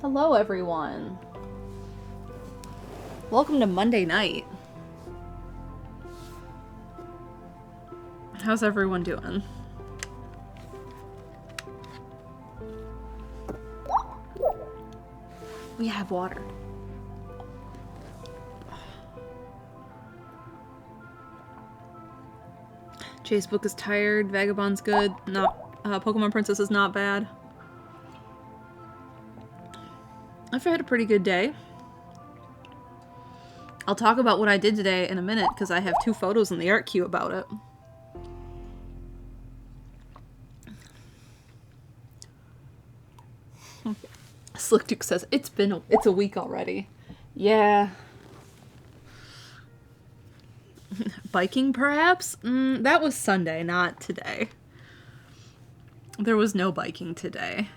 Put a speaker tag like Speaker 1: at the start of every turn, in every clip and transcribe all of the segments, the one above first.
Speaker 1: Hello everyone. Welcome to Monday night. How's everyone doing? We have water. Jay's book is tired. Vagabond's good. Not Pokemon Princess is not bad. I've had a pretty good day. I'll talk about what I did today in a minute because I have 2 photos in the art queue about it. Slick Duke says it's a week already. Yeah. Biking perhaps? That was Sunday, not today. There was no biking today.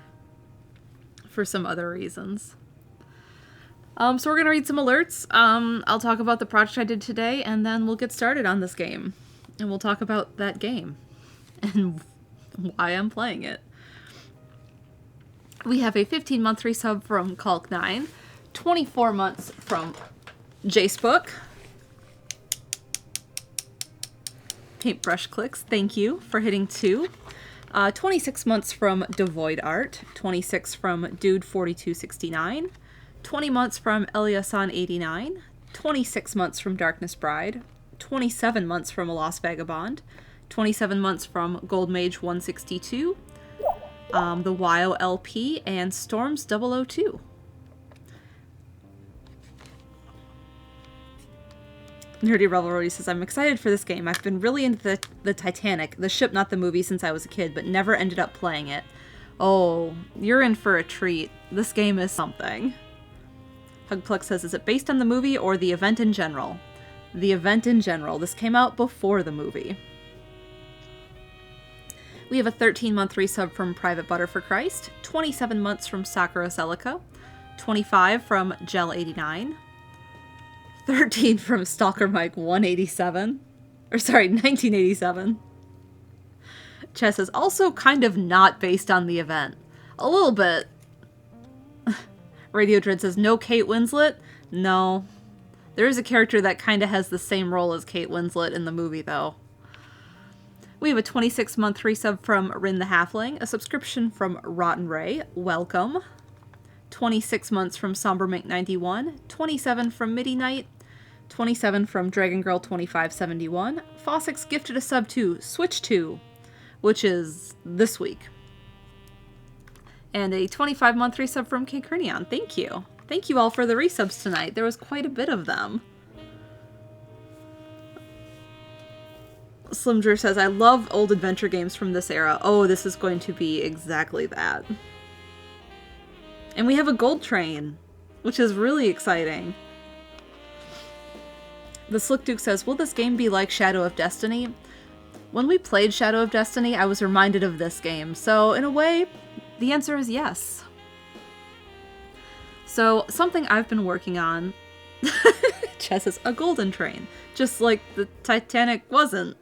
Speaker 1: For some other reasons. So we're gonna read some alerts. I'll talk about the project I did today, and then we'll get started on this game. And we'll talk about that game. And why I'm playing it. We have a 15-month resub from Calc9. 24 months from Jace Book. Paintbrush Clicks, thank you for hitting 2. 26 months from Devoid Art. 26 from Dude4269. 20 months from Eliasan89. 26 months from Darkness Bride. 27 months from A Lost Vagabond. 27 months from Gold Mage 162. The WoW LP, and Storms 002. Nerdy Revelry says, I'm excited for this game. I've been really into the Titanic, the ship, not the movie, since I was a kid, but never ended up playing it. Oh, you're in for a treat. This game is something. Hugplex says, is it based on the movie or the event in general? The event in general. This came out before the movie. We have a 13-month resub from Private Butter for Christ, 27 months from Sakura Celica, 25 from Gel89, 13 from Stalker Mike 187, or sorry, 1987. Chess is also kind of not based on the event. A little bit. Radio Dread says, no Kate Winslet? No. There is a character that kind of has the same role as Kate Winslet in the movie, though. We have a 26-month resub from Rin the Halfling, a subscription from Rotten Ray, welcome. 26 months from Somber Mink 91, 27 from Midi Knight, 27 from Dragon Girl 2571. Fossix gifted a sub to Switch 2, which is this week. And a 25-month resub from K Crinion. Thank you. Thank you all for the resubs tonight. There was quite a bit of them. Slimdrer says, I love old adventure games from this era. Oh, this is going to be exactly that. And we have a gold train, which is really exciting. The Slick Duke says, will this game be like Shadow of Destiny? When we played Shadow of Destiny, I was reminded of this game. So, in a way, the answer is yes. So, something I've been working on, Chess says, a golden train. Just like the Titanic wasn't.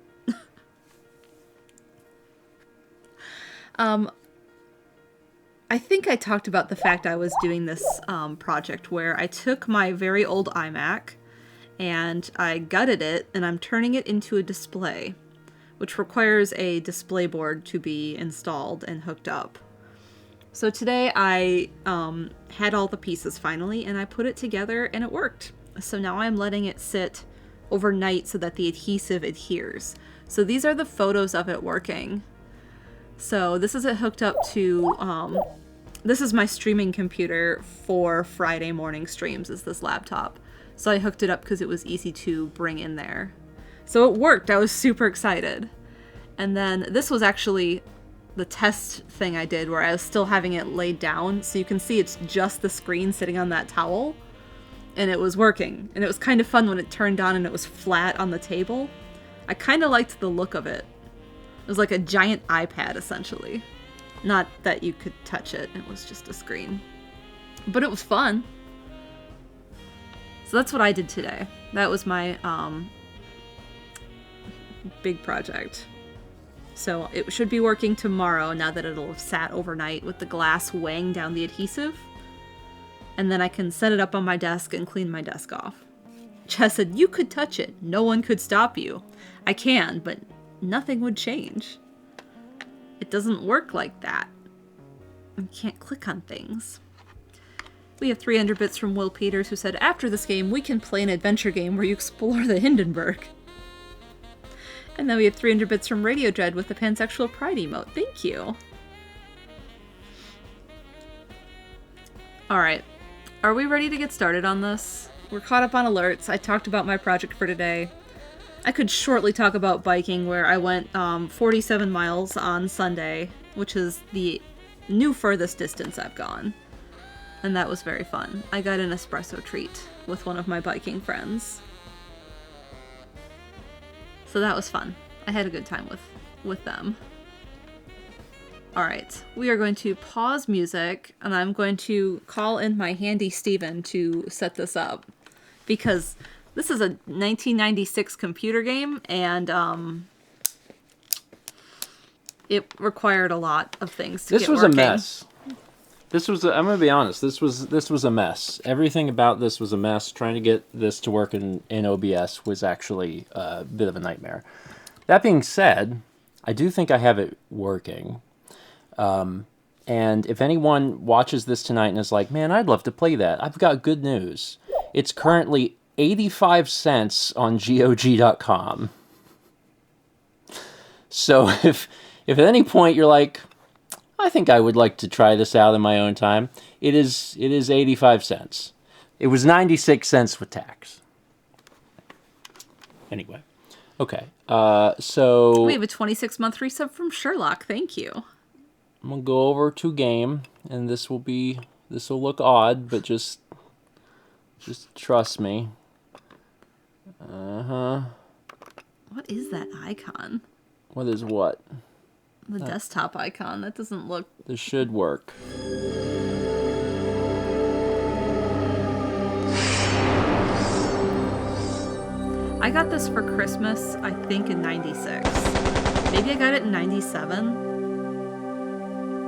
Speaker 1: I think I talked about the fact I was doing this project where I took my very old iMac and I gutted it and I'm turning it into a display, which requires a display board to be installed and hooked up. So today I had all the pieces finally and I put it together and it worked. So now I'm letting it sit overnight so that the adhesive adheres. So these are the photos of it working. So this is it hooked up to, this is my streaming computer for Friday morning streams, is this laptop. So I hooked it up because it was easy to bring in there. So it worked, I was super excited. And then this was actually the test thing I did where I was still having it laid down. So you can see it's just the screen sitting on that towel. And it was working. And it was kind of fun when it turned on and it was flat on the table. I kind of liked the look of it. It was like a giant iPad, essentially. Not that you could touch it, it was just a screen. But it was fun. So that's what I did today. That was my big project. So it should be working tomorrow now that it'll have sat overnight with the glass weighing down the adhesive. and then I can set it up on my desk and clean my desk off. Chess said, you could touch it. No one could stop you. I can, but nothing would change. It doesn't work like that. You can't click on things. We have 300 bits from Will Peters, who said, after this game, we can play an adventure game where you explore the Hindenburg. And then we have 300 bits from Radio Dread with the pansexual pride emote. Thank you. Alright. Are we ready to get started on this? We're caught up on alerts. I talked about my project for today. I could shortly talk about biking, where I went 47 miles on Sunday, which is the new furthest distance I've gone. And that was very fun. I got an espresso treat with one of my biking friends. So that was fun. I had a good time with them. Alright, we are going to pause music, and I'm going to call in my handy Steven to set this up. Because this is a 1996 computer game, and it required a lot of things to get working.
Speaker 2: This was a mess. I'm going to be honest, this was a mess. Everything about this was a mess. Trying to get this to work in OBS was actually a bit of a nightmare. That being said, I do think I have it working. And if anyone watches this tonight and is like, man, I'd love to play that, I've got good news. It's currently 85 cents on GOG.com. So if at any point you're like, I think I would like to try this out in my own time, it is 85 cents. It was 96 cents with tax. Anyway. Okay. So
Speaker 1: we have a 26-month resub from Sherlock. Thank you.
Speaker 2: I'm going to go over to game, and this will look odd, but just trust me. Uh-huh.
Speaker 1: What is that icon?
Speaker 2: What is what?
Speaker 1: The desktop icon. That doesn't look...
Speaker 2: This should work.
Speaker 1: I got this for Christmas, I think, in 96. Maybe I got it in 97.
Speaker 2: I'm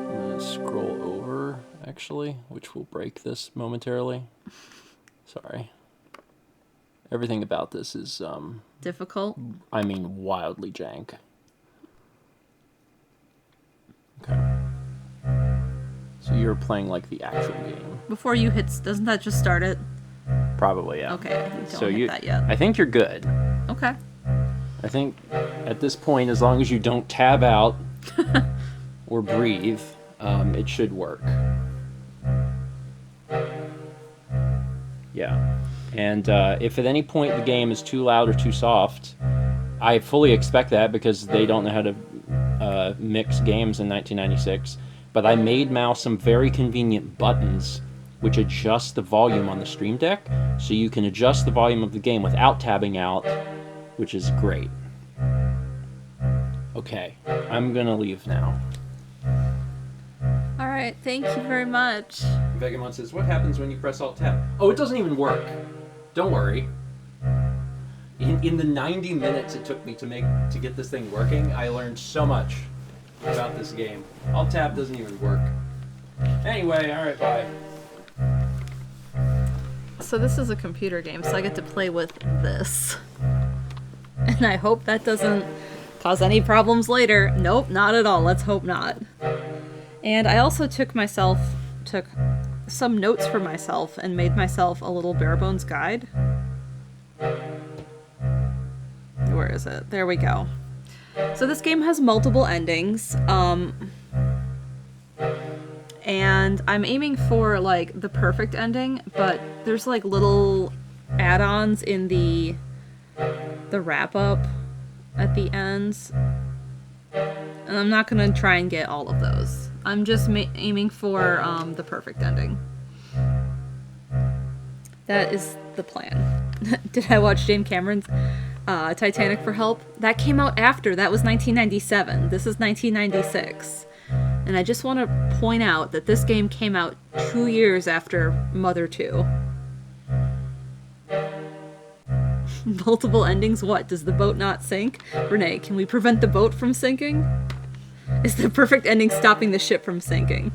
Speaker 2: going to scroll over, actually, which will break this momentarily. Sorry. Everything about this is...
Speaker 1: difficult?
Speaker 2: I mean, wildly jank. Okay. So you're playing, like, the actual game.
Speaker 1: Before you hit... Doesn't that just start it?
Speaker 2: Probably, yeah.
Speaker 1: Okay, don't hit that yet.
Speaker 2: I think you're good.
Speaker 1: Okay.
Speaker 2: I think at this point, as long as you don't tab out or breathe, it should work. Yeah. And if at any point the game is too loud or too soft, I fully expect that because they don't know how to mix games in 1996. But I made mouse some very convenient buttons which adjust the volume on the Stream Deck, so you can adjust the volume of the game without tabbing out, which is great. Okay, I'm gonna leave now.
Speaker 1: Alright, thank you very much.
Speaker 2: Vegamon says, what happens when you press Alt-Tab? Oh, it doesn't even work. Don't worry. In the 90 minutes it took me to get this thing working, I learned so much about this game. Alt-Tab doesn't even work. Anyway, alright, bye.
Speaker 1: So this is a computer game, so I get to play with this. And I hope that doesn't cause any problems later. Nope, not at all. Let's hope not. And I also took some notes for myself and made myself a little bare bones guide. Where is it? There we go. So this game has multiple endings. And I'm aiming for, like, the perfect ending, but there's, like, little add-ons in the wrap-up at the ends. And I'm not gonna try and get all of those. I'm just aiming for the perfect ending. That is the plan. Did I watch James Cameron's Titanic for help? That came out after. That was 1997. This is 1996. And I just want to point out that this game came out 2 years after Mother 2. Multiple endings? What? Does the boat not sink? Renee, can we prevent the boat from sinking? Is the perfect ending stopping the ship from sinking?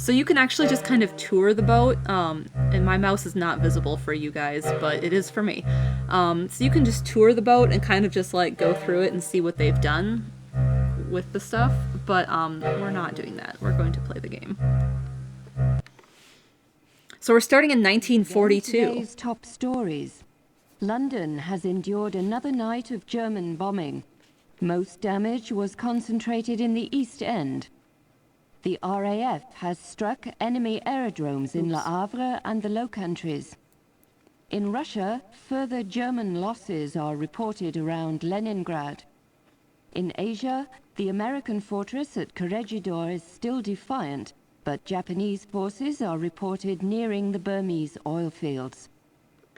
Speaker 1: So you can actually just kind of tour the boat, and my mouse is not visible for you guys, but it is for me. So you can just tour the boat and kind of just like go through it and see what they've done with the stuff, but we're not doing that. We're going to play the game. So we're starting in 1942.
Speaker 3: Today's top stories. London has endured another night of German bombing. Most damage was concentrated in the East End. The RAF has struck enemy aerodromes in Le Havre and the Low Countries. In Russia, further German losses are reported around Leningrad. In Asia, the American fortress at Corregidor is still defiant, but Japanese forces are reported nearing the Burmese oil fields.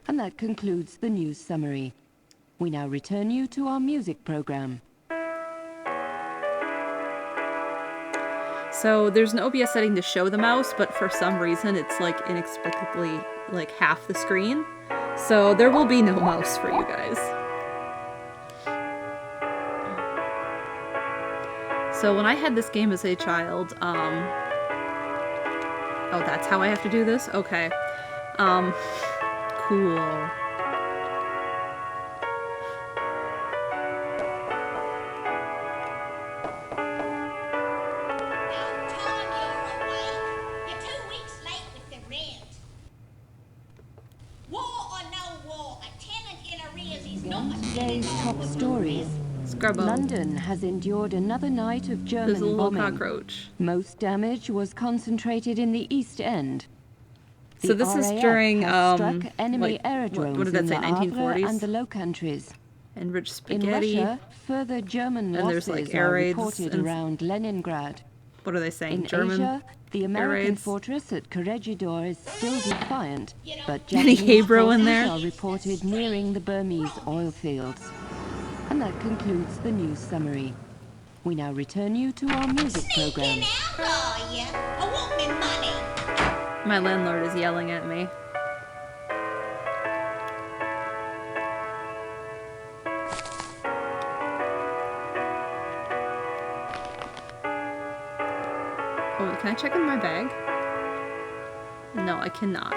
Speaker 3: And that concludes the news summary. We now return you to our music program.
Speaker 1: So there's an OBS setting to show the mouse, but for some reason it's like inexplicably like half the screen. So there will be no mouse for you guys. So when I had this game as a child, oh, that's how I have to do this? Okay. Cool.
Speaker 3: Today's top stories.
Speaker 1: Scrubbo.
Speaker 3: London has endured another night of German
Speaker 1: There's a little
Speaker 3: bombing.
Speaker 1: cockroach.
Speaker 3: Most damage was concentrated in the East End.
Speaker 1: So this is
Speaker 3: RAF
Speaker 1: during
Speaker 3: has struck enemy
Speaker 1: like,
Speaker 3: aerodromes
Speaker 1: what did that
Speaker 3: in
Speaker 1: say,
Speaker 3: Le Havre
Speaker 1: 1940s?
Speaker 3: and the Low Countries.
Speaker 1: And rich
Speaker 3: In
Speaker 1: spaghetti.
Speaker 3: Russia, further German
Speaker 1: And there's,
Speaker 3: losses
Speaker 1: like, air
Speaker 3: are
Speaker 1: raids
Speaker 3: reported
Speaker 1: and-
Speaker 3: around Leningrad.
Speaker 1: What are they saying?
Speaker 3: In
Speaker 1: German?
Speaker 3: Asia, the American
Speaker 1: raids?
Speaker 3: fortress at Corregidor is still defiant, but
Speaker 1: Any
Speaker 3: Japanese
Speaker 1: Hebrew in
Speaker 3: forces
Speaker 1: there?
Speaker 3: are reported nearing the Burmese oil fields. And that concludes the news summary. We now return you to our music program.
Speaker 4: Out, are ya? I want me money.
Speaker 1: My landlord is yelling at me. Oh, can I check in my bag? No, I cannot.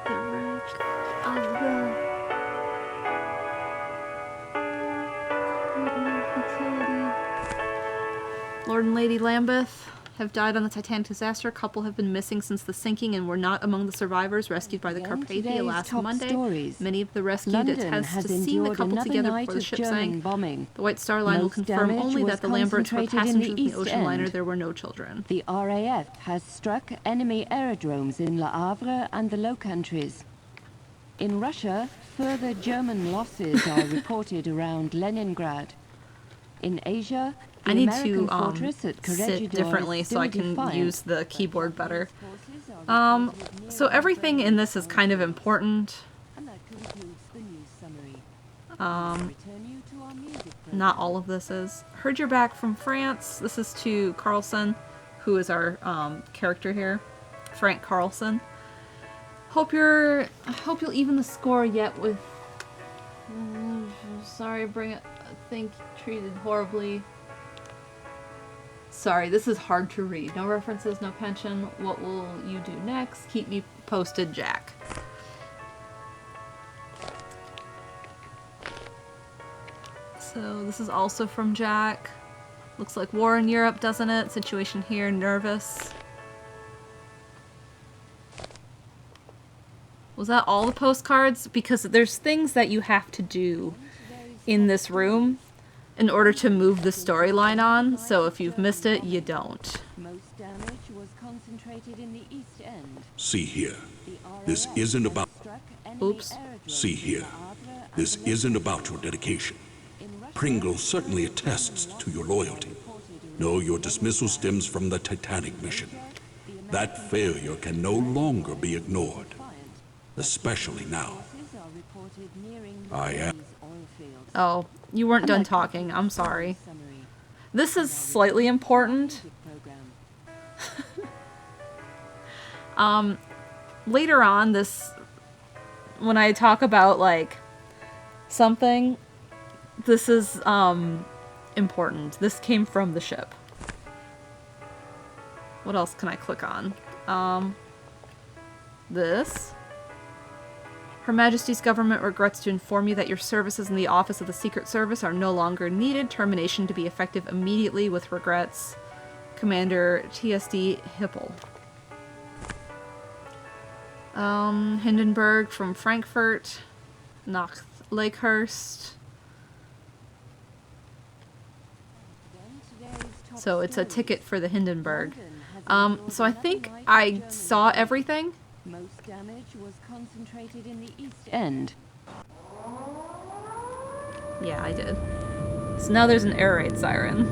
Speaker 1: The wreck of the Lord and Lady Lambeth have died on the Titanic disaster. A couple have been missing since the sinking and were not among the survivors rescued by the
Speaker 3: Again,
Speaker 1: Carpathia
Speaker 3: today's
Speaker 1: last
Speaker 3: top
Speaker 1: Monday.
Speaker 3: stories.
Speaker 1: Many of the rescued
Speaker 3: London
Speaker 1: attest
Speaker 3: has
Speaker 1: to seeing the
Speaker 3: endured
Speaker 1: couple
Speaker 3: another
Speaker 1: together
Speaker 3: night
Speaker 1: before the
Speaker 3: of
Speaker 1: ship
Speaker 3: German
Speaker 1: sank.
Speaker 3: bombing.
Speaker 1: The White Star Line will
Speaker 3: Most
Speaker 1: confirm
Speaker 3: damage
Speaker 1: only
Speaker 3: was
Speaker 1: that the Lamberts were
Speaker 3: concentrated in
Speaker 1: passengers
Speaker 3: the
Speaker 1: in the
Speaker 3: East
Speaker 1: ocean liner.
Speaker 3: End.
Speaker 1: There were no children.
Speaker 3: The RAF has struck enemy aerodromes in Le Havre and the Low Countries. In Russia, further German losses are reported around Leningrad. In Asia, the
Speaker 1: I need
Speaker 3: American
Speaker 1: to
Speaker 3: fortress at
Speaker 1: sit
Speaker 3: Corregidor
Speaker 1: differently
Speaker 3: is
Speaker 1: so I
Speaker 3: still
Speaker 1: can
Speaker 3: defiant.
Speaker 1: use the keyboard better. So everything in this is kind of important.
Speaker 3: And that concludes the news summary. Return you to our music program.
Speaker 1: Not all of this is. Heard you're back from France. This is to Carlson, who is our character here, Frank Carlson. I hope you'll even the score yet with. Sorry, bring it. I think treated horribly. Sorry, this is hard to read. No references, no pension. What will you do next? Keep me posted, Jack. So this is also from Jack. Looks like war in Europe, doesn't it? Situation here, nervous. Was that all the postcards? Because there's things that you have to do in this room in order to move the storyline on. So if you've missed it, you don't.
Speaker 3: Most damage was concentrated in the East End.
Speaker 5: See here.
Speaker 3: The
Speaker 5: This
Speaker 3: RAF
Speaker 5: isn't about.
Speaker 3: struck enemy
Speaker 1: Oops.
Speaker 3: aerodromes
Speaker 5: See
Speaker 3: in
Speaker 5: here.
Speaker 3: Le Havre and
Speaker 5: This
Speaker 3: the Low
Speaker 5: isn't
Speaker 3: Countries.
Speaker 5: about your dedication.
Speaker 3: In Russia,
Speaker 5: Pringle certainly attests to your loyalty. No, your dismissal stems from the Titanic mission. That failure can no longer be ignored, especially now.
Speaker 3: forces are reported nearing the
Speaker 5: I am.
Speaker 3: Burmese oil fields.
Speaker 1: Oh, you weren't
Speaker 3: And
Speaker 1: done
Speaker 3: that
Speaker 1: talking. I'm
Speaker 3: concludes the
Speaker 1: sorry.
Speaker 3: news summary.
Speaker 1: This is slightly important.
Speaker 3: Music program.
Speaker 1: Later on, when I talk about like something, This is important. This came from the ship. What else can I click on? This. Her Majesty's government regrets to inform you that your services in the Office of the Secret Service are no longer needed. Termination to be effective immediately with regrets. Commander TSD Hippel. Hindenburg from Frankfurt. Knox Lakehurst. So it's a ticket for the Hindenburg. So I think I saw everything.
Speaker 3: Most damage was concentrated in the East End.
Speaker 1: Yeah, I did. So now there's an air raid siren.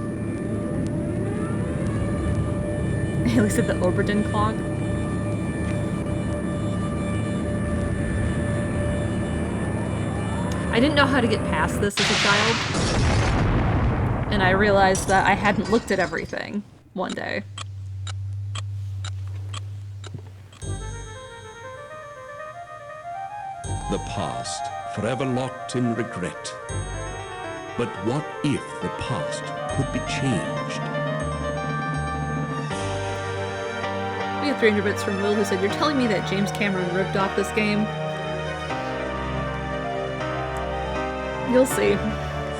Speaker 1: Haley said the Oberdin clock. I didn't know how to get past this as a child. And I realized that I hadn't looked at everything one day.
Speaker 5: The past, forever locked in regret. But what if the past could be changed?
Speaker 1: We have 300 bits from Will who said, "You're telling me that James Cameron ripped off this game?" You'll see.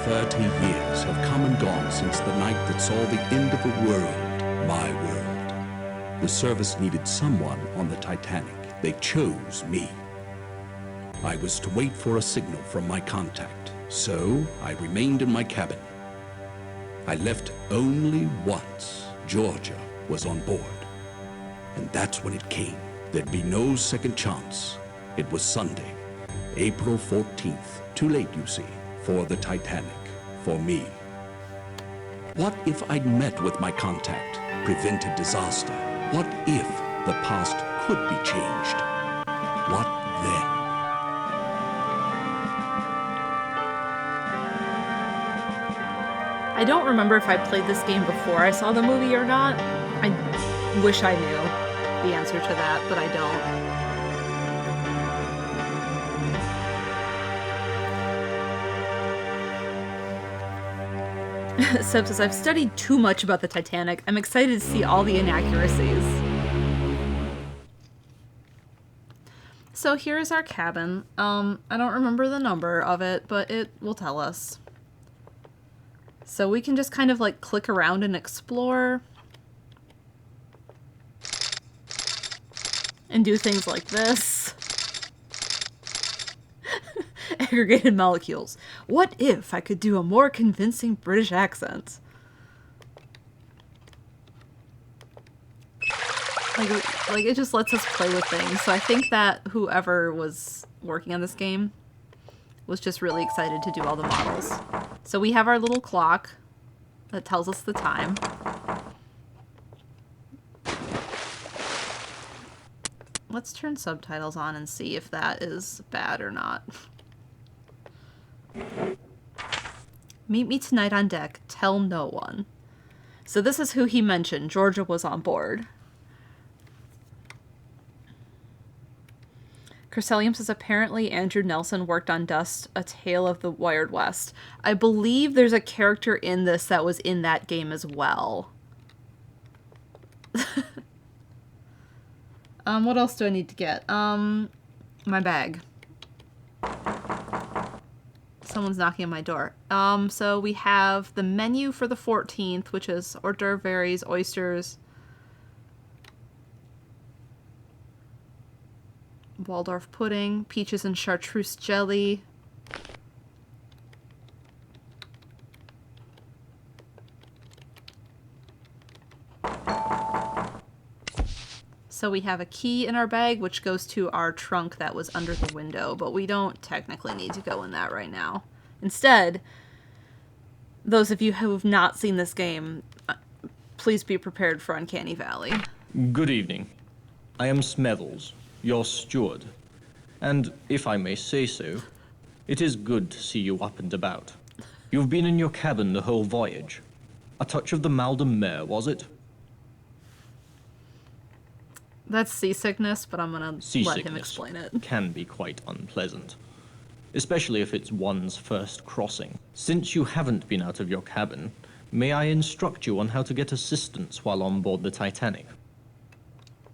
Speaker 5: 30 years have come and gone since the night that saw the end of a world, my world. The service needed someone on the Titanic. They chose me. I was to wait for a signal from my contact, so I remained in my cabin. I left only once Georgia was on board. And that's when it came. There'd be no second chance. It was Sunday, April 14th. Too late, you see, for the Titanic, for me. What if I'd met with my contact, prevented disaster? What if the past could be changed? What then?
Speaker 1: I don't remember if I played this game before I saw the movie or not. I wish I knew the answer to that, but I don't. Seb says, I've studied too much about the Titanic. I'm excited to see all the inaccuracies. So here's our cabin. I don't remember the number of it, but it will tell us. So we can just kind of like click around and explore. And do things like this. Aggregated molecules. What if I could do a more convincing British accent? Like it just lets us play with things. So I think that whoever was working on this game was just really excited to do all the models. So we have our little clock that tells us the time. Let's turn subtitles on and see if that is bad or not. Meet me tonight on deck. Tell no one. So this is who he mentioned. Georgia was on board. Crescelium says apparently Andrew Nelson worked on Dust, A Tale of the Wired West. I believe there's a character in this that was in that game as well. What else do I need to get? My bag. Someone's knocking on my door. So we have the menu for the 14th, which is hors d'oeuvre, berries, oysters, Waldorf pudding, peaches and chartreuse jelly. So we have a key in our bag, which goes to our trunk that was under the window, but we don't technically need to go in that right now. Instead, those of you who have not seen this game, please be prepared for Uncanny Valley.
Speaker 6: Good evening. I am Smethels, your steward. And, if I may say so, it is good to see you up and about. You've been in your cabin the whole voyage. A touch of the mal de mer, was it?
Speaker 1: That's seasickness, but I'm gonna let him explain it.
Speaker 6: Can be quite unpleasant. especially if it's one's first crossing. Since you haven't been out of your cabin, may I instruct you on how to get assistance while on board the Titanic?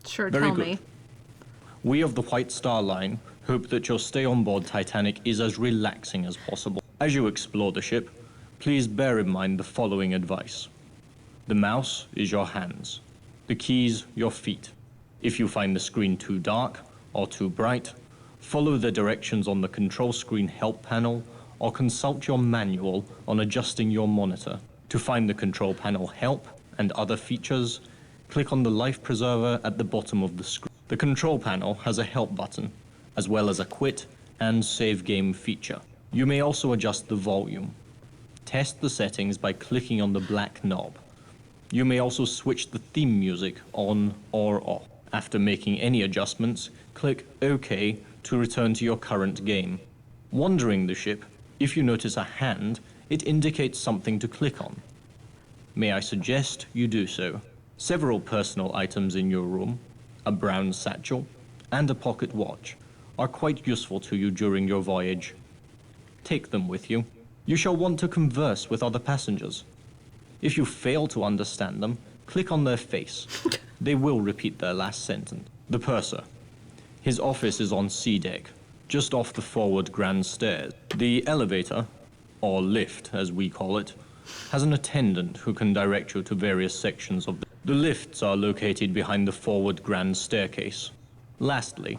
Speaker 1: Sure,
Speaker 6: Very
Speaker 1: tell
Speaker 6: good.
Speaker 1: me.
Speaker 6: We of the White Star Line hope that your stay on board Titanic is as relaxing as possible. As you explore the ship, please bear in mind the following advice. The mouse is your hands. The keys, your feet. If you find the screen too dark or too bright, follow the directions on the control screen help panel or consult your manual on adjusting your monitor. To find the control panel help and other features, click on the life preserver at the bottom of the screen. The control panel has a help button, as well as a quit and save game feature. You may also adjust the volume. Test the settings by clicking on the black knob. You may also switch the theme music on or off. After making any adjustments, click OK to return to your current game. Wandering the ship, if you notice a hand, it indicates something to click on. May I suggest you do so? Several personal items in your room, a brown satchel, and a pocket watch are quite useful to you during your voyage. Take them with you. You shall want to converse with other passengers. If you fail to understand them, click on their face. They will repeat their last sentence. The purser. His office is on C deck, just off the forward grand stairs. The elevator, or lift as we call it, has an attendant who can direct you to various sections of the lifts are located behind the forward grand staircase. Lastly,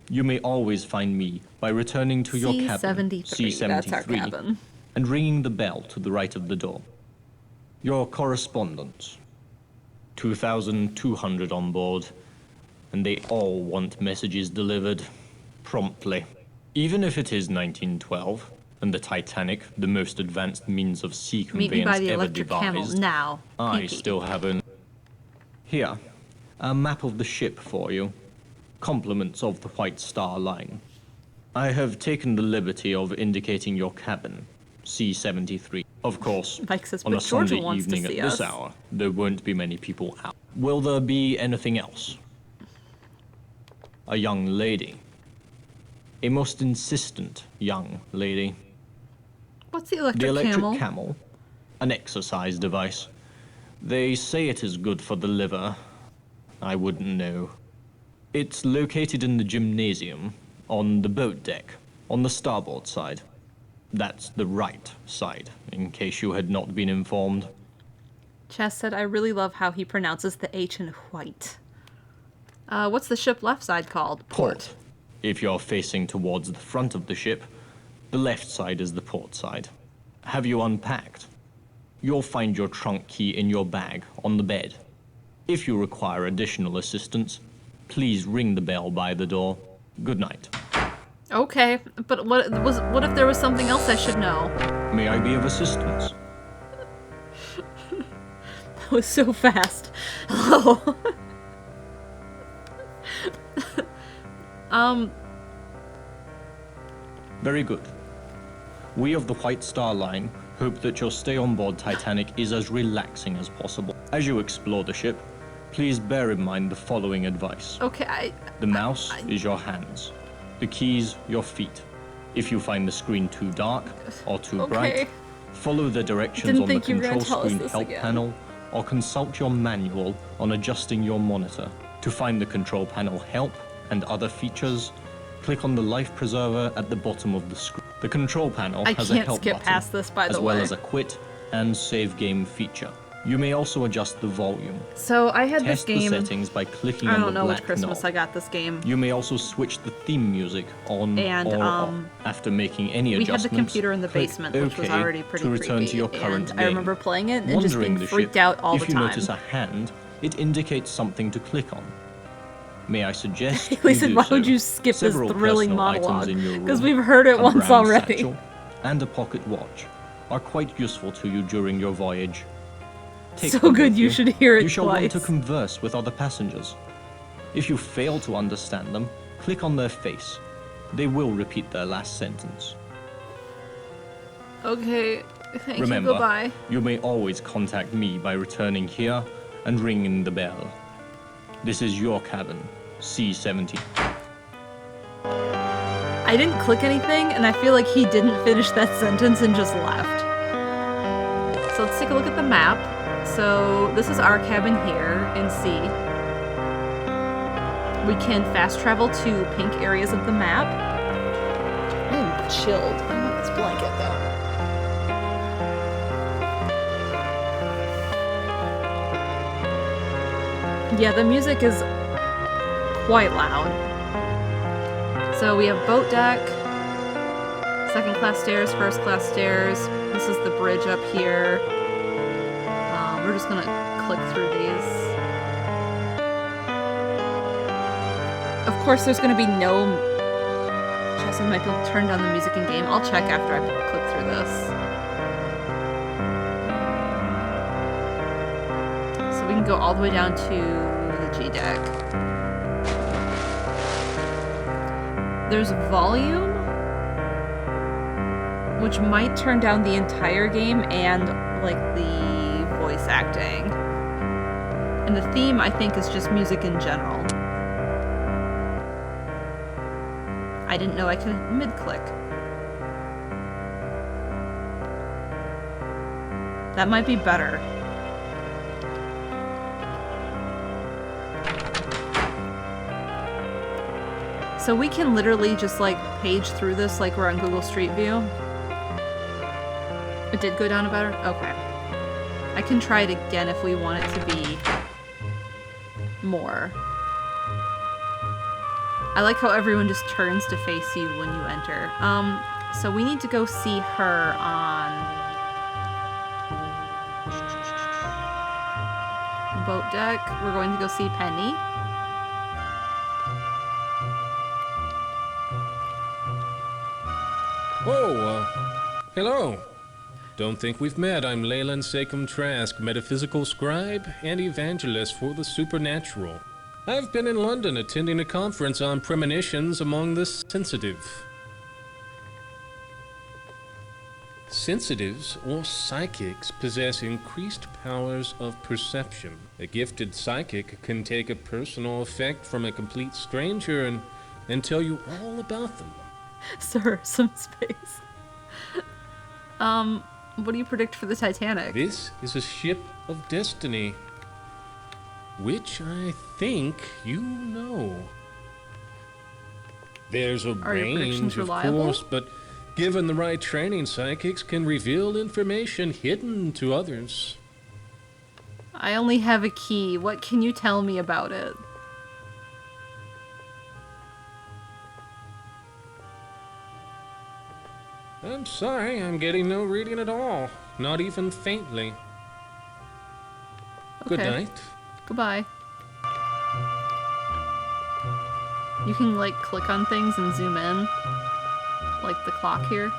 Speaker 6: you may always find me by returning to your cabin,
Speaker 1: C73, that's our cabin,
Speaker 6: and ringing the bell to the right of the door. Your correspondence. 2,200 on board, and they all want messages delivered promptly. Even if it is 1912, and the Titanic, the most advanced means of sea
Speaker 1: Meet me by
Speaker 6: conveyance
Speaker 1: the
Speaker 6: ever
Speaker 1: electric camel
Speaker 6: devised,
Speaker 1: now.
Speaker 6: I
Speaker 1: PP.
Speaker 6: still haven't. Here, a map of the ship for you. Compliments of the White Star Line. I have taken the liberty of indicating your cabin, C73. Of course,
Speaker 1: Mike says,
Speaker 6: on a
Speaker 1: but Georgia
Speaker 6: Sunday
Speaker 1: wants to
Speaker 6: evening
Speaker 1: see
Speaker 6: at this
Speaker 1: us.
Speaker 6: hour, there won't be many people out. Will there be anything else? A young lady. A most insistent young lady.
Speaker 1: What's the electric,
Speaker 6: The electric
Speaker 1: camel?
Speaker 6: an exercise device. They say it is good for the liver. I wouldn't know. It's located in the gymnasium, on the boat deck, on the starboard side. That's the right side, in case you had not been informed.
Speaker 1: Chess said, I really love how he pronounces the H in white. What's the ship left side called?
Speaker 6: Port. If you're facing towards the front of the ship, the left side is the port side. Have you unpacked? You'll find your trunk key in your bag on the bed. If you require additional assistance, please ring the bell by the door. Good night.
Speaker 1: Okay, but what if there was something else I should know?
Speaker 6: May I be of assistance?
Speaker 1: That was so fast. Hello.
Speaker 6: Very good. We of the White Star Line hope that your stay on board Titanic is as relaxing as possible. As you explore the ship, please bear in mind the following advice.
Speaker 1: Okay,
Speaker 6: The mouse is your hands. The keys, your feet. If you find the screen too dark or too bright, follow the directions
Speaker 1: Didn't
Speaker 6: on the
Speaker 1: think you were gonna
Speaker 6: control
Speaker 1: tell us
Speaker 6: screen
Speaker 1: this
Speaker 6: help
Speaker 1: again.
Speaker 6: panel or consult your manual on adjusting your monitor. To find the control panel help and other features, click on the life preserver at the bottom of the screen. The control panel
Speaker 1: I
Speaker 6: has a
Speaker 1: can't
Speaker 6: help
Speaker 1: skip
Speaker 6: button,
Speaker 1: past this, by the
Speaker 6: as well
Speaker 1: way.
Speaker 6: as a quit and save game feature. You may also adjust the volume.
Speaker 1: So I had this
Speaker 6: Test
Speaker 1: game.
Speaker 6: the settings by clicking
Speaker 1: I
Speaker 6: on
Speaker 1: don't
Speaker 6: the
Speaker 1: know which
Speaker 6: black
Speaker 1: Christmas
Speaker 6: knob.
Speaker 1: I got this game.
Speaker 6: You may also switch the theme music on
Speaker 1: And,
Speaker 6: or off. After making any
Speaker 1: We had
Speaker 6: adjustments,
Speaker 1: the computer in the
Speaker 6: click
Speaker 1: basement, which was
Speaker 6: OK
Speaker 1: already pretty
Speaker 6: to return
Speaker 1: creepy.
Speaker 6: to your current
Speaker 1: and
Speaker 6: game.
Speaker 1: I remember playing it and just
Speaker 6: Wandering
Speaker 1: being
Speaker 6: the
Speaker 1: freaked
Speaker 6: ship,
Speaker 1: out all
Speaker 6: if
Speaker 1: the
Speaker 6: you
Speaker 1: time.
Speaker 6: notice a hand, it indicates something to click on. May I suggest
Speaker 1: Haley
Speaker 6: you
Speaker 1: said,
Speaker 6: do
Speaker 1: why
Speaker 6: so?
Speaker 1: would you skip this
Speaker 6: Several
Speaker 1: thrilling
Speaker 6: personal items
Speaker 1: monologue?
Speaker 6: in your
Speaker 1: Because
Speaker 6: room,
Speaker 1: we've heard it
Speaker 6: a
Speaker 1: once
Speaker 6: brown
Speaker 1: already.
Speaker 6: satchel, and a pocket watch are quite useful to you during your voyage. Take
Speaker 1: So
Speaker 6: them
Speaker 1: good
Speaker 6: with
Speaker 1: you should hear it
Speaker 6: You shall want to
Speaker 1: twice.
Speaker 6: converse with other passengers. If you fail to understand them, click on their face. They will repeat their last sentence.
Speaker 1: Okay, thank
Speaker 6: Remember,
Speaker 1: you, goodbye.
Speaker 6: you may always contact me by returning here and ringing the bell. This is your cabin, C70.
Speaker 1: I didn't click anything, and I feel like he didn't finish that sentence and just left. So let's take a look at the map. So this is our cabin here in C. We can fast travel to pink areas of the map. I'm chilled. I want this blanket though. Yeah, the music is quite loud. So we have boat deck, second class stairs, first class stairs. This is the bridge up here. We're just gonna click through these. Of course, there's gonna be no... Chelsea might be able to turn down the music in game. I'll check after I click through this. So we can go all the way down to the G deck. There's volume, which might turn down the entire game and like the voice acting. And the theme, I think, is just music in general. I didn't know I could mid-click. That might be better. So we can literally just like page through this like we're on Google Street View. It did go down a better? Okay. I can try it again if we want it to be more. I like how everyone just turns to face you when you enter. So we need to go see her on boat deck. We're going to go see Penny.
Speaker 7: Oh, hello. Don't think we've met. I'm Leyland Sekum Trask, metaphysical scribe and evangelist for the supernatural. I've been in London attending a conference on premonitions among the sensitive. Sensitives, or psychics, possess increased powers of perception. A gifted psychic can take a personal effect from a complete stranger and tell you all about them.
Speaker 1: Sir, some space. What do you predict for the Titanic?
Speaker 7: This is a ship of destiny, which I think you know. There's a
Speaker 1: Are your predictions
Speaker 7: range, of
Speaker 1: reliable?
Speaker 7: course, but given the right training, psychics can reveal information hidden to others.
Speaker 1: I only have a key. What can you tell me about it?
Speaker 7: I'm sorry, I'm getting no reading at all. Not even faintly. Good
Speaker 1: Okay.
Speaker 7: night.
Speaker 1: Goodbye. You can, like, click on things and zoom in. Like the clock here.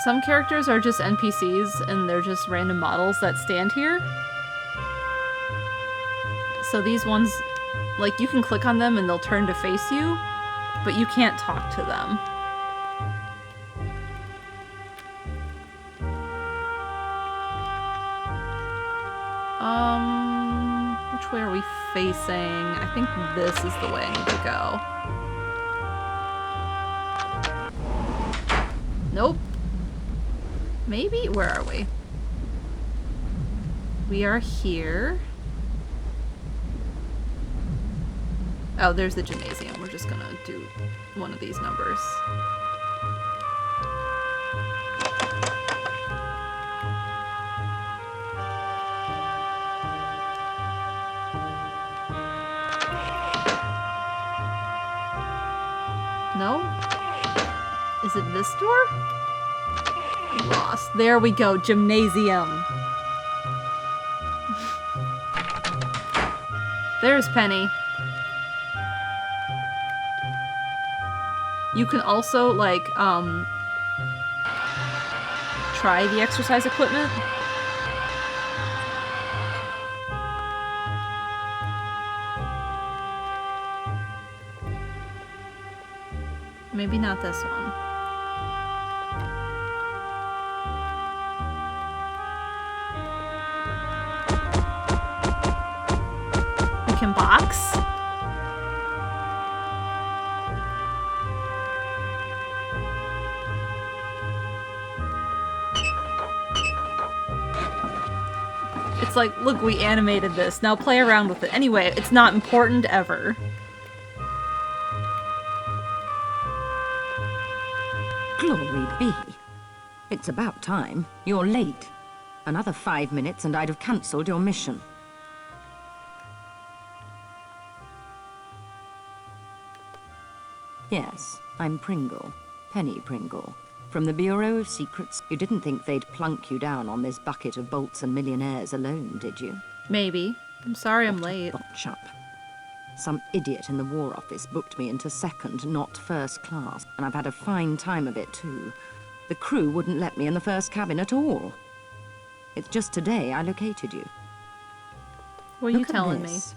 Speaker 1: Some characters are just NPCs, and they're just random models that stand here. So these ones, like, you can click on them and they'll turn to face you, but you can't talk to them. Which way are we facing? I think this is the way I need to go. Nope. Maybe? Where are we? We are here. Oh, there's the gymnasium. We're just gonna do one of these numbers. No? Is it this door? Lost. There we go. Gymnasium. There's Penny. You can also, like, try the exercise equipment. Maybe not this one. We can damn box. It's like, look, we animated this. Now play around with it. Anyway, it's not important ever.
Speaker 8: Glory be. It's about time. You're late. Another 5 minutes and I'd have cancelled your mission. Yes, I'm Pringle. Penny Pringle. From the Bureau of Secrets. You didn't think they'd plunk you down on this bucket of bolts and millionaires alone, did you?
Speaker 1: Maybe. I'm sorry I'm late.
Speaker 8: Botch up. Some idiot in the War Office booked me into second, not first class, and I've had a fine time of it too. The crew wouldn't let me in the first cabin at all. It's just today I located you.
Speaker 1: What are you
Speaker 8: Look at
Speaker 1: telling me?
Speaker 8: this.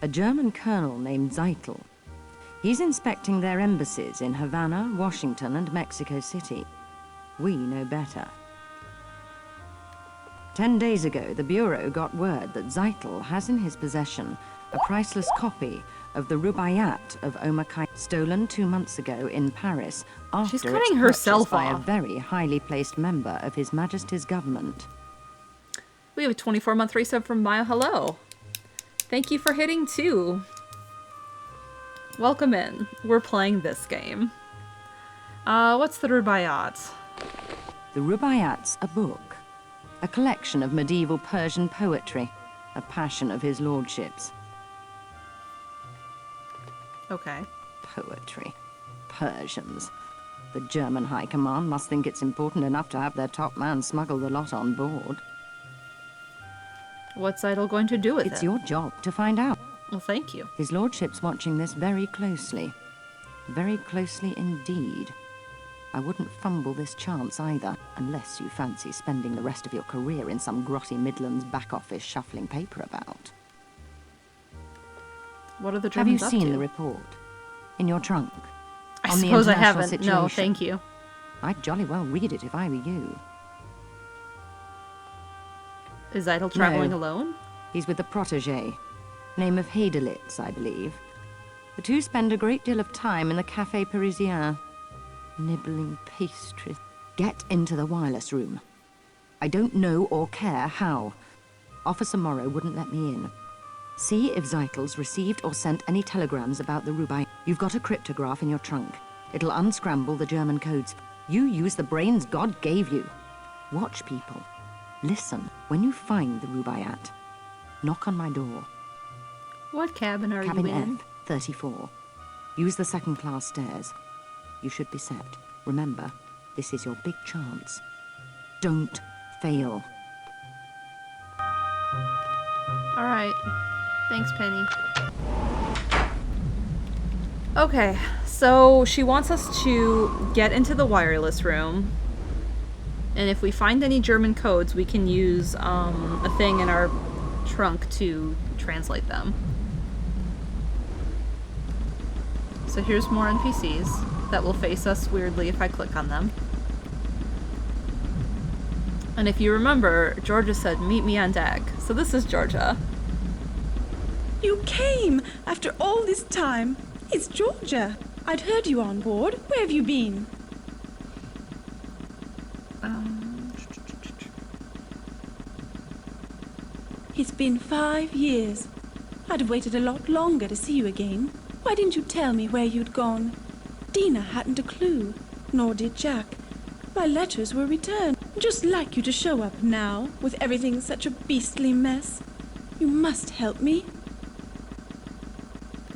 Speaker 8: A German colonel named Zeitel. He's inspecting their embassies in Havana, Washington, and Mexico City. We know better. 10 days ago, the Bureau got word that Zeitel has in his possession a priceless copy of the Rubaiyat of Omar Khayyam, stolen 2 months ago in Paris after
Speaker 1: She's
Speaker 8: it's
Speaker 1: cutting herself
Speaker 8: purchased by a
Speaker 1: off.
Speaker 8: very highly placed member of His Majesty's government.
Speaker 1: We have a 24-month resub from Maya. Hello. Thank you for hitting 2. Welcome in. We're playing this game. What's the Rubaiyat?
Speaker 8: The Rubaiyat's a book, a collection of medieval Persian poetry, a passion of his lordship's.
Speaker 1: Okay.
Speaker 8: Poetry. Persians. The German High Command must think it's important enough to have their top man smuggle the lot on board.
Speaker 1: What's Idol going to do with it?
Speaker 8: It's your job to find out.
Speaker 1: Well, thank you.
Speaker 8: His lordship's watching this very closely. Very closely indeed. I wouldn't fumble this chance either, unless you fancy spending the rest of your career in some grotty Midlands back office shuffling paper about.
Speaker 1: What are the
Speaker 8: Have you
Speaker 1: Germans up
Speaker 8: seen
Speaker 1: to?
Speaker 8: the report? In your trunk?
Speaker 1: I
Speaker 8: On the
Speaker 1: suppose I
Speaker 8: international
Speaker 1: haven't. No,
Speaker 8: situation?
Speaker 1: thank you.
Speaker 8: I'd jolly well read it if I were you.
Speaker 1: Is Idol traveling
Speaker 8: No.
Speaker 1: alone?
Speaker 8: He's with a protégé. Name of Heidelitz, I believe. The two spend a great deal of time in the Café Parisien. Nibbling pastries. Get into the wireless room. I don't know or care how. Officer Morrow wouldn't let me in. See if Zeitel's received or sent any telegrams about the Rubai. You've got a cryptograph in your trunk. It'll unscramble the German codes. You use the brains God gave you. Watch people. Listen. When you find the Rubaiyat, knock on my door.
Speaker 1: What cabin are
Speaker 8: Cabin
Speaker 1: you in?
Speaker 8: F, 34. Use the second-class stairs. You should be set. Remember, this is your big chance. Don't fail.
Speaker 1: All right. Thanks, Penny. Okay, so she wants us to get into the wireless room. And if we find any German codes, we can use a thing in our trunk to translate them. So here's more NPCs that will face us weirdly if I click on them. And if you remember, Georgia said, meet me on deck. So this is Georgia.
Speaker 9: You came after all this time. It's Georgia. I'd heard you on board. Where have you been? It's been 5 years. I'd have waited a lot longer to see you again. Why didn't you tell me where you'd gone? Dina hadn't a clue, nor did Jack. My letters were returned. Just like you to show up now, with everything such a beastly mess. You must help me.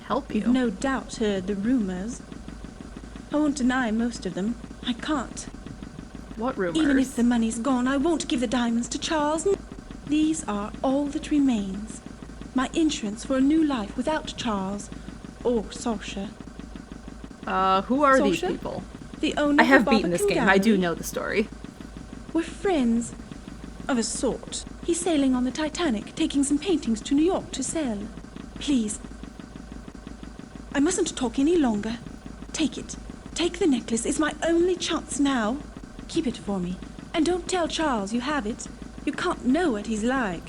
Speaker 1: Help you?
Speaker 9: You've no doubt heard the rumors. I won't deny most of them. I can't.
Speaker 1: What rumors?
Speaker 9: Even if the money's gone, I won't give the diamonds to Charles. These are all that remains. My insurance for a new life without Charles or Saoirse.
Speaker 1: Who are these
Speaker 9: Saoirse?
Speaker 1: people?
Speaker 9: The owner
Speaker 1: I have
Speaker 9: of
Speaker 1: beaten this
Speaker 9: Barbican
Speaker 1: game. I do
Speaker 9: Gallery.
Speaker 1: know the story.
Speaker 9: We're friends. Of a sort. He's sailing on the Titanic, taking some paintings to New York to sell. Please. I mustn't talk any longer. Take it. Take the necklace. It's my only chance now. Keep it for me. And don't tell Charles you have it. You can't know what he's like.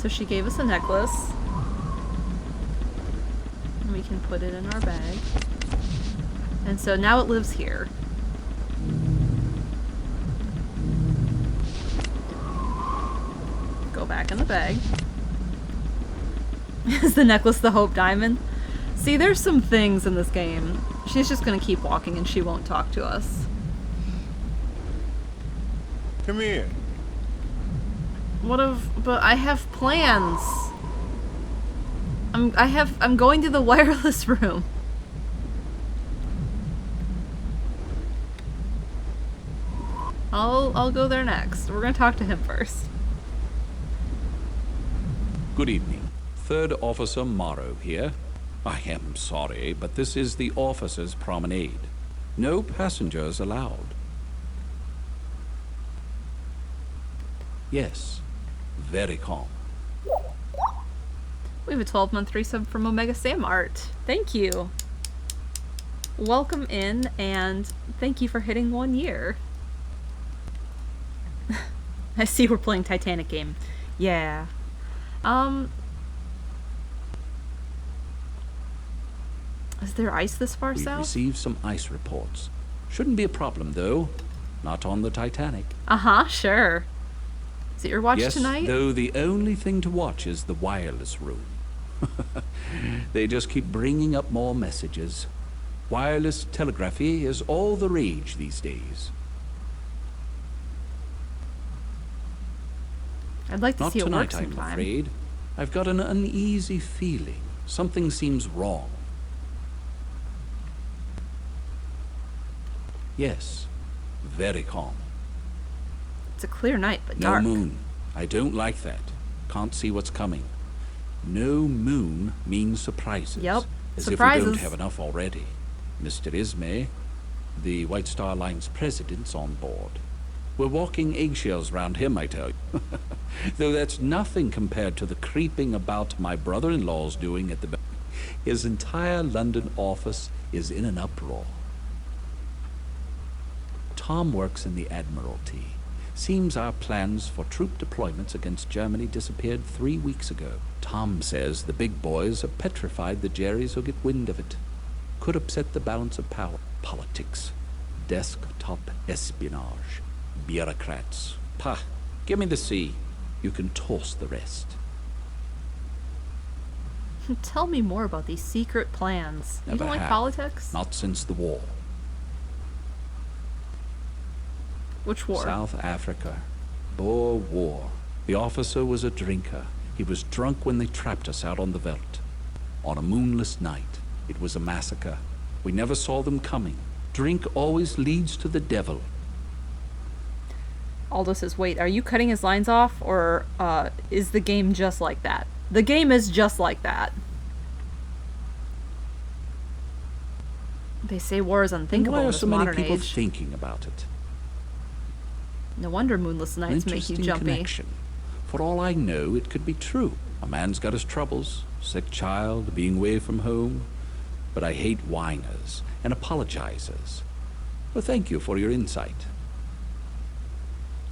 Speaker 1: So she gave us a necklace. And we can put it in our bag. And so now it lives here. Go back in the bag. Is the necklace the Hope Diamond? See, there's some things in this game. She's just gonna keep walking and she won't talk to us.
Speaker 10: Come here.
Speaker 1: But I have plans. I'm going to the wireless room. I'll go there next. We're gonna talk to him first.
Speaker 5: Good evening. Third Officer Morrow here. I am sorry, but this is the officers' promenade. No passengers allowed. Yes, very calm.
Speaker 1: We have a 12-month resub from Omega Sam Art. Thank you. Welcome in, and thank you for hitting 1 year. I see we're playing Titanic game. Yeah. Is there ice this far
Speaker 5: We've
Speaker 1: south?
Speaker 5: received some ice reports. Shouldn't be a problem, though. Not on the Titanic.
Speaker 1: Uh-huh, sure. Is it your watch
Speaker 5: Yes,
Speaker 1: tonight?
Speaker 5: though the only thing to watch is the wireless room. They just keep bringing up more messages. Wireless telegraphy is all the rage these days.
Speaker 1: I'd like to
Speaker 5: Not
Speaker 1: see it work
Speaker 5: tonight, I'm
Speaker 1: sometime.
Speaker 5: afraid. I've got an uneasy feeling. Something seems wrong. Yes, very calm.
Speaker 1: It's a clear night, but
Speaker 5: No
Speaker 1: dark.
Speaker 5: moon. I don't like that. Can't see what's coming. No moon means surprises.
Speaker 1: Yep,
Speaker 5: As
Speaker 1: surprises.
Speaker 5: if we don't have enough already. Mr. Ismay, the White Star Line's president's on board. We're walking eggshells round him, I tell you. Though that's nothing compared to the creeping about my brother-in-law's doing at the back. His entire London office is in an uproar. Tom works in the Admiralty. Seems our plans for troop deployments against Germany disappeared 3 weeks ago. Tom says the big boys are petrified the Jerrys will get wind of it. Could upset the balance of power. Politics. Desktop espionage. Bureaucrats. Pah, give me the sea. You can toss the rest.
Speaker 1: Tell me more about these secret plans. You
Speaker 5: Never
Speaker 1: don't like
Speaker 5: have.
Speaker 1: politics?
Speaker 5: Not since the war.
Speaker 1: Which war?
Speaker 5: South Africa. Boer War. The officer was a drinker. He was drunk when they trapped us out on the veldt. On a moonless night. It was a massacre. We never saw them coming. Drink always leads to the devil.
Speaker 1: Aldo says, wait, are you cutting his lines off? Or is the game just like that? The game is just like that. They say war is
Speaker 5: And
Speaker 1: unthinkable
Speaker 5: why
Speaker 1: in
Speaker 5: are
Speaker 1: this
Speaker 5: so many
Speaker 1: modern
Speaker 5: people
Speaker 1: age.
Speaker 5: thinking about it?
Speaker 1: No wonder moonless
Speaker 5: An
Speaker 1: nights make you
Speaker 5: interesting
Speaker 1: jumpy.
Speaker 5: connection. For all I know, it could be true. A man's got his troubles. Sick child, being away from home. But I hate whiners and apologizers. Well, thank you for your insight.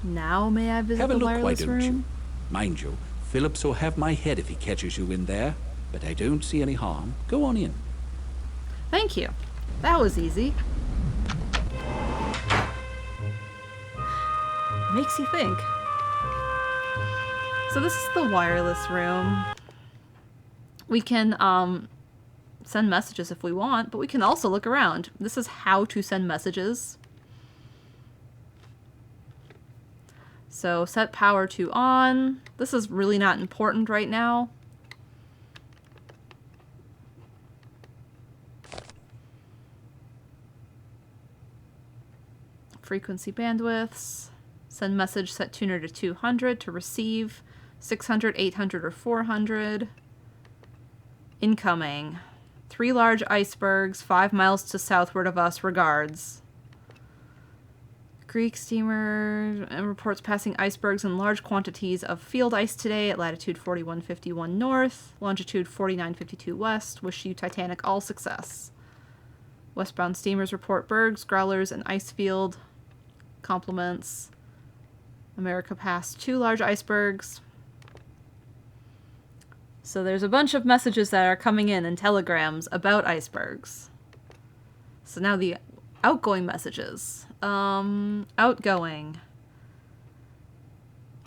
Speaker 1: Now may I visit
Speaker 5: Have a
Speaker 1: the
Speaker 5: look, why
Speaker 1: wireless
Speaker 5: don't
Speaker 1: room?
Speaker 5: you? Mind you, Phillips will have my head if he catches you in there. But I don't see any harm. Go on in.
Speaker 1: Thank you. That was easy. Makes you think. So this is the wireless room. We can send messages if we want, but we can also look around. This is how to send messages. So set power to on. This is really not important right now. Frequency bandwidths. Send message, set tuner to 200 to receive. 600, 800, or 400. Incoming. 3 large icebergs, 5 miles to southward of us. Regards. Greek steamer reports passing icebergs in large quantities of field ice today at latitude 4151 north, longitude 4952 west. Wish you Titanic all success. Westbound steamers report bergs, growlers, and ice field. Compliments. America passed 2 large icebergs. So there's a bunch of messages that are coming in and telegrams about icebergs. So now the outgoing messages. Outgoing.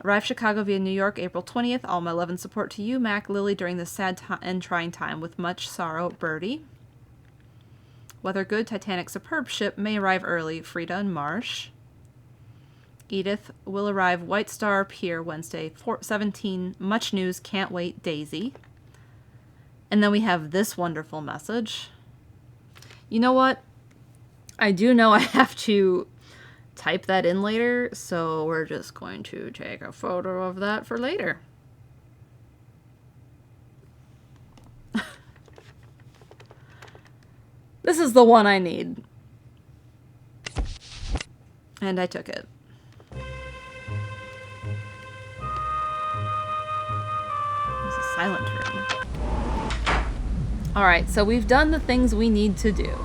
Speaker 1: Arrived Chicago via New York, April 20th. All my love and support to you, Mac, Lily, during this sad and trying time. With much sorrow, Birdie. Weather good, Titanic superb ship, may arrive early, Frida and Marsh. Edith will arrive White Star Pier Wednesday, 17. Much news, can't wait, Daisy. And then we have this wonderful message. You know what? I do know I have to type that in later, so we're just going to take a photo of that for later. This is the one I need. And I took it. There's a silent room. Alright, so we've done the things we need to do.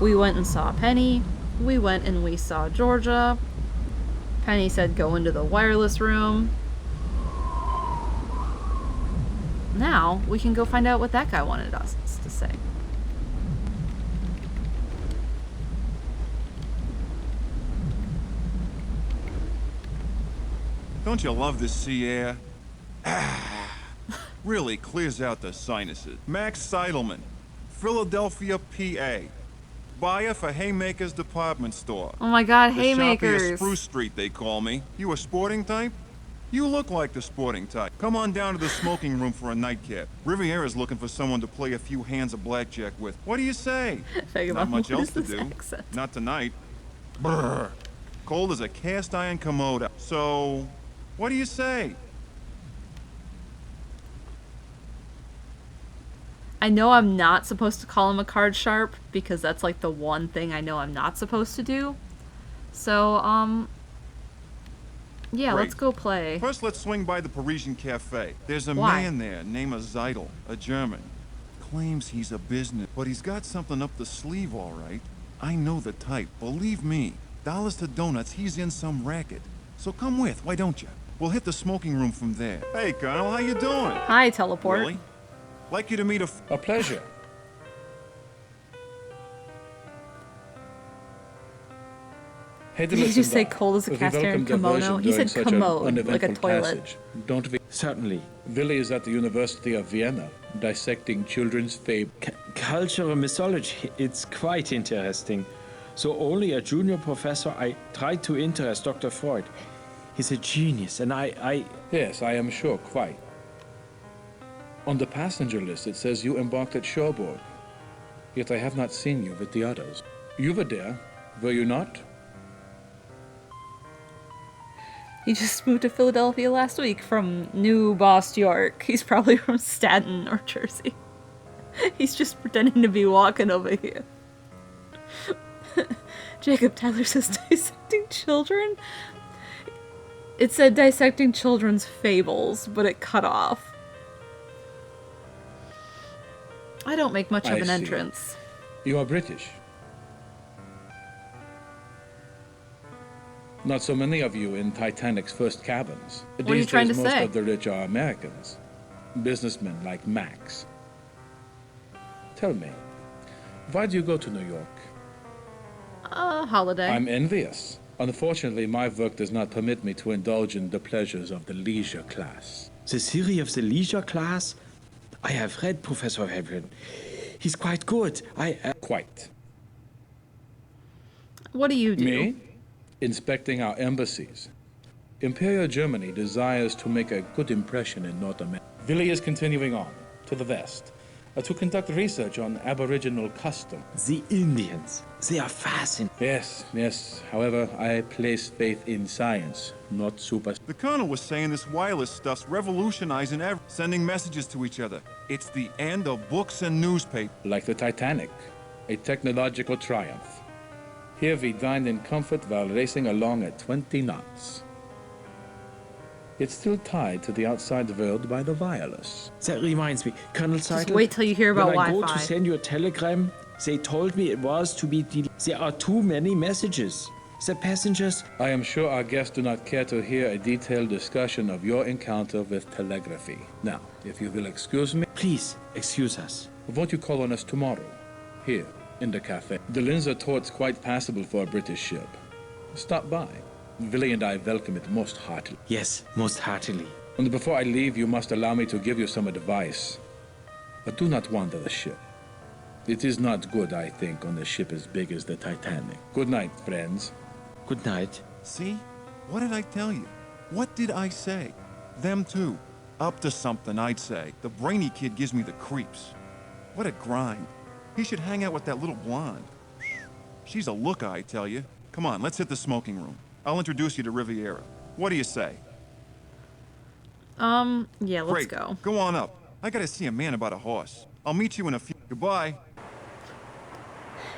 Speaker 1: We went and saw Penny. We went and we saw Georgia. Penny said go into the wireless room. Now, we can go find out what that guy wanted us to say.
Speaker 10: Don't you love the sea air? Really clears out the sinuses. Max Seidelman, Philadelphia, PA. Buyer for Haymakers Department Store.
Speaker 1: Oh my god,
Speaker 10: The
Speaker 1: Haymakers.
Speaker 10: shoppy of Spruce Street, they call me. You a sporting type? You look like the sporting type. Come on down to the smoking room for a nightcap. Riviera's looking for someone to play a few hands of blackjack with. What do you say? Not much else to do. Not tonight. Brr. Cold as a cast iron commode. So, what do you say?
Speaker 1: I know I'm not supposed to call him a card sharp because that's like the one thing I know I'm not supposed to do. So, yeah,
Speaker 10: Great.
Speaker 1: let's go play.
Speaker 10: First, let's swing by the Parisian Cafe. There's a
Speaker 1: Why?
Speaker 10: man there named Zeidel, a German. Claims he's a business, but he's got something up the sleeve, all right. I know the type, believe me. Dollars to donuts, he's in some racket. So come with, why don't you? We'll hit the smoking room from there. Hey, Colonel, how you doing?
Speaker 1: Hi, teleport.
Speaker 10: Really? Like you to meet
Speaker 11: A pleasure.
Speaker 1: Did he just say cold as a cast iron kimono? He said commode, like a toilet.
Speaker 11: Don't we?
Speaker 12: Certainly.
Speaker 11: Willi is at the University of Vienna, dissecting children's fable.
Speaker 12: Cultural mythology, it's quite interesting. So only a junior professor, I tried to interest Dr. Freud. He's a genius, and I...
Speaker 11: Yes, I am sure, quite. On the passenger list, it says you embarked at Cherbourg. Yet I have not seen you with the others. You were there, were you not?
Speaker 1: He just moved to Philadelphia last week from New Boston, York. He's probably from Staten or Jersey. He's just pretending to be walking over here. Jacob Tyler says dissecting children? It said dissecting children's fables, but it cut off. I don't make much of an entrance.
Speaker 11: You are British. Not so many of you in Titanic's first cabins.
Speaker 1: What are you trying to
Speaker 11: most
Speaker 1: say?
Speaker 11: of the rich are Americans. Businessmen like Max. Tell me, why do you go to New York?
Speaker 1: Holiday.
Speaker 11: I'm envious. Unfortunately, my work does not permit me to indulge in the pleasures of the leisure class.
Speaker 12: The theory of the leisure class? I have read Professor Hebron. He's quite good.
Speaker 11: Quite.
Speaker 1: What do you do?
Speaker 11: Me? Inspecting our embassies. Imperial Germany desires to make a good impression in North America. Willi is continuing on, to the west, to conduct research on Aboriginal custom.
Speaker 12: The Indians. They are fascinating.
Speaker 11: Yes. However, I place faith in science, not super...
Speaker 10: The Colonel was saying this wireless stuff's revolutionizing sending messages to each other. It's the end of books and newspapers.
Speaker 11: Like the Titanic, a technological triumph. Here we dined in comfort while racing along at 20 knots. It's still tied to the outside world by the wireless.
Speaker 12: That reminds me, Colonel Seidel.
Speaker 1: Just wait till you hear about
Speaker 12: when I go
Speaker 1: Wi-Fi.
Speaker 12: to send you a telegram, they told me it was to be There are too many messages. The passengers...
Speaker 11: I am sure our guests do not care to hear a detailed discussion of your encounter with telegraphy. Now, if you will excuse me...
Speaker 12: Please, excuse us.
Speaker 11: Won't you call on us tomorrow? Here, in the cafe. The Linzer Tort's quite passable for a British ship. Stop by. Willie and I welcome it most heartily.
Speaker 12: Yes, most heartily.
Speaker 11: And before I leave, you must allow me to give you some advice. But do not wander the ship. It is not good, I think, on a ship as big as the Titanic. Good night, friends.
Speaker 12: Good night.
Speaker 10: See? What did I tell you? What did I say? Them too. Up to something, I'd say. The brainy kid gives me the creeps. What a grind. He should hang out with that little blonde. She's a looker, I tell you. Come on, let's hit the smoking room. I'll introduce you to Riviera. What do you say?
Speaker 1: Yeah, let's
Speaker 10: Great.
Speaker 1: go.
Speaker 10: Go on up. I gotta see a man about a horse. I'll meet you in a few. Goodbye.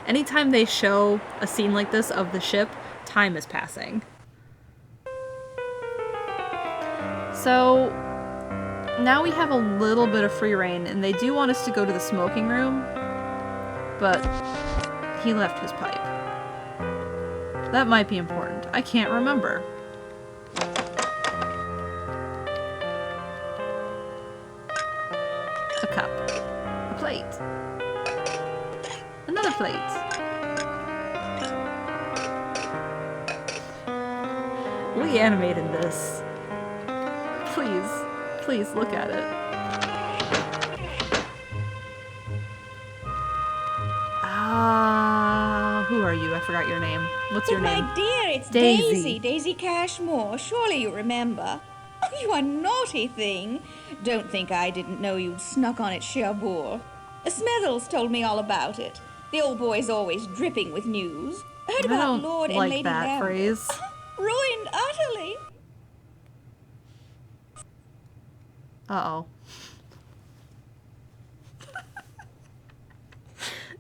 Speaker 1: Anytime they show a scene like this of the ship, time is passing. So now we have a little bit of free reign, and they do want us to go to the smoking room, but he left his pipe. That might be important. I can't remember. A cup. A plate. Another plate. We animated this. Please look at it. Who are you? I forgot your name. What's your name?
Speaker 4: My dear, it's
Speaker 1: Daisy.
Speaker 4: Daisy Cashmore. Surely you remember. Oh, you a naughty thing. Don't think I didn't know you'd snuck on at Cherbourg. Smethels told me all about it. The old boy's always dripping with news. Heard
Speaker 1: I
Speaker 4: about
Speaker 1: don't
Speaker 4: Lord and
Speaker 1: like
Speaker 4: Lady
Speaker 1: that
Speaker 4: Lambert.
Speaker 1: phrase.
Speaker 4: Ruined utterly.
Speaker 1: Uh-oh.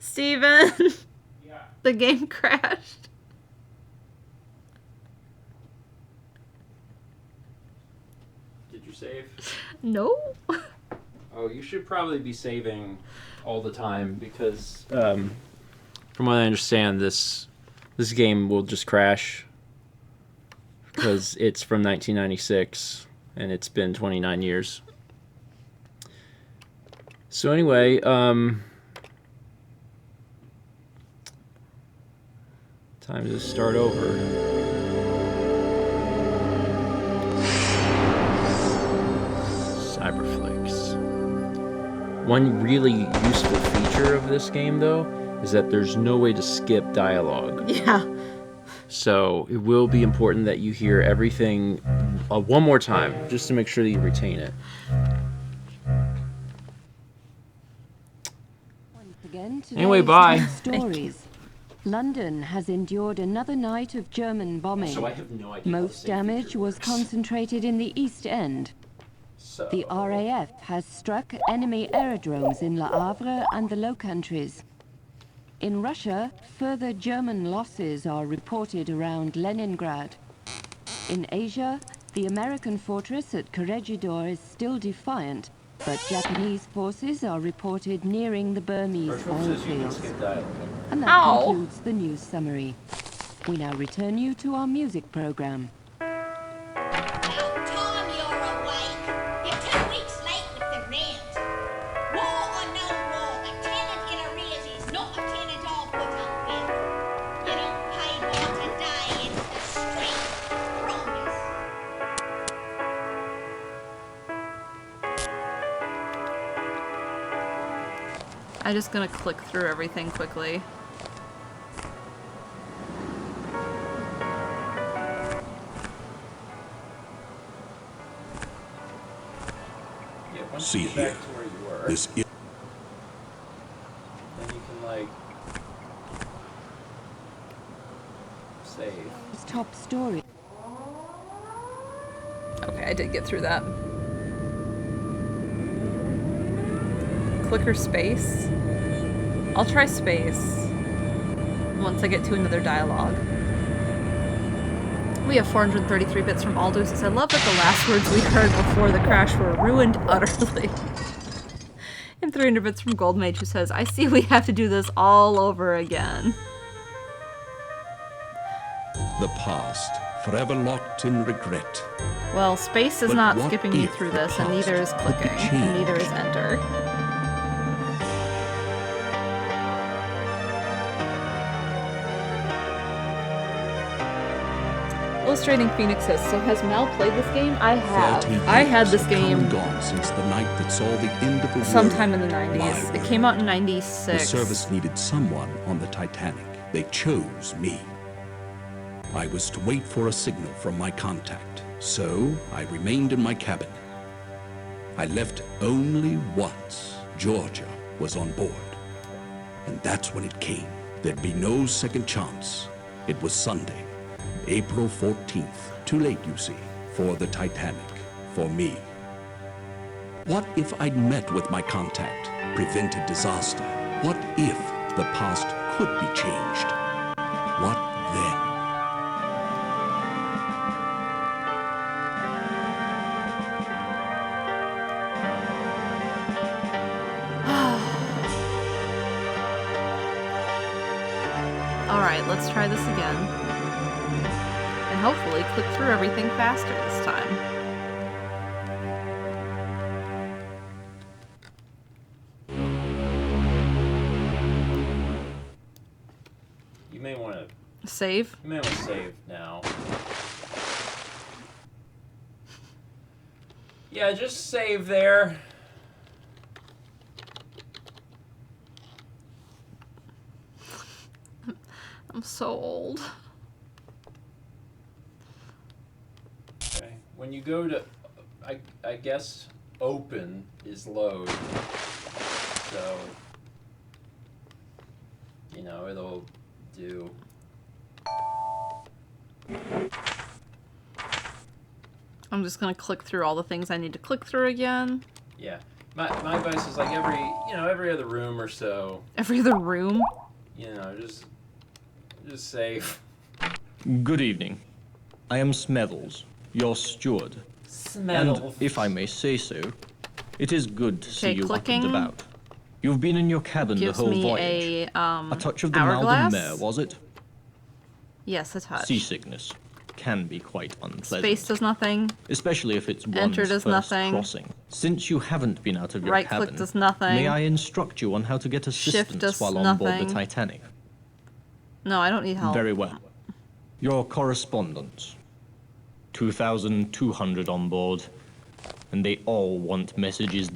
Speaker 1: Steven!
Speaker 2: Yeah.
Speaker 1: The game crashed.
Speaker 2: Did you save?
Speaker 1: No.
Speaker 2: Oh, you should probably be saving all the time because, from what I understand, this game will just crash because it's from 1996 and it's been 29 years. So anyway, time to start over. Cyberflix. One really useful feature of this game, though, is that there's no way to skip dialogue.
Speaker 1: Yeah.
Speaker 2: So it will be important that you hear everything one more time, just to make sure that you retain it.
Speaker 3: Once again,
Speaker 2: Anyway,
Speaker 3: today's
Speaker 2: bye.
Speaker 3: top stories. London has endured another night of German bombing.
Speaker 2: So I have no idea how the
Speaker 3: Most
Speaker 2: save
Speaker 3: damage
Speaker 2: feature
Speaker 3: was
Speaker 2: works.
Speaker 3: concentrated in the East End.
Speaker 2: So,
Speaker 3: The RAF has struck enemy aerodromes in Le Havre and the Low Countries. In Russia, further German losses are reported around Leningrad. In Asia, the American fortress at Corregidor is still defiant, but Japanese forces are reported nearing the Burmese
Speaker 2: Virtual
Speaker 3: oil
Speaker 2: says you can
Speaker 3: fields.
Speaker 2: skip dialogue.
Speaker 3: And that
Speaker 1: Ow.
Speaker 3: concludes the news summary. We now return you to our music program.
Speaker 4: About time you're awake. You're 2 weeks late with the rent. War or no war, a tenant in arrears is not a tenant I'll put up with. You don't pay more today, it's the street. Promise.
Speaker 1: I'm just gonna click through everything quickly.
Speaker 2: Yeah, once
Speaker 5: See
Speaker 2: you get back
Speaker 5: here.
Speaker 2: to where you were,
Speaker 5: This is
Speaker 2: then you can, like, save.
Speaker 3: This top story.
Speaker 1: Okay, I did get through that. Click or space? I'll try space once I get to another dialogue. We have 433 bits from Aldous. Says, I love that the last words we heard before the crash were ruined utterly. And 300 bits from Goldmage, who says, I see we have to do this all over again.
Speaker 5: the past, forever locked in regret.
Speaker 1: Well, space is
Speaker 5: But
Speaker 1: not
Speaker 5: what
Speaker 1: skipping me
Speaker 5: if
Speaker 1: through
Speaker 5: the
Speaker 1: this, and
Speaker 5: past
Speaker 1: neither is
Speaker 5: could be
Speaker 1: clicking, and neither is enter. Illustrating Phoenixes. So has Mel played this game? I have.
Speaker 5: 30
Speaker 1: I had
Speaker 5: years
Speaker 1: this
Speaker 5: have come
Speaker 1: game
Speaker 5: and gone since the night that saw the end of the
Speaker 1: sometime in
Speaker 5: world,
Speaker 1: the 90s.
Speaker 5: my
Speaker 1: It
Speaker 5: world.
Speaker 1: came out in
Speaker 5: The
Speaker 1: 96.
Speaker 5: service needed someone on the Titanic. They chose me. I was to wait for a signal from my contact, so I remained in my cabin. I left only once Georgia was on board. And that's when it came. There'd be no second chance. It was Sunday, April 14th. Too late, you see, for the Titanic, for me. What if I'd met with my contact, prevented disaster? What if the past could be changed? What then?
Speaker 1: Alright, let's try this again. And hopefully click through everything faster this time.
Speaker 2: You may want to
Speaker 1: Save?
Speaker 2: You may want to save now. Yeah, just save there.
Speaker 1: I'm so old.
Speaker 2: Okay. When you go to, I guess open is load. So, you know, it'll do.
Speaker 1: I'm just gonna click through all the things I need to click through again.
Speaker 2: Yeah. My advice is like every other room or so.
Speaker 1: Every other room?
Speaker 2: You know, just save.
Speaker 6: Good evening. I am Smethels, your steward.
Speaker 2: Smethels.
Speaker 6: And if I may say so, it is good to see
Speaker 1: Okay,
Speaker 6: you
Speaker 1: clicking
Speaker 6: up and about. You've been in your cabin the
Speaker 1: gives
Speaker 6: whole
Speaker 1: me
Speaker 6: voyage.
Speaker 1: a
Speaker 6: touch of the
Speaker 1: hourglass?
Speaker 6: Malden mare, was it?
Speaker 1: Yes, a touch.
Speaker 6: Seasickness can be quite unpleasant.
Speaker 1: Space does nothing.
Speaker 6: Especially if it's
Speaker 1: Enter
Speaker 6: one's
Speaker 1: does
Speaker 6: first
Speaker 1: nothing.
Speaker 6: crossing. Since you haven't been out of your
Speaker 1: Right
Speaker 6: cabin,
Speaker 1: click does nothing.
Speaker 6: may I instruct you on how to get assistance
Speaker 1: does
Speaker 6: while on board the
Speaker 1: nothing.
Speaker 6: Titanic?
Speaker 1: No, I don't need help.
Speaker 6: Very well. Your correspondence. 2,200 on board, and they all want messages.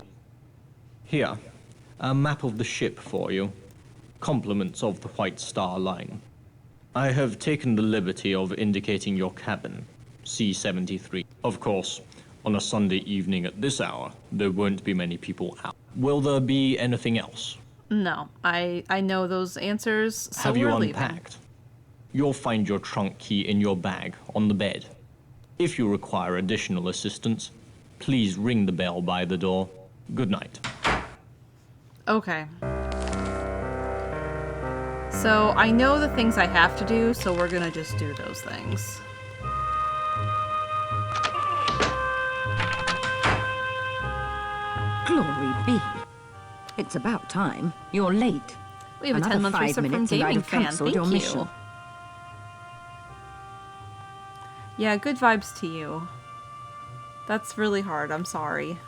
Speaker 6: Here, a map of the ship for you. Compliments of the White Star Line. I have taken the liberty of indicating your cabin, C-73. Of course, on a Sunday evening at this hour, there won't be many people out. Will there be anything else?
Speaker 1: No, I know those answers, so
Speaker 6: Have you
Speaker 1: we're leaving.
Speaker 6: unpacked? You'll find your trunk key in your bag on the bed. If you require additional assistance, please ring the bell by the door. Good night.
Speaker 1: Okay. So I know the things I have to do, so we're gonna just do those things.
Speaker 8: Glory be. It's about time. You're late.
Speaker 1: We have
Speaker 8: Another
Speaker 1: a 10-month
Speaker 8: 5
Speaker 1: resub from
Speaker 8: minutes and I'd
Speaker 1: Gaming
Speaker 8: have
Speaker 1: Fan.
Speaker 8: cancelled
Speaker 1: Thank
Speaker 8: your
Speaker 1: you.
Speaker 8: mission.
Speaker 1: Yeah, good vibes to you. That's really hard. I'm sorry.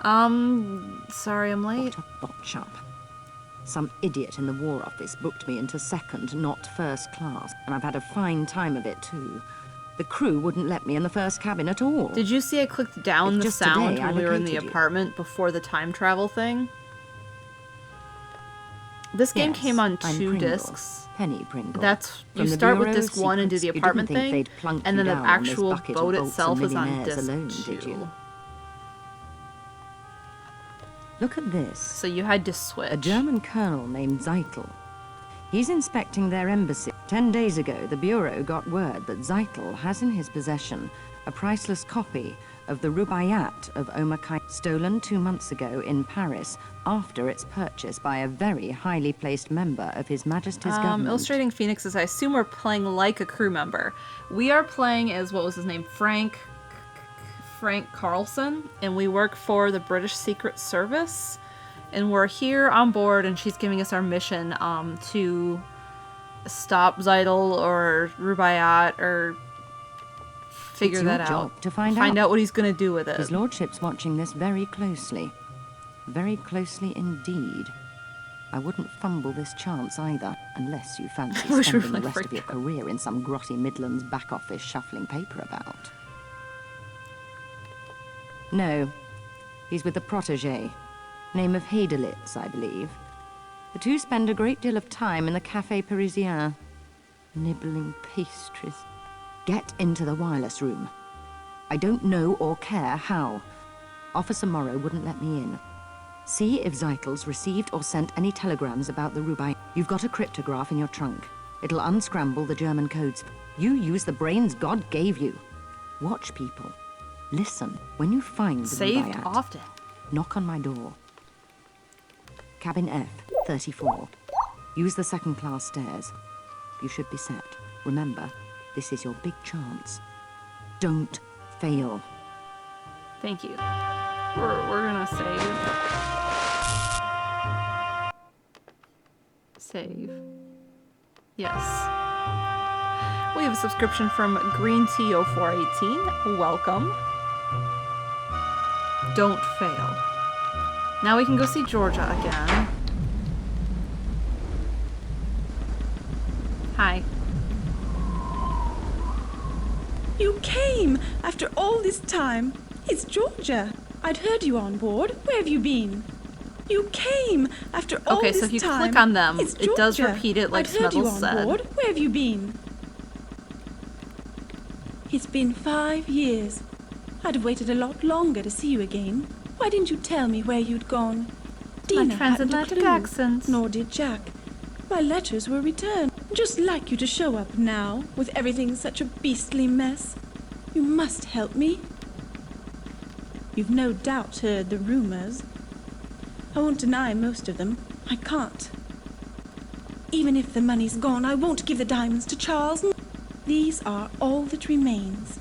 Speaker 1: Sorry I'm late.
Speaker 8: What a bot shop. Some idiot in the War Office booked me into second, not first class, and I've had a fine time of it too. The crew wouldn't let me in the first cabin at all.
Speaker 1: Did you see I clicked down
Speaker 8: If
Speaker 1: the
Speaker 8: just
Speaker 1: sound
Speaker 8: today I
Speaker 1: when we were in the
Speaker 8: located you.
Speaker 1: apartment before the time travel thing? This game
Speaker 8: Yes,
Speaker 1: came on
Speaker 8: I'm
Speaker 1: 2
Speaker 8: Pringle.
Speaker 1: discs.
Speaker 8: Penny Pringle.
Speaker 1: That's you
Speaker 8: From the
Speaker 1: start with
Speaker 8: Bureau of
Speaker 1: disc 1 and do the
Speaker 8: Secrets, you
Speaker 1: apartment
Speaker 8: didn't think
Speaker 1: thing,
Speaker 8: they'd plunk
Speaker 1: and
Speaker 8: you
Speaker 1: then the
Speaker 8: down on this
Speaker 1: actual
Speaker 8: bucket of
Speaker 1: boat
Speaker 8: bolts
Speaker 1: itself
Speaker 8: and
Speaker 1: is on
Speaker 8: millionaires
Speaker 1: disc
Speaker 8: alone,
Speaker 1: 2.
Speaker 8: did you? Look at this.
Speaker 1: So you had to switch.
Speaker 8: A German colonel named Zeitel. He's inspecting their embassy. 10 days ago, the Bureau got word that Zeitel has in his possession a priceless copy of the Rubaiyat of Omar Khayyam, stolen 2 months ago in Paris after its purchase by a very highly placed member of His Majesty's government.
Speaker 1: Illustrating Phoenixes, I assume we're playing like a crew member. We are playing as, what was his name, Frank Carlson, and we work for the British Secret Service, and we're here on board, and she's giving us our mission to stop Zeidel or Rubaiyat or figure
Speaker 8: It's your
Speaker 1: that
Speaker 8: job
Speaker 1: out.
Speaker 8: to find
Speaker 1: out what he's gonna do with it.
Speaker 8: His lordship's watching this very closely. Very closely indeed. I wouldn't fumble this chance either, unless you fancy
Speaker 1: I wish we
Speaker 8: spending
Speaker 1: were,
Speaker 8: the
Speaker 1: like,
Speaker 8: rest of your career in some grotty Midlands back office shuffling paper about. No, he's with the protégé. Name of Heidelitz, I believe. The two spend a great deal of time in the Café Parisien, nibbling pastries. Get into the wireless room. I don't know or care how. Officer Morrow wouldn't let me in. See if Zeitel's received or sent any telegrams about the Rubai. You've got a cryptograph in your trunk. It'll unscramble the German codes. You use the brains God gave you. Watch people. Listen. When you find the
Speaker 1: Saved
Speaker 8: Rubaiat,
Speaker 1: often.
Speaker 8: knock on my door. Cabin F, 34. Use the second-class stairs. You should be set. Remember, this is your big chance. Don't fail.
Speaker 1: Thank you. We're gonna save. Save. Yes. We have a subscription from Green Tea 0418. Welcome. Don't fail. Now we can go see Georgia again. Hi.
Speaker 9: You came after all this time. It's Georgia. I'd heard you on board. Where have you been? You came after all this time.
Speaker 1: Okay, so if you click on them,
Speaker 9: It's
Speaker 1: it does
Speaker 9: Georgia.
Speaker 1: repeat it like
Speaker 9: I'd heard you
Speaker 1: Smeddles
Speaker 9: on
Speaker 1: said.
Speaker 9: board. Where have you been? It's been 5 years. I'd have waited a lot longer to see you again. Why didn't you tell me where you'd gone? Dina hadn't a
Speaker 1: transatlantic
Speaker 9: clue,
Speaker 1: accent.
Speaker 9: nor did Jack. My letters were returned. Just like you to show up now, with everything such a beastly mess. You must help me. You've no doubt heard the rumors. I won't deny most of them. I can't. Even if the money's gone, I won't give the diamonds to Charles. These are all that remains.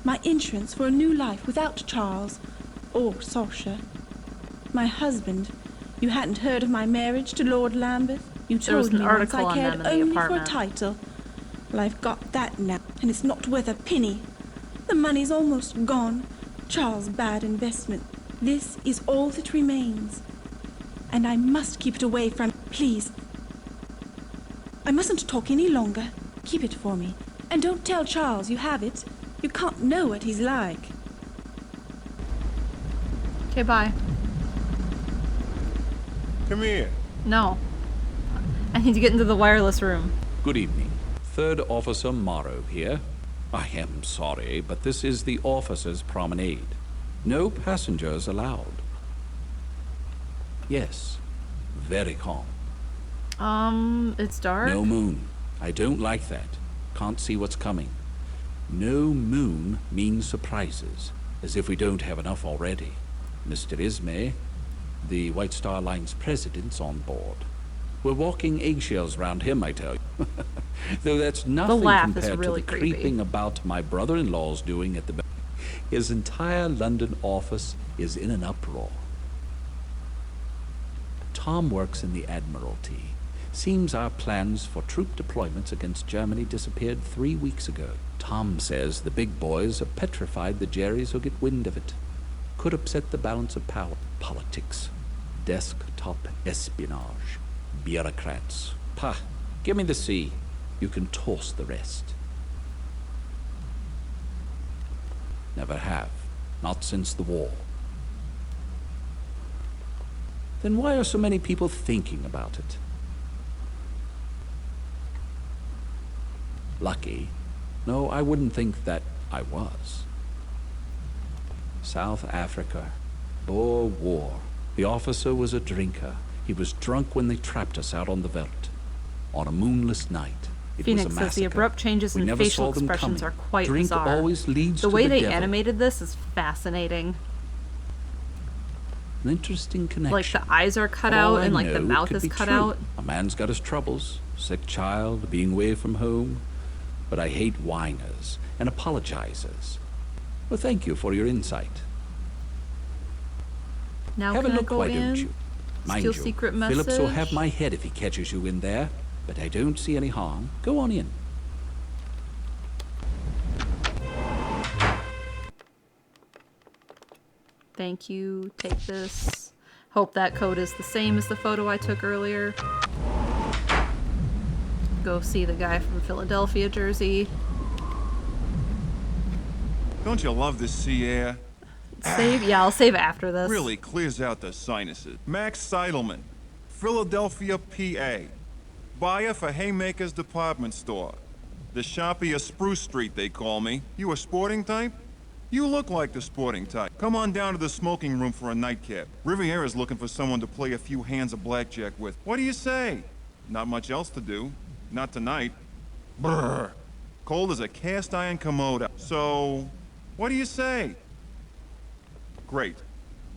Speaker 9: My insurance for a new life without Charles or Saoirse. My husband. You hadn't heard of my marriage to Lord Lambeth? You
Speaker 1: There was
Speaker 9: told
Speaker 1: an
Speaker 9: me once
Speaker 1: article
Speaker 9: I
Speaker 1: on
Speaker 9: cared
Speaker 1: them in the
Speaker 9: only for a
Speaker 1: apartment.
Speaker 9: title. Well, I've got that now, and it's not worth a penny. The money's almost gone. Charles' bad investment. This is all that remains. And I must keep it away from... Please. I mustn't talk any longer. Keep it for me. And don't tell Charles you have it. You can't know what he's like.
Speaker 1: Okay, bye.
Speaker 10: Come here.
Speaker 1: No. I need to get into the wireless room.
Speaker 5: Good evening. Third Officer Morrow here. I am sorry, but this is the officers' promenade. No passengers allowed. Yes, very calm.
Speaker 1: It's dark.
Speaker 5: No moon. I don't like that. Can't see what's coming. No moon means surprises, as if we don't have enough already. Mr. Ismay, the White Star Line's president's on board. We're walking eggshells round him, I tell you. Though that's nothing
Speaker 1: laugh is
Speaker 5: compared
Speaker 1: really
Speaker 5: to the
Speaker 1: creepy.
Speaker 5: creeping about my brother-in-law's doing at the... His entire London office is in an uproar. Tom works in the Admiralty. Seems our plans for troop deployments against Germany disappeared 3 weeks ago. Tom says the big boys are petrified the Jerrys will get wind of it. Could upset the balance of power. Politics. Desktop espionage. Bureaucrats. Pah, give me the sea. You can toss the rest. Never have. Not since the war. Then why are so many people thinking about it? Lucky. No, I wouldn't think that I was. South Africa. Boer War. The officer was a drinker. He was drunk when they trapped us out on the veldt. On a moonless night. It
Speaker 1: Phoenix
Speaker 5: was a
Speaker 1: says the
Speaker 5: massacre.
Speaker 1: abrupt changes
Speaker 5: We
Speaker 1: in
Speaker 5: never
Speaker 1: facial
Speaker 5: saw them
Speaker 1: expressions
Speaker 5: coming.
Speaker 1: are quite
Speaker 5: Drink
Speaker 1: bizarre.
Speaker 5: always leads
Speaker 1: The
Speaker 5: to
Speaker 1: way
Speaker 5: the
Speaker 1: they
Speaker 5: devil.
Speaker 1: animated this is fascinating.
Speaker 5: An interesting connection.
Speaker 1: Like the eyes are cut
Speaker 5: For all
Speaker 1: out
Speaker 5: I
Speaker 1: and like the
Speaker 5: know, it
Speaker 1: mouth
Speaker 5: could
Speaker 1: is
Speaker 5: be
Speaker 1: cut
Speaker 5: true.
Speaker 1: out.
Speaker 5: A man's got his troubles. Sick child, being away from home. But I hate whiners and apologizers. Well, thank you for your insight.
Speaker 1: Now
Speaker 5: Have a
Speaker 1: can I
Speaker 5: look,
Speaker 1: go
Speaker 5: why
Speaker 1: in?
Speaker 5: don't you? Mind
Speaker 1: Steal
Speaker 5: you,
Speaker 1: secret
Speaker 5: Phillips will
Speaker 1: message?
Speaker 5: have my head if he catches you in there. but I don't see any harm. Go on in.
Speaker 1: Thank you. Take this. Hope that code is the same as the photo I took earlier. Go see the guy from Philadelphia, Jersey.
Speaker 10: Don't you love this sea air?
Speaker 1: Save? Yeah, I'll save after this.
Speaker 10: Really clears out the sinuses. Max Seidelman, Philadelphia, PA. Buyer for Haymaker's department store. The shoppy of Spruce Street, they call me. You a sporting type? You look like the sporting type. Come on down to the smoking room for a nightcap. Riviera's looking for someone to play a few hands of blackjack with. What do you say? Not much else to do. Not tonight. Brr. Cold as a cast iron commode. So, what do you say? Great.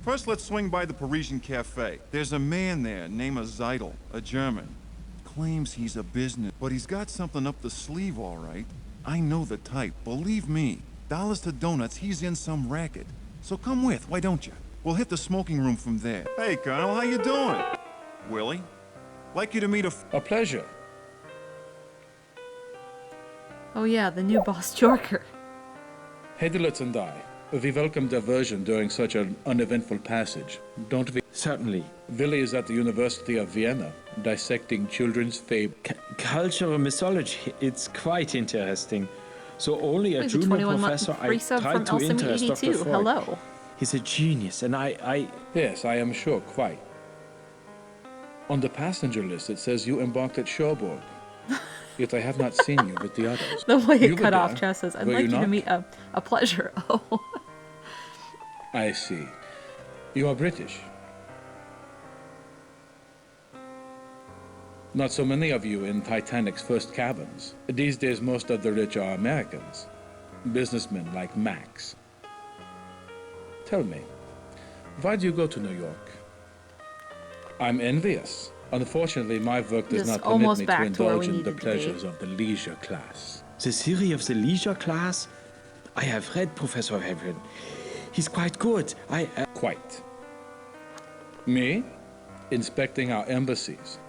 Speaker 10: First, let's swing by the Parisian Cafe. There's a man there named Zeidel, a German. Claims he's a business, but he's got something up the sleeve, all right. I know the type, believe me. Dollars to donuts, he's in some racket. So come with, why don't you? We'll hit the smoking room from there. Hey, Colonel, how you doing? Willie? Like you to meet
Speaker 11: A pleasure.
Speaker 1: Oh yeah, the new boss Jorker.
Speaker 11: Heidelitz and I, we welcome diversion during such an uneventful passage, don't we?
Speaker 12: Certainly.
Speaker 11: Willie is at the University of Vienna, dissecting children's fable.
Speaker 12: Cultural mythology, it's quite interesting. So only a
Speaker 1: Wait,
Speaker 12: junior
Speaker 1: 21
Speaker 12: professor I
Speaker 1: resub
Speaker 12: tried
Speaker 1: from
Speaker 12: to interest Dr.
Speaker 1: Elsimi82.
Speaker 12: Freud.
Speaker 1: Hello.
Speaker 12: He's a genius, and I...
Speaker 11: Yes, I am sure, quite. On the passenger list, it says you embarked at Cherbourg. Yet I have not seen you with the others.
Speaker 1: The way
Speaker 11: You
Speaker 1: it
Speaker 11: were
Speaker 1: cut off
Speaker 11: there,
Speaker 1: Chess says, I'd
Speaker 11: were
Speaker 1: like
Speaker 11: you
Speaker 1: you to
Speaker 11: not?
Speaker 1: meet a pleasure. Oh.
Speaker 11: I see. You are British. Not so many of you in Titanic's first cabins. These days, most of the rich are Americans. Businessmen like Max. Tell me, why do you go to New York? I'm envious. Unfortunately, my work does
Speaker 1: Just
Speaker 11: not permit
Speaker 1: almost
Speaker 11: me to
Speaker 1: back to where we
Speaker 11: indulge in the
Speaker 1: needed to be.
Speaker 11: pleasures of the leisure class.
Speaker 12: The theory of the leisure class? I have read Professor Heaven. He's quite good.
Speaker 11: Quite. Me? Inspecting our embassies.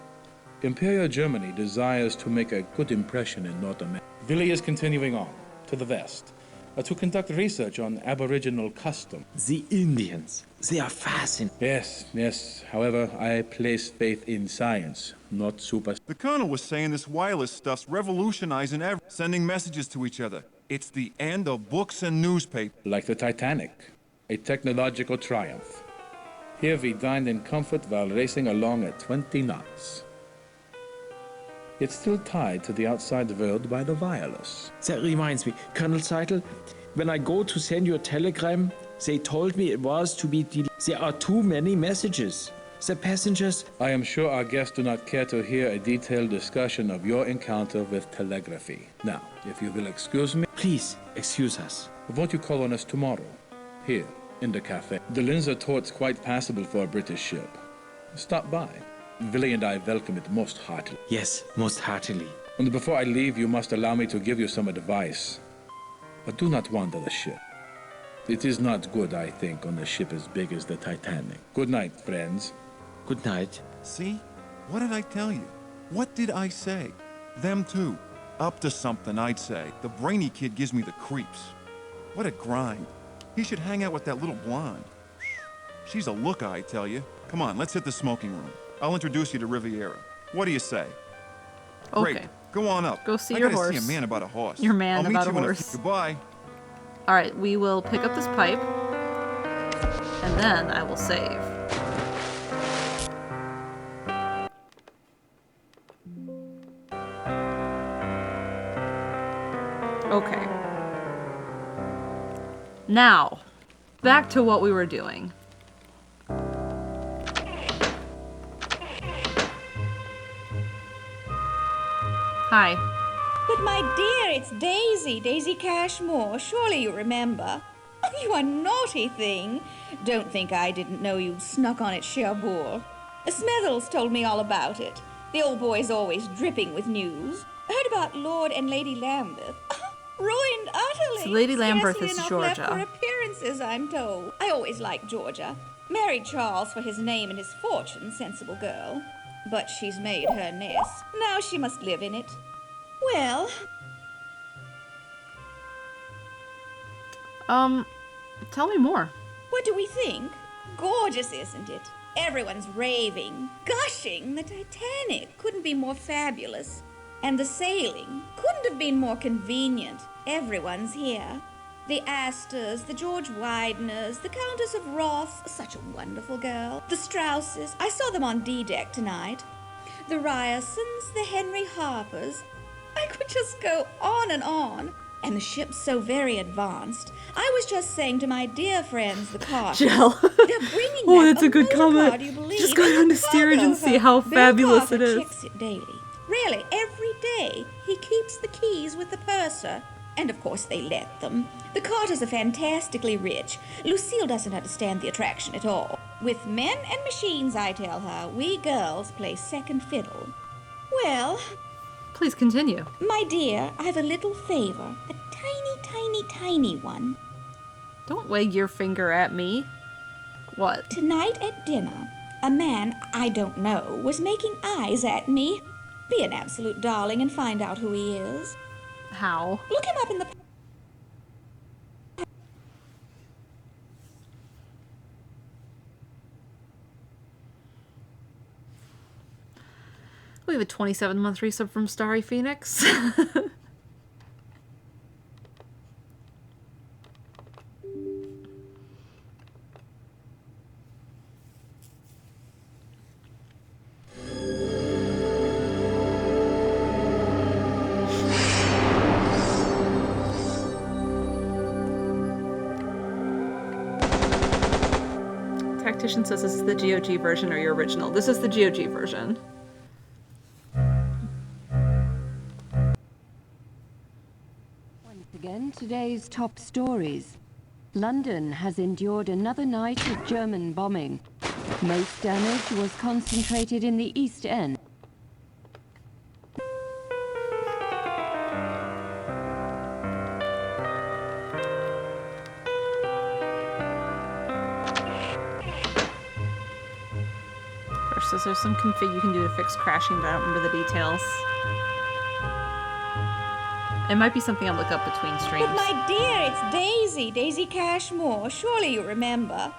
Speaker 11: Imperial Germany desires to make a good impression in North America. Willie is continuing on, to the west, to conduct research on Aboriginal custom.
Speaker 12: The Indians. They are fascinating.
Speaker 11: Yes. However, I place faith in science, not super...
Speaker 10: The Colonel was saying this wireless stuff's revolutionizing sending messages to each other. It's the end of books and newspapers.
Speaker 11: Like the Titanic, a technological triumph. Here we dined in comfort while racing along at 20 knots. It's still tied to the outside world by the wireless.
Speaker 12: That reminds me, Colonel Seidel, when I go to send you a telegram, they told me it was to be There are too many messages. The passengers...
Speaker 11: I am sure our guests do not care to hear a detailed discussion of your encounter with telegraphy. Now, if you will excuse me...
Speaker 12: Please, excuse us.
Speaker 11: Won't you call on us tomorrow? Here, in the cafe. The Linzer Tort's quite passable for a British ship. Stop by. Willie and I welcome it most heartily.
Speaker 12: Yes, most heartily.
Speaker 11: And before I leave, you must allow me to give you some advice. But do not wander the ship. It is not good, I think, on a ship as big as the Titanic. Good night, friends.
Speaker 12: Good night.
Speaker 10: See? What did I tell you? What did I say? Them too. Up to something, I'd say. The brainy kid gives me the creeps. What a grind. He should hang out with that little blonde. She's a looker, I tell you. Come on, let's hit the smoking room. I'll introduce you to Riviera. What do you say?
Speaker 1: Okay.
Speaker 10: Great. Go on up.
Speaker 1: Go see
Speaker 10: I
Speaker 1: your
Speaker 10: gotta
Speaker 1: horse.
Speaker 10: see a man about a horse.
Speaker 1: Your man
Speaker 10: I'll meet
Speaker 1: about
Speaker 10: you
Speaker 1: a
Speaker 10: in
Speaker 1: horse.
Speaker 10: Goodbye.
Speaker 1: All right, we will pick up this pipe, and then I will save. Okay. Now, back to what we were doing. Hi.
Speaker 4: But my dear, it's Daisy, Daisy Cashmore. Surely you remember. Oh, you a naughty thing. Don't think I didn't know you'd snuck on at Cherbourg. Smethels told me all about it. The old boy's always dripping with news. I heard about Lord and Lady Lambeth. Ruined utterly.
Speaker 1: So Lady Lambeth
Speaker 4: Scarcely
Speaker 1: is
Speaker 4: enough
Speaker 1: Georgia.
Speaker 4: left for appearances, I'm told. I always liked Georgia. Married Charles for his name and his fortune, sensible girl. but she's made her nest. Now she must live in it. Well...
Speaker 1: Tell me more.
Speaker 4: What do we think? Gorgeous, isn't it? Everyone's raving, gushing. The Titanic couldn't be more fabulous. And the sailing couldn't have been more convenient. Everyone's here. The Astors, the George Wideners, the Countess of Ross, such a wonderful girl. The Strausses, I saw them on D-deck tonight. The Ryersons, the Henry Harpers. I could just go on and on. And the ship's so very advanced. I was just saying to my dear friends, the Carters,
Speaker 1: Jill.
Speaker 4: they're bringing
Speaker 1: Oh,
Speaker 4: back
Speaker 1: that's a good
Speaker 4: motor
Speaker 1: comment.
Speaker 4: car, do you believe?
Speaker 1: Just go down to steerage and see how
Speaker 4: Bill
Speaker 1: fabulous
Speaker 4: Carter
Speaker 1: it is.
Speaker 4: checks it daily. Really, every day he keeps the keys with the purser. And of course they let them. The Carters are fantastically rich. Lucille doesn't understand the attraction at all. With men and machines, I tell her, we girls play second fiddle. Well...
Speaker 1: Please continue.
Speaker 4: My dear, I have a little favor. A tiny, tiny, tiny one.
Speaker 1: Don't wag your finger at me. What?
Speaker 4: Tonight at dinner, a man I don't know was making eyes at me. Be an absolute darling and find out who he is.
Speaker 1: How?
Speaker 4: Look him up in the...
Speaker 1: We have a 27-month resub from Starry Phoenix. Tactician says this is the GOG version or your original. This is the GOG version.
Speaker 3: Once again, today's top stories. London has endured another night of German bombing. Most damage was concentrated in the East End.
Speaker 1: Says there's some config you can do to fix crashing, but I don't remember the details. It might be something I'll look up between streams.
Speaker 4: But my dear, it's Daisy. Daisy Cashmore. Surely you remember.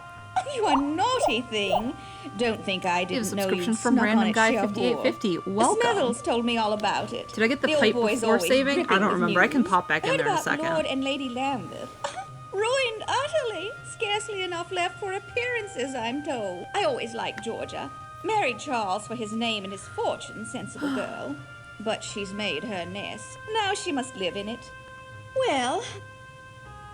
Speaker 4: You a naughty thing. Don't think I didn't know you
Speaker 1: subscription
Speaker 4: snuck
Speaker 1: from
Speaker 4: on
Speaker 1: Random
Speaker 4: it,
Speaker 1: Guy
Speaker 4: Cherbourg.
Speaker 1: 5850. Welcome.
Speaker 4: Smethels told me all about it.
Speaker 1: Did I get the
Speaker 4: old
Speaker 1: pipe
Speaker 4: boy's
Speaker 1: before
Speaker 4: always
Speaker 1: saving? I
Speaker 4: dripping
Speaker 1: don't
Speaker 4: with
Speaker 1: remember. I can
Speaker 4: news.
Speaker 1: pop back in
Speaker 4: Heard
Speaker 1: there in a
Speaker 4: about
Speaker 1: second.
Speaker 4: Lord and Lady Lambeth. Ruined utterly. Scarcely enough left for appearances, I'm told. I always liked Georgia. Married Charles for his name and his fortune, sensible girl. But she's made her nest. Now she must live in it. Well...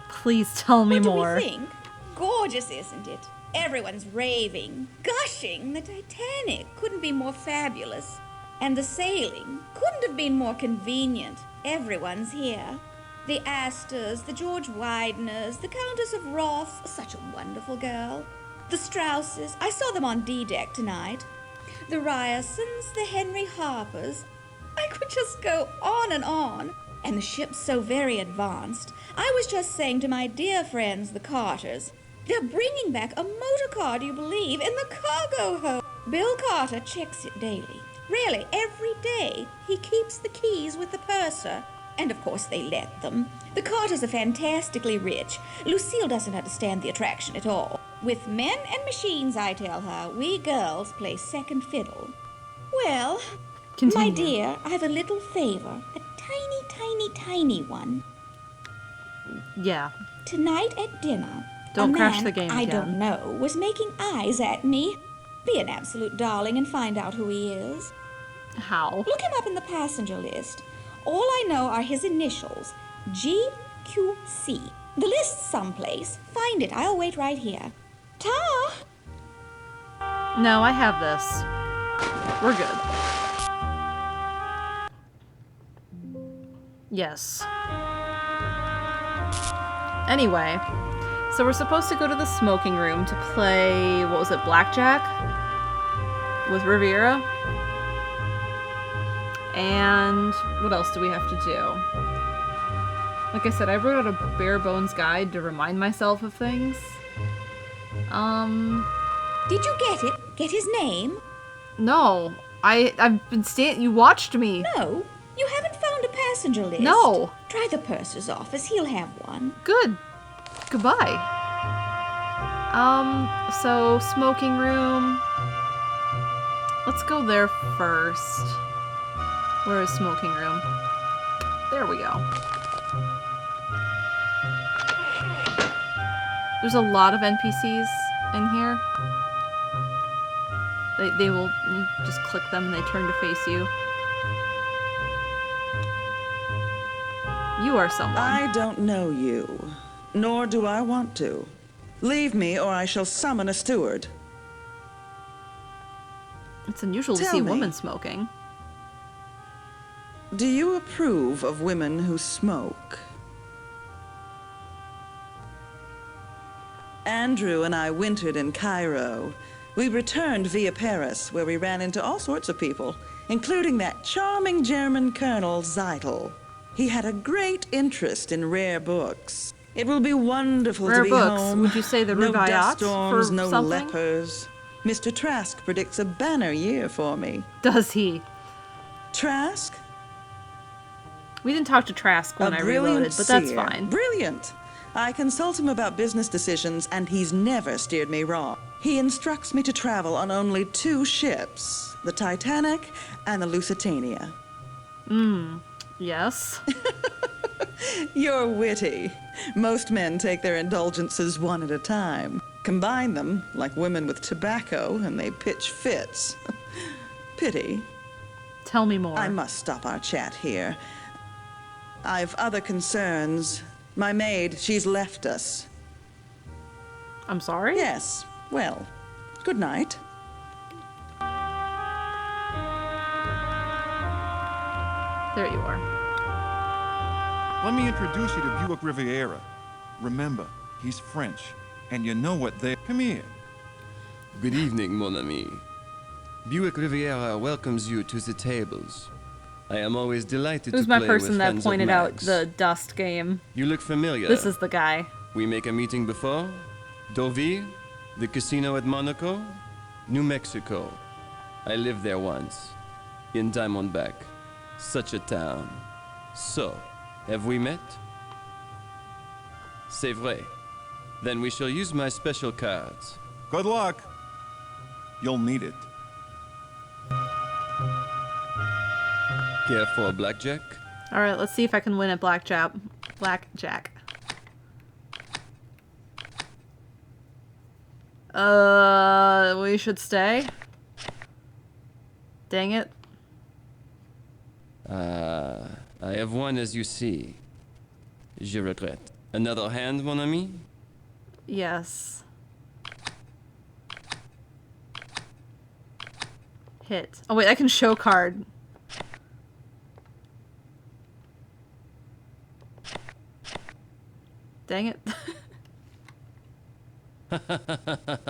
Speaker 1: Please tell me more.
Speaker 4: What do we think? Gorgeous, isn't it? Everyone's raving, gushing. The Titanic couldn't be more fabulous. And the sailing couldn't have been more convenient. Everyone's here. The Astors, the George Wideners, the Countess of Ross, such a wonderful girl. The Strausses, I saw them on D-deck tonight. The Ryersons, the Henry Harpers. I could just go on and on. And the ship's so very advanced. I was just saying to my dear friends, the Carters, they're bringing back a motor car, do you believe, in the cargo hold. Bill Carter checks it daily. Really, every day he keeps the keys with the purser. And of course they let them. The Carters are fantastically rich. Lucille doesn't understand the attraction at all. With men and machines, I tell her, we girls play second fiddle. Well,
Speaker 1: Continue.
Speaker 4: my dear, I have a little favor. A tiny, tiny, tiny one.
Speaker 1: Yeah.
Speaker 4: Tonight at dinner,
Speaker 1: Don't
Speaker 4: a
Speaker 1: crash
Speaker 4: man
Speaker 1: the game
Speaker 4: I
Speaker 1: again.
Speaker 4: don't know was making eyes at me. Be an absolute darling and find out who he is.
Speaker 1: How?
Speaker 4: Look him up in the passenger list. All I know are his initials, GQC. The list's someplace. Find it. I'll wait right here. Ta!
Speaker 1: No, I have this. We're good. Yes. Anyway, so we're supposed to go to the smoking room to play, what was it, blackjack? With Riviera? And what else do we have to do? Like I said, I wrote out a bare bones guide to remind myself of things.
Speaker 4: Did you get it? Get his name?
Speaker 1: No. I've been you watched me.
Speaker 4: No, you haven't found a passenger list.
Speaker 1: No.
Speaker 4: Try the purser's office. He'll have one.
Speaker 1: Good. Goodbye. So smoking room. Let's go there first. Where is smoking room? There we go. There's a lot of NPCs in here. They will, you just click them and they turn to face you. You are someone.
Speaker 13: I don't know you, nor do I want to. Leave me or I shall summon a steward.
Speaker 1: It's unusual to see a woman smoking.
Speaker 13: Do you approve of women who smoke? Andrew and I wintered in Cairo. We returned via Paris, where we ran into all sorts of people, including that charming German Colonel Zeitel. He had a great interest in rare books. It will be wonderful to be home.
Speaker 1: Would you say the
Speaker 13: no
Speaker 1: Rubaiyat
Speaker 13: dust storms,
Speaker 1: for
Speaker 13: no
Speaker 1: something?
Speaker 13: lepers. Mr. Trask predicts a banner year for me.
Speaker 1: Does he?
Speaker 13: Trask?
Speaker 1: We didn't talk to Trask when I reloaded, but that's fine.
Speaker 13: Brilliant. I consult him about business decisions, and he's never steered me wrong. He instructs me to travel on only 2 ships, the Titanic and the Lusitania.
Speaker 1: Yes.
Speaker 13: You're witty. Most men take their indulgences one at a time. Combine them, like women with tobacco, and they pitch fits. Pity.
Speaker 1: Tell me more.
Speaker 13: I must stop our chat here. I've other concerns. My maid, she's left us.
Speaker 1: I'm sorry?
Speaker 13: Yes. Well, good night.
Speaker 1: There you are.
Speaker 10: Let me introduce you to Buick Riviera. Remember, he's French, and you know what they... Come here.
Speaker 14: Good evening, mon ami. Buick Riviera welcomes you to the tables. I am always delighted
Speaker 1: Who's
Speaker 14: to
Speaker 1: my
Speaker 14: play
Speaker 1: person
Speaker 14: with
Speaker 1: that
Speaker 14: friends of
Speaker 1: pointed out
Speaker 14: Max.
Speaker 1: the dust game?
Speaker 14: You look familiar.
Speaker 1: This is the guy.
Speaker 14: We make a meeting before? Deauville? The casino at Monaco? New Mexico. I lived there once. In Diamondback. Such a town. So, have we met? C'est vrai. Then we shall use my special cards.
Speaker 10: Good luck. You'll need it.
Speaker 14: Care for a blackjack?
Speaker 1: Alright, let's see if I can win at blackjack. Blackjack. We should stay. Dang it.
Speaker 14: I have won as you see. Je regrette. Another hand, mon ami?
Speaker 1: Yes. Hit. Oh wait, I can show card. Dang it.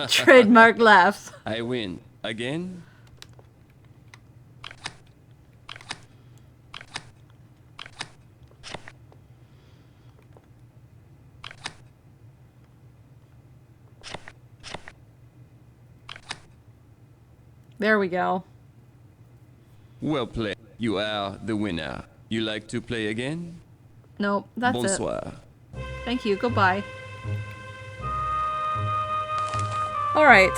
Speaker 1: Trademark laughs.
Speaker 14: I win. Again?
Speaker 1: There we go.
Speaker 14: Well played. You are the winner. You like to play again?
Speaker 1: Nope, that's
Speaker 14: Bonsoir.
Speaker 1: it. Thank you, goodbye. Alright.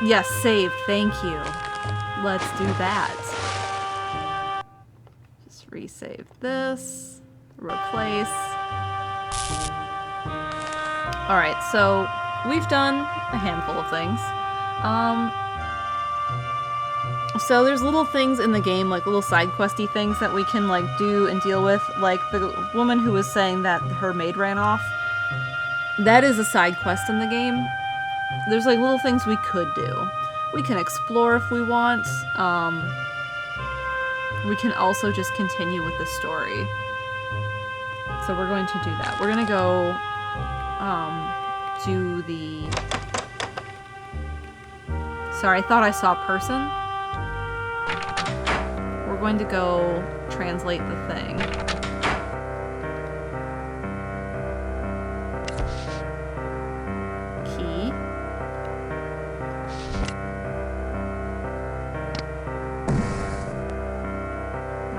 Speaker 1: Yes, save, thank you. Let's do that. Just resave this. Replace. Alright, so we've done a handful of things. So there's little things in the game, like little side questy things that we can like do and deal with. Like the woman who was saying that her maid ran off. That is a side quest in the game. There's like little things we could do. We can explore if we want. We can also just continue with the story. So we're going to do that. We're gonna go do the... Sorry, I thought I saw a person. We're going to go translate the thing. Key.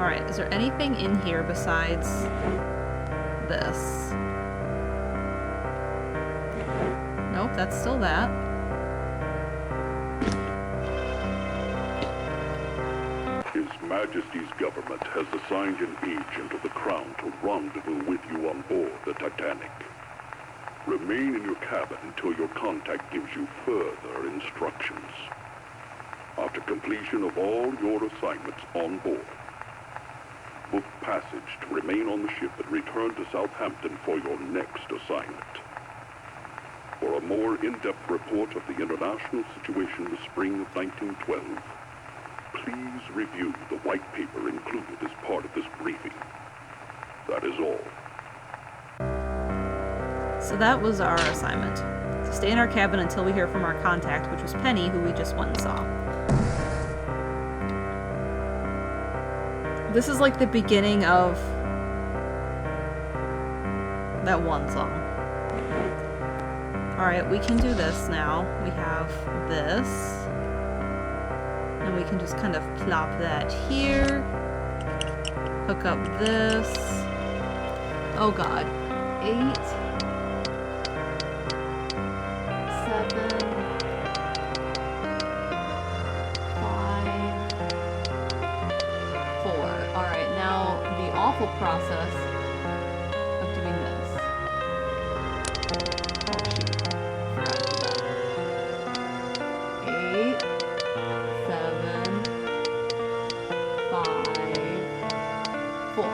Speaker 1: Alright, is there anything in here besides this? Nope, that's still that.
Speaker 15: His Majesty's government has assigned an agent of the Crown to rendezvous with you on board the Titanic. Remain in your cabin until your contact gives you further instructions. After completion of all your assignments on board, book passage to remain on the ship and return to Southampton for your next assignment. For a more in-depth report of the international situation in the spring of 1912, please review the white paper included as part of this briefing. That is all.
Speaker 1: So that was our assignment. To stay in our cabin until we hear from our contact, which was Penny, who we just went and saw. This is like the beginning of that one song. Alright, we can do this now. We have this. And we can just kind of plop that here. Hook up this. Oh god. 8. 7. 5. 4. Alright, now the awful process of doing this. Oh shoot. Forgot to do that. 8. 7, 5, 4.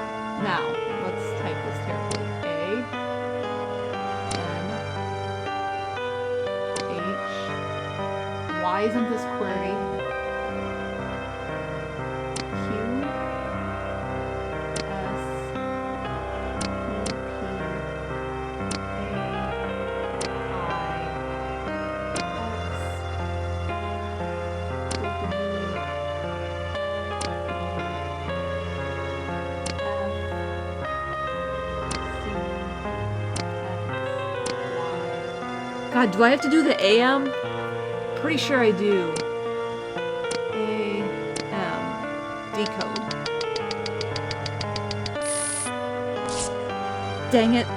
Speaker 1: Now, let's type this carefully. A, N, H. Why isn't this query? Q, S, P, A, I, God, do I have to do the AM? Pretty sure I do. AM. Decode. Dang it.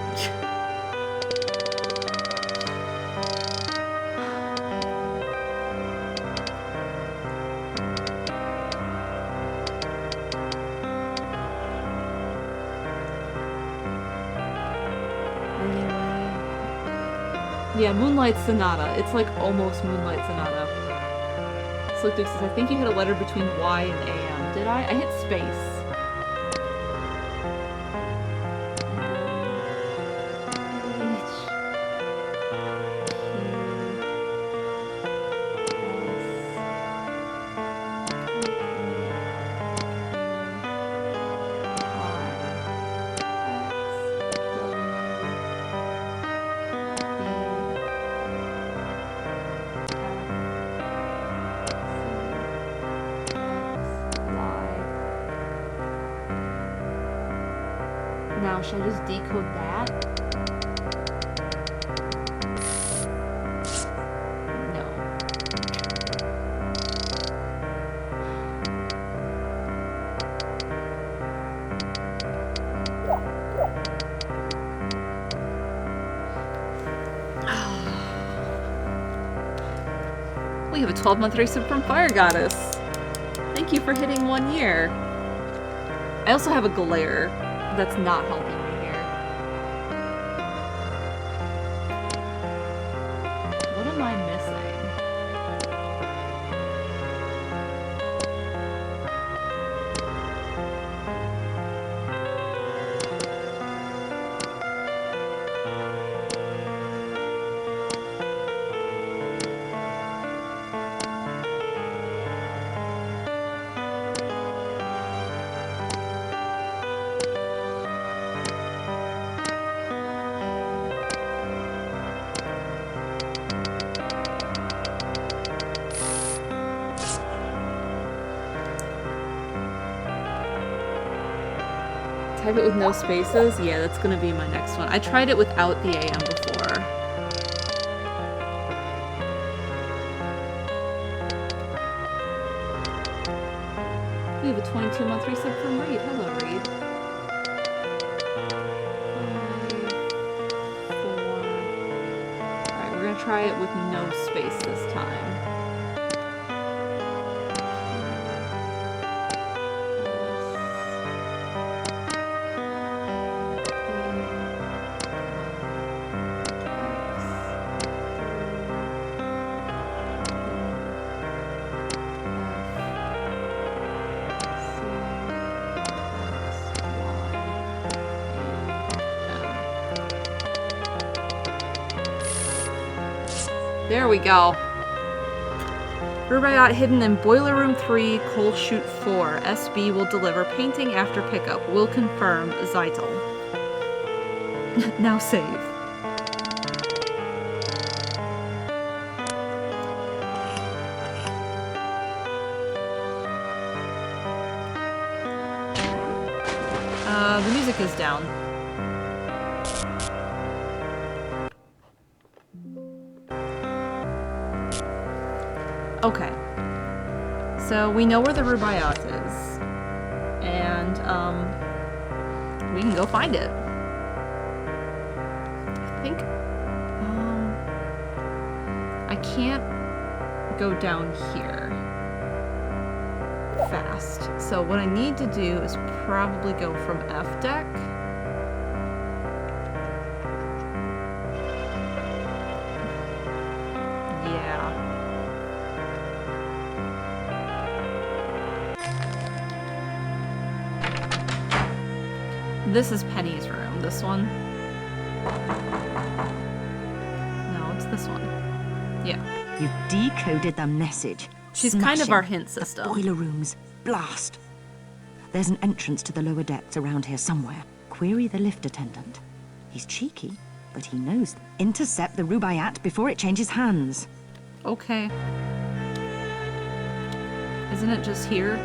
Speaker 1: Yeah, Moonlight Sonata. It's like almost Moonlight Sonata. Slick Duke says, I think you hit a letter between Y and AM. Did I? I hit space. Now, should I just decode that? No. We have a 12-month race from Fire Goddess. Thank you for hitting 1 year. I also have a glare. That's not helping me here. What am I missing? Type it with no spaces? Yeah, that's gonna be my next one. I tried it without the AM before. We have a 22-month resub from Reed. Hello, Reed. 5, 4. Alright, we're gonna try it with no space this time. There we go. Rubaiyat hidden in Boiler Room 3, Coal Chute 4. SB will deliver painting after pickup. Will confirm Zeitel. Now save. The music is down. Okay, so we know where the Rubaiyat is, and we can go find it. I think I can't go down here fast, so what I need to do is probably go from F deck. This is Penny's room. This one? No, it's this one. Yeah.
Speaker 8: You've decoded the message.
Speaker 1: She's
Speaker 8: Smash
Speaker 1: kind of
Speaker 8: him.
Speaker 1: our hint system.
Speaker 8: The boiler rooms. Blast. There's an entrance to the lower depths around here somewhere. Query the lift attendant. He's cheeky, but he knows. Intercept the Rubaiyat before it changes hands.
Speaker 1: Okay. Isn't it just here?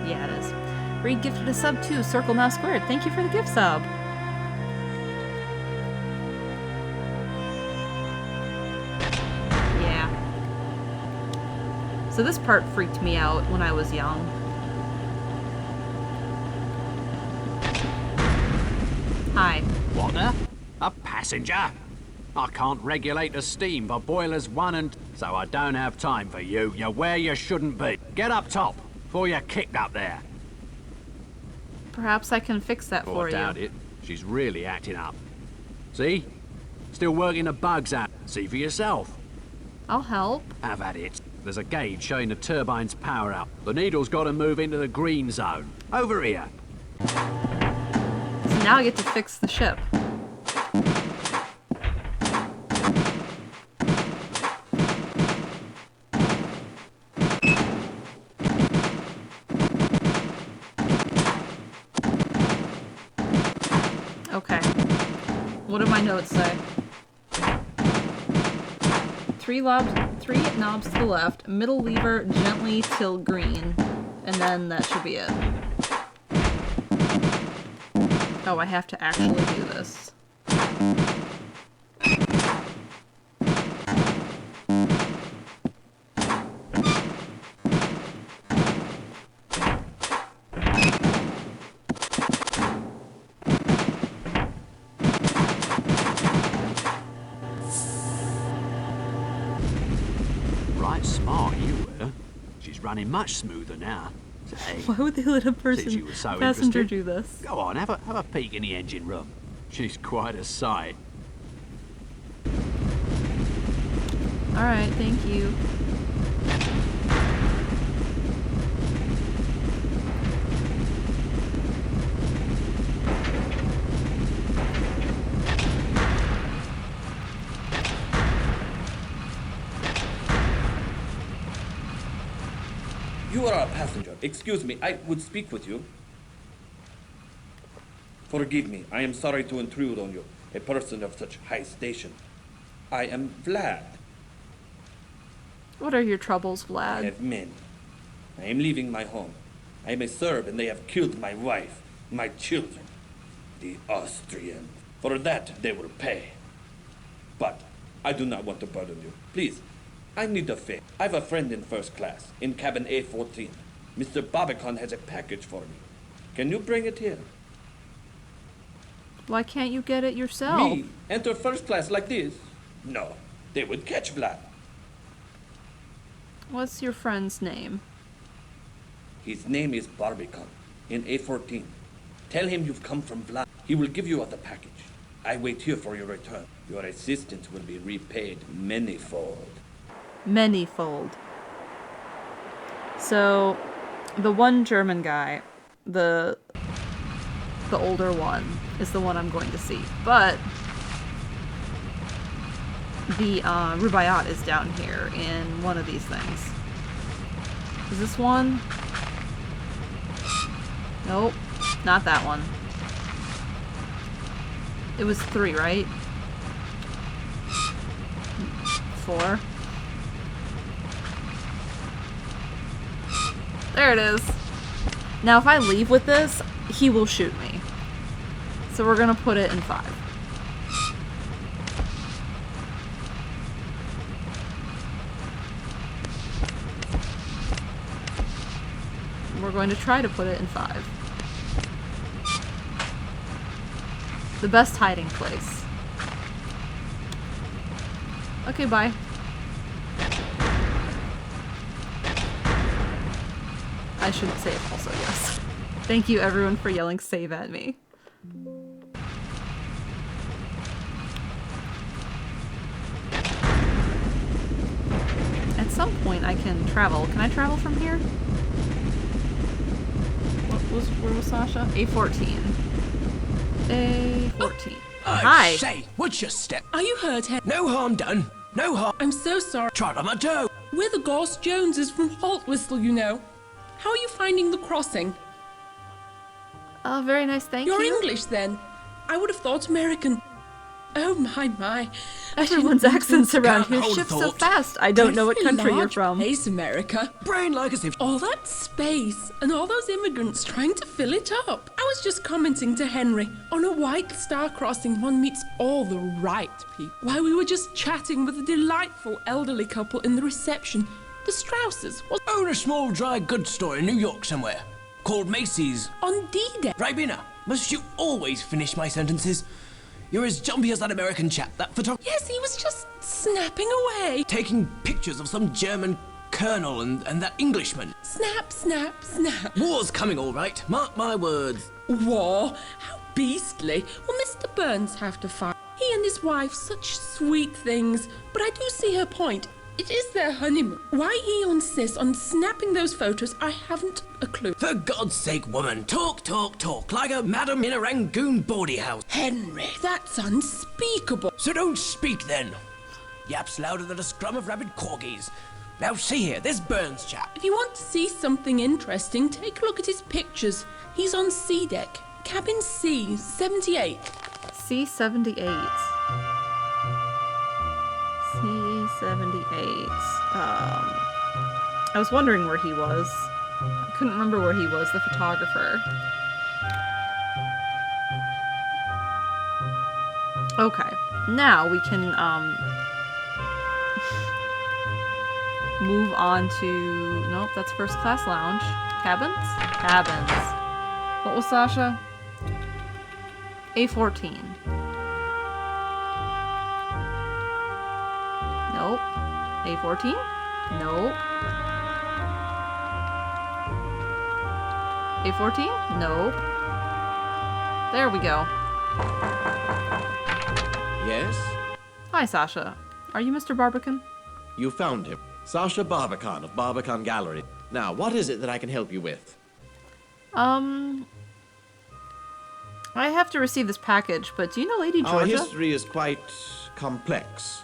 Speaker 1: Yeah, it is. Reed gifted a sub too. Circle now squared. Thank you for the gift sub. Yeah. So this part freaked me out when I was young. Hi.
Speaker 16: What the? A passenger? I can't regulate the steam for boilers 1 and... So I don't have time for you. You're where you shouldn't be. Get up top before you're kicked up there.
Speaker 1: Perhaps I can fix that for you.
Speaker 16: Doubt it. She's really acting up. See? Still working the bugs out. See for yourself.
Speaker 1: I'll help.
Speaker 16: Have at it. There's a gauge showing the turbine's power up. The needle's got to move into the green zone. Over here.
Speaker 1: So now I get to fix the ship. Okay. What do my notes say? Three knobs to the left, middle lever gently till green, and then that should be it. Oh, I have to actually do this.
Speaker 16: Right smart you were. She's running much smoother now. Hey,
Speaker 1: why would they let a
Speaker 16: since you were so
Speaker 1: passenger
Speaker 16: interested,
Speaker 1: do this?
Speaker 16: Go on, have a peek in the engine room. She's quite a sight.
Speaker 1: Alright, thank you.
Speaker 17: You are a passenger. Excuse me, I would speak with you. Forgive me, I am sorry to intrude on you, a person of such high station. I am Vlad.
Speaker 1: What are your troubles,
Speaker 17: I
Speaker 1: Vlad?
Speaker 17: have men. I am leaving my home. I am a Serb and they have killed my wife, my children. The Austrians. For that they will pay. But I do not want to burden you. Please, I need a favor. I have a friend in first class, in cabin A14. Mr. Barbican has a package for me. Can you bring it here?
Speaker 1: Why can't you get it yourself?
Speaker 17: Me? Enter first class like this? No, they would catch Vlad.
Speaker 1: What's your friend's name?
Speaker 17: His name is Barbican, in A14. Tell him you've come from Vlad. He will give you the package. I wait here for your return. Your assistance will be repaid manyfold.
Speaker 1: Manyfold. So, the one German guy, the older one, is the one I'm going to see. But the Rubaiyat is down here in one of these things. Is this one? Nope, not that one. It was 3, right? 4. There it is. Now if I leave with this, he will shoot me. So we're gonna put it in 5. We're going to try to put it in 5. The best hiding place. Okay, bye. I should save also, yes. Thank you everyone for yelling save at me. At some point I can travel. Can I travel from here? Where was Sasha? A14. A14. Hi.
Speaker 18: Say, what's your step?
Speaker 9: Are you hurt, Hen?
Speaker 18: No harm done. No harm.
Speaker 9: I'm so sorry.
Speaker 18: Trot on my toe.
Speaker 9: We're the Ghost Joneses from Halt Whistle, you know. How are you finding the crossing?
Speaker 1: Oh, very nice, thank you.
Speaker 9: You're English, then. I would have thought American. Oh, my.
Speaker 1: Everyone's accents around here shift so fast. I don't know what country you're from.
Speaker 9: Place, America.
Speaker 18: Brain like as if...
Speaker 9: All that space and all those immigrants trying to fill it up. I was just commenting to Henry. On a white star crossing, one meets all the right people. While we were just chatting with a delightful elderly couple in the reception. The Strausses.
Speaker 18: Own a small dry goods store in New York somewhere. Called Macy's.
Speaker 9: On D-Day.
Speaker 18: Ribena, must you always finish my sentences? You're as jumpy as that American chap, that photographer.
Speaker 9: Yes, he was just snapping away.
Speaker 18: Taking pictures of some German colonel and that Englishman.
Speaker 9: Snap, snap, snap.
Speaker 18: War's coming all right, mark my words.
Speaker 9: War? How beastly. Will Mr. Burns have to fight? He and his wife, such sweet things. But I do see her point. It is their honeymoon. Why he insists on snapping those photos, I haven't a clue.
Speaker 18: For God's sake, woman, talk, like a madam in a Rangoon bawdy house.
Speaker 9: Henry, that's unspeakable.
Speaker 18: So don't speak then. Yaps louder than a scrum of rabid corgis. Now see here, this Burns chap.
Speaker 9: If you want to see something interesting, take a look at his pictures. He's on C deck, cabin C, 78.
Speaker 1: C78. C78. I was wondering where he was. I couldn't remember where he was, the photographer. Okay. Now we can, move on to... Nope, that's first class lounge. Cabins? Cabins. What was Sasha? A14. Nope. A14? Nope. A14? Nope. There we go.
Speaker 19: Yes?
Speaker 1: Hi, Sasha. Are you Mr. Barbican?
Speaker 19: You found him. Sasha Barbican of Barbican Gallery. Now, what is it that I can help you with?
Speaker 1: I have to receive this package, but do you know Lady Georgia?
Speaker 19: Our history is quite complex.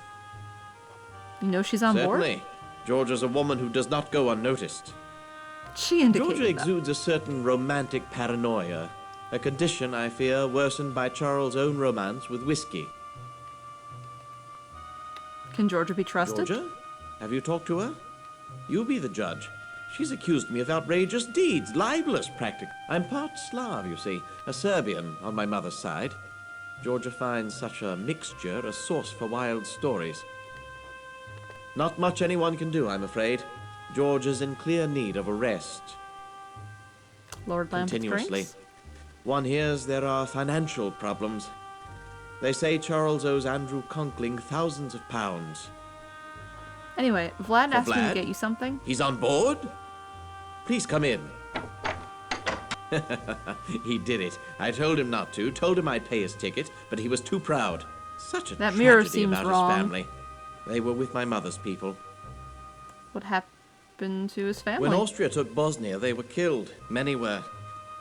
Speaker 1: You know she's on board?
Speaker 19: Certainly. Georgia's a woman who does not go unnoticed.
Speaker 1: She indicated
Speaker 19: Georgia exudes a certain romantic paranoia, a condition, I fear, worsened by Charles' own romance with whiskey.
Speaker 1: Can Georgia be trusted?
Speaker 19: Georgia? Have you talked to her? You be the judge. She's accused me of outrageous deeds, libelous practically. I'm part Slav, you see, a Serbian on my mother's side. Georgia finds such a mixture a source for wild stories. Not much anyone can do, I'm afraid. Georgia's in clear need of a rest.
Speaker 1: Lord Lambeth
Speaker 19: continuously.
Speaker 1: drinks?
Speaker 19: One hears there are financial problems. They say Charles owes Andrew Conkling thousands of pounds.
Speaker 1: Anyway, Vlad asked me to
Speaker 19: Vlad?
Speaker 1: get you something.
Speaker 19: He's on board? Please come in. He did it. I told him not to, told him I'd pay his ticket, but he was too proud. Such a
Speaker 1: That mirror
Speaker 19: tragedy
Speaker 1: seems
Speaker 19: about
Speaker 1: wrong.
Speaker 19: his family. They were with my mother's people.
Speaker 1: What happened to his family?
Speaker 19: When Austria took Bosnia, they were killed. Many were.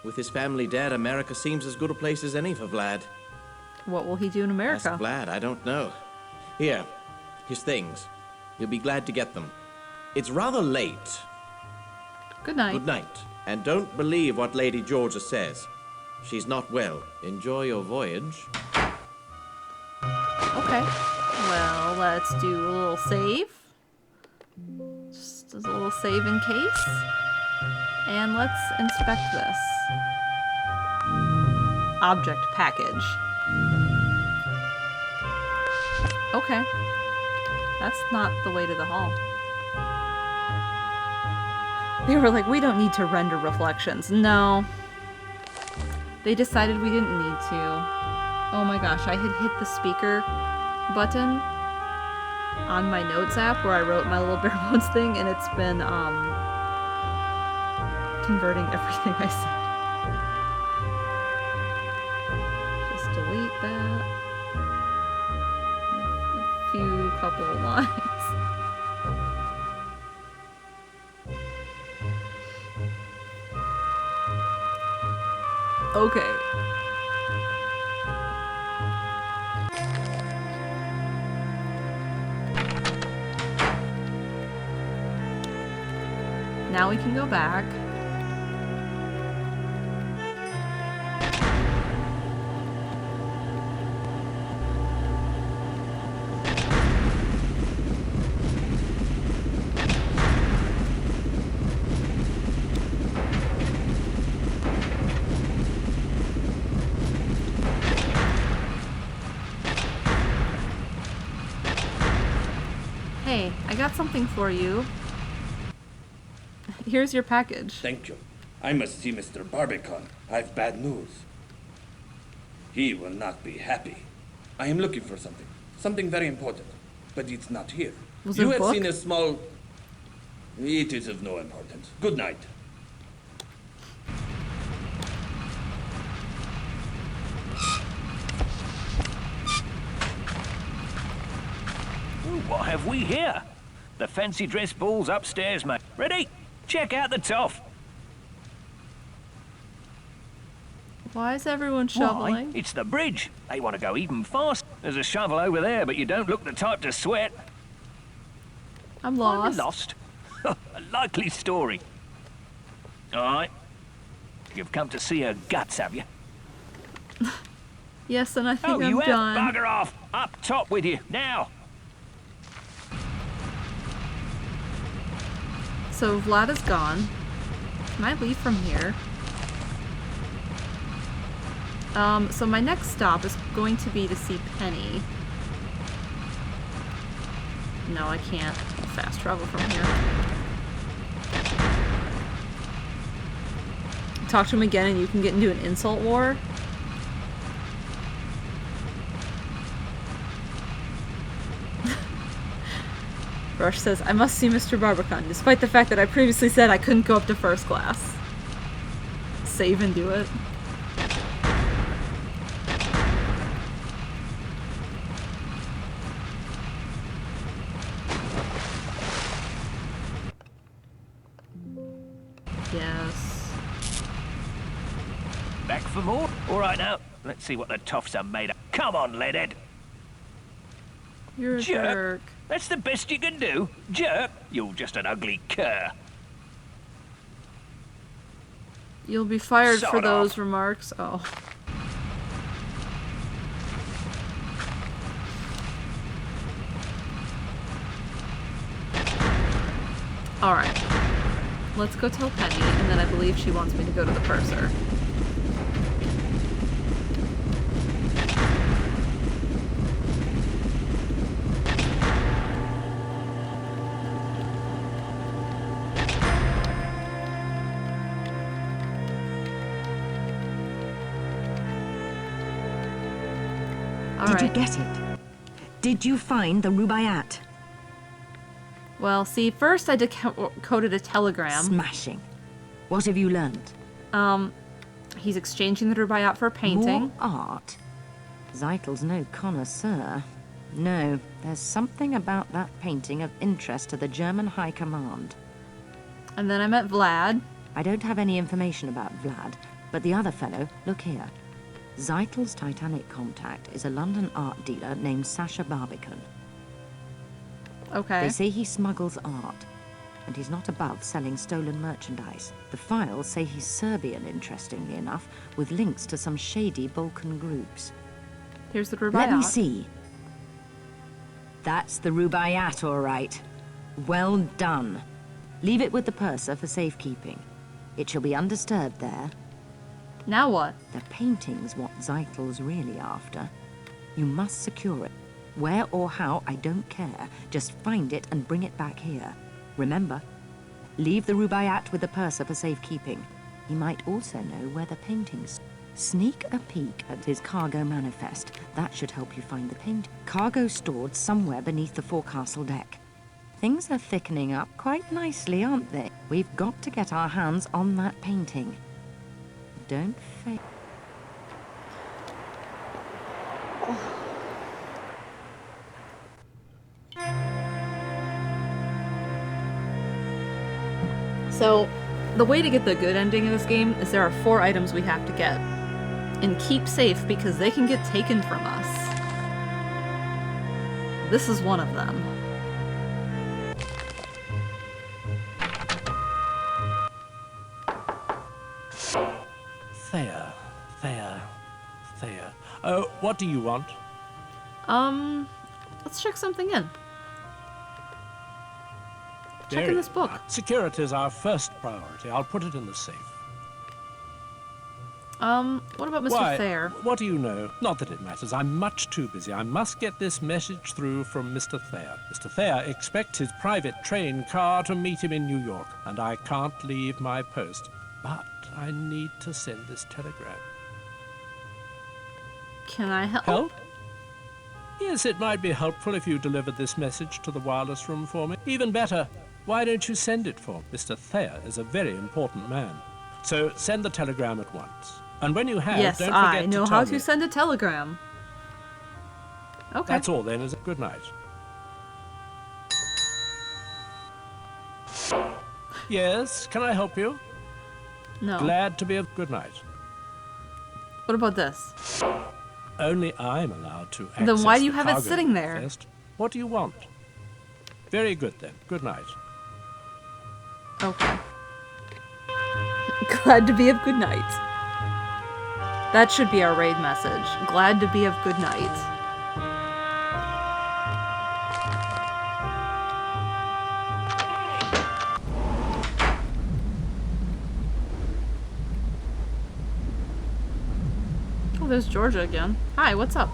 Speaker 19: With his family dead, America seems as good a place as any for Vlad.
Speaker 1: What will he do in America?
Speaker 19: Ask Vlad, I don't know. Here, his things. You'll be glad to get them. It's rather late.
Speaker 1: Good night.
Speaker 19: Good night. And don't believe what Lady Georgia says. She's not well. Enjoy your voyage.
Speaker 1: Okay. Well, let's do a little save. Just as a little save in case. And let's inspect this. Object package. Okay. That's not the way to the hall. They were like, we don't need to render reflections. No. They decided we didn't need to. Oh my gosh, I had hit the speaker button on my notes app where I wrote my little bare bones thing, and it's been converting everything I said. Just delete that. A few couple lines. Okay. Now we can go back. Hey, I got something for you. Here's your package.
Speaker 17: Thank you. I must see Mr. Barbican. I've bad news. He will not be happy. I am looking for something. Something very important. But it's not here.
Speaker 1: Was
Speaker 17: you
Speaker 1: it a
Speaker 17: have
Speaker 1: book?
Speaker 17: seen a small... It is of no importance. Good night.
Speaker 20: Ooh, what have we here? The fancy dress ball's upstairs, mate. Ready? Check out the toff.
Speaker 1: Why is everyone shoveling?
Speaker 20: Why? It's the bridge. They want to go even faster. There's a shovel over there, but you don't look the type to sweat.
Speaker 1: I'm lost.
Speaker 20: I'm lost? A likely story. All right. You've come to see her guts, have you?
Speaker 1: Yes, and I think
Speaker 20: you
Speaker 1: I'm
Speaker 20: have?
Speaker 1: done.
Speaker 20: Bugger off. Up top with you, now.
Speaker 1: So Vlad is gone. Can I leave from here? So my next stop is going to be to see Penny. No, I can't fast travel from here. Talk to him again and you can get into an insult war. Rush says, I must see Mr. Barbican, despite the fact that I previously said I couldn't go up to first class. Save and do it. Yes.
Speaker 20: Back for more? All right, now. Let's see what the toffs are made of. Come on, Leadhead.
Speaker 1: You're a jerk.
Speaker 20: That's the best you can do. Jerk. You're just an ugly cur.
Speaker 1: You'll be fired for
Speaker 20: Sod
Speaker 1: those
Speaker 20: off.
Speaker 1: remarks. Oh. Alright. Let's go tell Penny, and then I believe she wants me to go to the purser.
Speaker 8: Did you
Speaker 1: right.
Speaker 8: get it? Did you find the Rubaiyat?
Speaker 1: Well, see, first I decoded a telegram.
Speaker 8: Smashing. What have you learned?
Speaker 1: He's exchanging the Rubaiyat for a painting.
Speaker 8: More art? Zeitel's no connoisseur. No, there's something about that painting of interest to the German High Command.
Speaker 1: And then I met Vlad.
Speaker 8: I don't have any information about Vlad, but the other fellow, look here. Zeitel's Titanic contact is a London art dealer named Sasha Barbican.
Speaker 1: Okay.
Speaker 8: They say he smuggles art, and he's not above selling stolen merchandise. The files say he's Serbian, interestingly enough, with links to some shady Balkan groups.
Speaker 1: Here's the Rubaiyat.
Speaker 8: Let me see. That's the Rubaiyat, all right. Well done. Leave it with the purser for safekeeping. It shall be undisturbed there.
Speaker 1: Now what?
Speaker 8: The painting's what Zeitel's really after. You must secure it. Where or how, I don't care. Just find it and bring it back here. Remember, leave the Rubaiyat with the purser for safekeeping. He might also know where the painting's. Sneak a peek at his cargo manifest. That should help you find the painting. Cargo stored somewhere beneath the forecastle deck. Things are thickening up quite nicely, aren't they? We've got to get our hands on that painting. Don't fail.
Speaker 1: So, the way to get the good ending of this game is there are 4 items we have to get. And keep safe because they can get taken from us. This is one of them.
Speaker 21: Thea. Oh, what do you want?
Speaker 1: Let's check something in. Check in this book.
Speaker 21: Security is our first priority. I'll put it in the safe.
Speaker 1: What about Mr.
Speaker 21: Why,
Speaker 1: Thayer?
Speaker 21: what do you know? Not that it matters. I'm much too busy. I must get this message through from Mr. Thayer. Mr. Thayer expects his private train car to meet him in New York, and I can't leave my post. But I need to send this telegram.
Speaker 1: Can I help?
Speaker 21: Help? Yes, it might be helpful if you delivered this message to the wireless room for me. Even better, why don't you send it for me? Mr. Thayer is a very important man. So send the telegram at once. And when you have,
Speaker 1: Yes,
Speaker 21: don't forget
Speaker 1: I know
Speaker 21: to
Speaker 1: how
Speaker 21: tell
Speaker 1: to
Speaker 21: me.
Speaker 1: send a telegram. Okay.
Speaker 21: That's all then. Is it? Good night. Yes, can I help you?
Speaker 1: No.
Speaker 21: Glad to be of good night.
Speaker 1: What about this?
Speaker 21: Only I'm allowed to access
Speaker 1: Then why do you
Speaker 21: the
Speaker 1: have it
Speaker 21: cargo
Speaker 1: sitting there?
Speaker 21: manifest. What do you want? Very good then. Good night.
Speaker 1: Okay. Glad to be of good night. That should be our raid message. Glad to be of good night. Oh, there's Georgia again. Hi, what's up?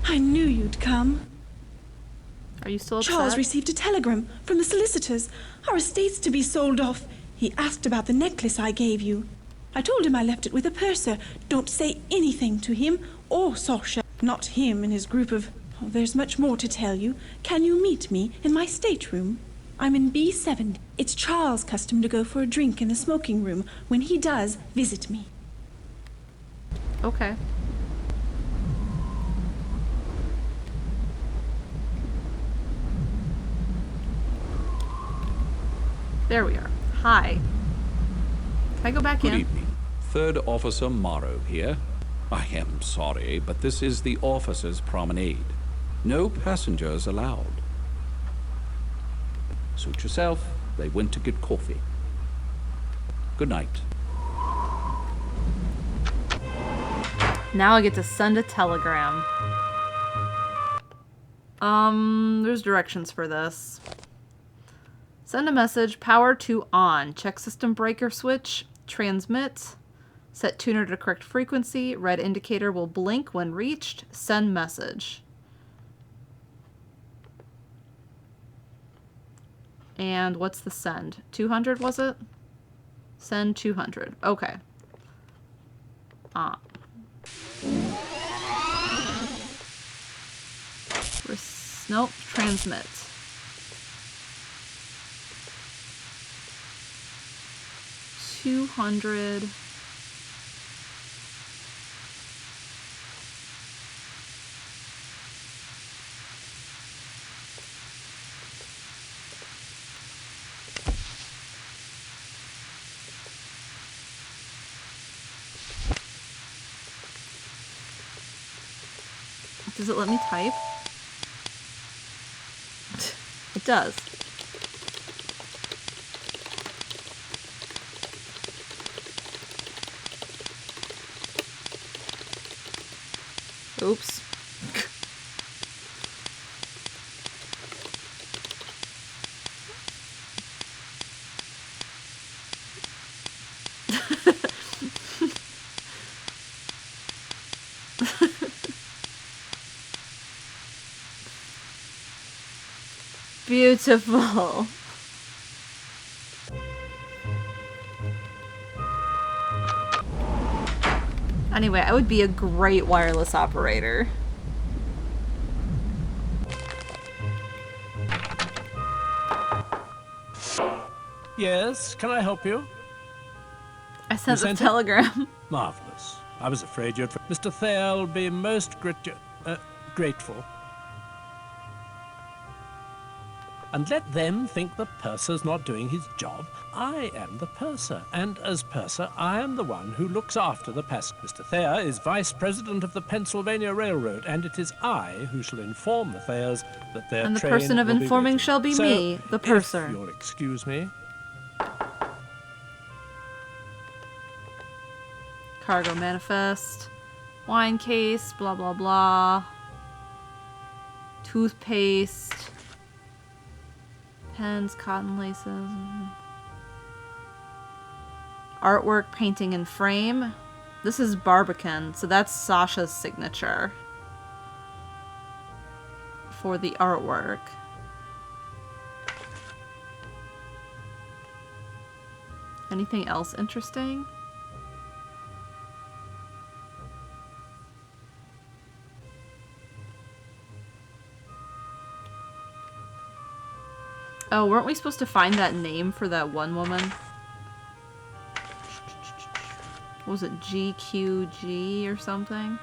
Speaker 9: I knew you'd come.
Speaker 1: Are you still upset?
Speaker 9: Charles received a telegram from the solicitors. Our estate's to be sold off. He asked about the necklace I gave you. I told him I left it with a purser. Don't say anything to him or Sasha. Not him and his group of... Oh, there's much more to tell you. Can you meet me in my stateroom? I'm in B7. It's Charles' custom to go for a drink in the smoking room. When he does, visit me.
Speaker 1: Okay. There we are. Hi. Can I go back in?
Speaker 5: Good evening. Third Officer Morrow here. I am sorry, but this is the officers' promenade. No passengers allowed. Suit yourself. They went to get coffee. Good night.
Speaker 1: Now I get to send a telegram. There's directions for this. Send a message, power to on, check system breaker switch, transmit, set tuner to correct frequency, red indicator will blink when reached, send message. And what's the send? 200 was it? Send 200. Okay. Nope, transmit. $200. Does it let me type? It does. Oops. Beautiful. Anyway, I would be a great wireless operator.
Speaker 21: Yes, can I help you?
Speaker 1: I sent the
Speaker 21: it?
Speaker 1: telegram.
Speaker 21: Marvelous. I was afraid you'd... Mr. Thayer will be most grateful. And let them think the purser's not doing his job. I am the purser, and as purser, I am the one who looks after the passengers. Mr. Thayer is vice president of the Pennsylvania Railroad, and it is I who shall inform the Thayers that their train
Speaker 1: And the person of informing shall be
Speaker 21: so,
Speaker 1: me, the purser.
Speaker 21: If you'll excuse me.
Speaker 1: Cargo manifest. Wine case, blah blah blah. Toothpaste. Pens, cotton laces. Artwork, painting, and frame. This is Barbican, so that's Sasha's signature for the artwork. Anything else interesting? Oh, weren't we supposed to find that name for that one woman? What was it, GQG or something?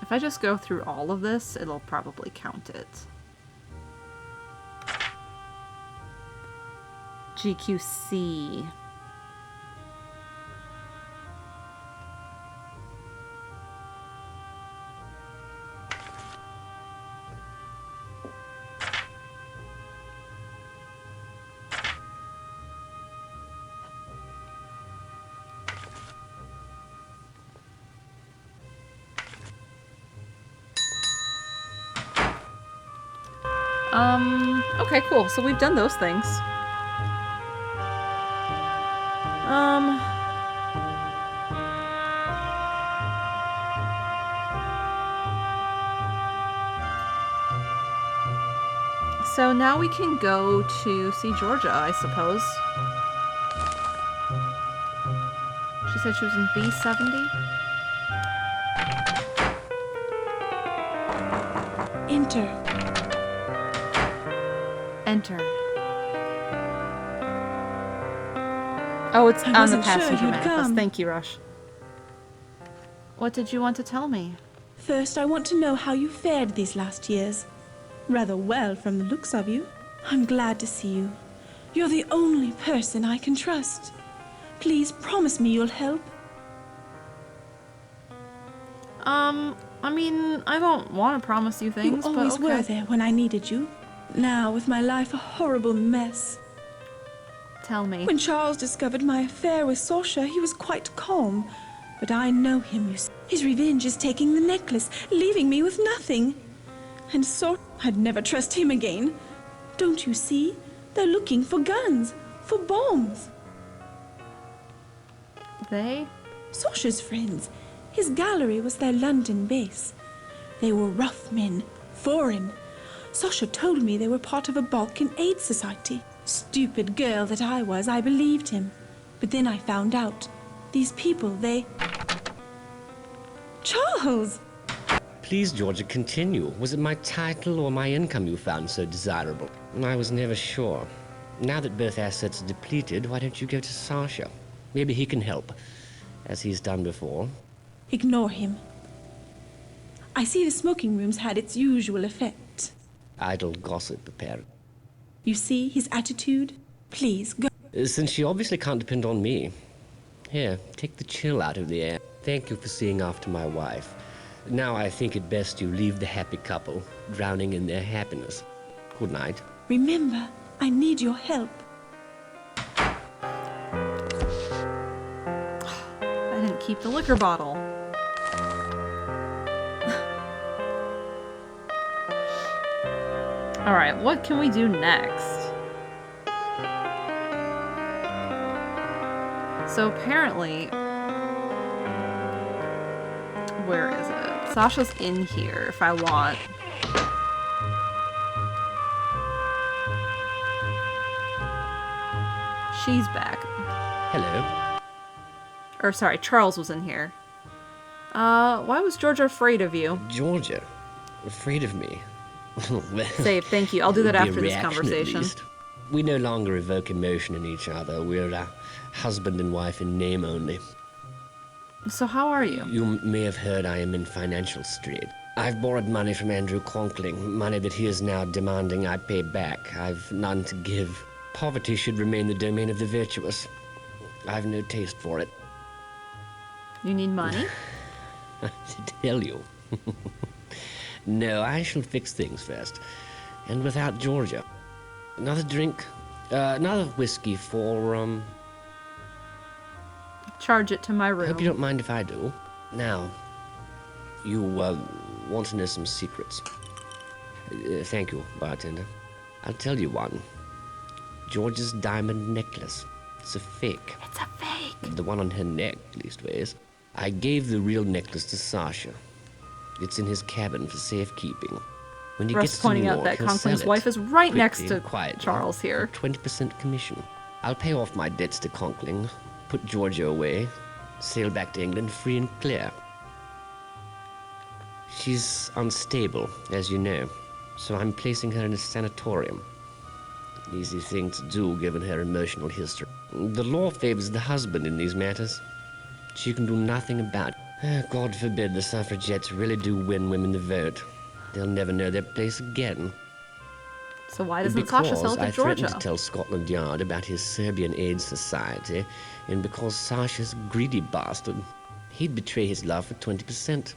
Speaker 1: If I just go through all of this, it'll probably count it. GQC. Okay, cool. So we've done those things. So now we can go to see Georgia, I suppose. She said she was in B70.
Speaker 9: Enter.
Speaker 1: Enter. Oh, it's on the passenger manifest. Thank you, Rush. What did you want to tell me?
Speaker 9: First, I want to know how you fared these last years. Rather well from the looks of you. I'm glad to see you. You're the only person I can trust. Please promise me you'll help.
Speaker 1: I mean, I don't want to promise you things,
Speaker 9: You always
Speaker 1: but okay.
Speaker 9: were there when I needed you. Now, with my life a horrible mess.
Speaker 1: Tell me.
Speaker 9: When Charles discovered my affair with Sasha, he was quite calm. But I know him, you see. His revenge is taking the necklace, leaving me with nothing. And so I'd never trust him again. Don't you see? They're looking for guns, for bombs.
Speaker 1: They?
Speaker 9: Sasha's friends. His gallery was their London base. They were rough men, foreign. Sasha told me they were part of a Balkan aid society. Stupid girl that I was, I believed him. But then I found out. These people, they... Charles!
Speaker 7: Please, Georgia, continue. Was it my title or my income you found so desirable? I was never sure. Now that both assets are depleted, why don't you go to Sasha? Maybe he can help, as he's done before.
Speaker 9: Ignore him. I see the smoking room's had its usual effect.
Speaker 7: Idle gossip, apparently.
Speaker 9: You see his attitude? Please, go.
Speaker 7: Since she obviously can't depend on me. Here, take the chill out of the air. Thank you for seeing after my wife. Now I think it best you leave the happy couple, drowning in their happiness. Good night.
Speaker 9: Remember, I need your help.
Speaker 1: I didn't keep the liquor bottle. Alright, what can we do next? So apparently... Where is it? Sasha's in here, if I want. She's back.
Speaker 7: Hello.
Speaker 1: Or sorry, Charles was in here. Why was Georgia afraid of you?
Speaker 7: Georgia? Afraid of me?
Speaker 1: Save, thank you. I'll do that
Speaker 7: It would be
Speaker 1: after
Speaker 7: a
Speaker 1: this
Speaker 7: reaction, at
Speaker 1: conversation.
Speaker 7: least. We no longer evoke emotion in each other. We're husband and wife in name only.
Speaker 1: So how are you?
Speaker 7: You may have heard I am in financial strait. I've borrowed money from Andrew Conkling, money that he is now demanding I pay back. I've none to give. Poverty should remain the domain of the virtuous. I've no taste for it.
Speaker 1: You need money?
Speaker 7: I tell you. No, I shall fix things first. And without Georgia. Another drink? Another whiskey for,
Speaker 1: Charge it to my room.
Speaker 7: Hope you don't mind if I do. Now, you, want to know some secrets. Thank you, bartender. I'll tell you one. George's diamond necklace. It's a fake.
Speaker 1: It's a fake.
Speaker 7: The one on her neck, leastways. I gave the real necklace to Sasha. It's in his cabin for safekeeping. When he
Speaker 1: Russ
Speaker 7: gets to
Speaker 1: pointing
Speaker 7: New
Speaker 1: out
Speaker 7: York,
Speaker 1: that
Speaker 7: he'll
Speaker 1: Conkling's
Speaker 7: sell it
Speaker 1: wife is right next
Speaker 7: quickly
Speaker 1: to
Speaker 7: and quietly
Speaker 1: Charles here.
Speaker 7: for 20% commission. I'll pay off my debts to Conkling, put Georgia away, sail back to England free and clear. She's unstable, as you know, so I'm placing her in a sanatorium. An easy thing to do, given her emotional history. The law favors the husband in these matters. She can do nothing about it. God forbid the suffragettes really do win women the vote. They'll never know their place again.
Speaker 1: So why doesn't Sasha sell it to
Speaker 7: I
Speaker 1: Georgia?
Speaker 7: threatened to tell Scotland Yard about his Serbian Aid Society, and because Sasha's a greedy bastard, he'd betray his love for 20%.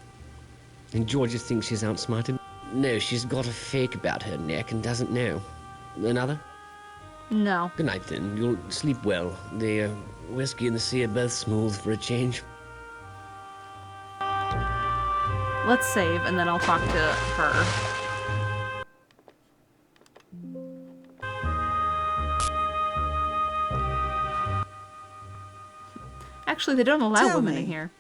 Speaker 7: And Georgia thinks she's outsmarted. No, she's got a fake about her neck and doesn't know. Another?
Speaker 1: No.
Speaker 7: Good night, then. You'll sleep well. The whiskey and the sea are both smooth for a change.
Speaker 1: Let's save, and then I'll talk to her. Actually, they don't allow
Speaker 13: Tell
Speaker 1: women
Speaker 13: me.
Speaker 1: in here.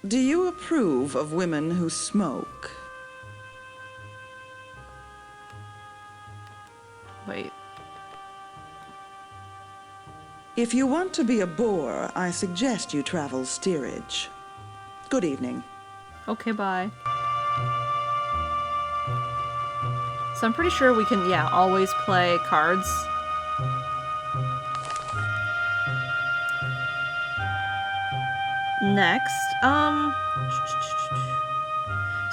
Speaker 13: Do you approve of women who smoke?
Speaker 1: Wait.
Speaker 13: If you want to be a bore, I suggest you travel steerage. Good evening.
Speaker 1: Okay, bye. So I'm pretty sure we can, yeah, always play cards. Next,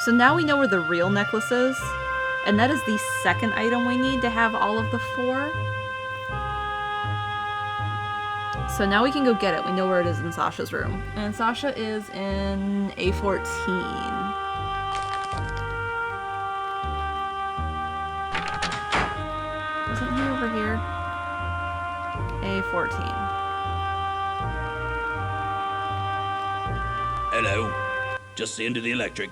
Speaker 1: so now we know where the real necklace is, and that is the second item we need to have all of the 4. So now we can go get it. We know where it is in Sasha's room. And Sasha is in A14. Wasn't he over here? A14.
Speaker 17: Hello. Just the end of the electric.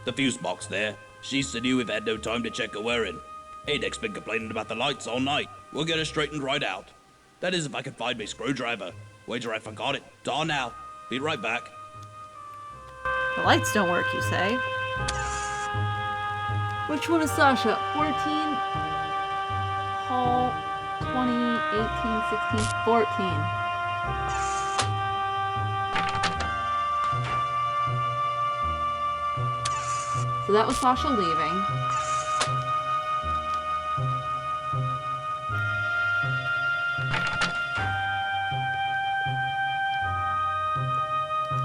Speaker 17: The fuse box there. She said you've had no time to check her wearing. Adek's been complaining about the lights all night. We'll get her straightened right out. That is if I can find my screwdriver. Wager I forgot it. Dawn now. Be right back.
Speaker 1: The lights don't work, you say? Which one is Sasha? 14? Hall, 20, 18, 16, 14. So that was Sasha leaving.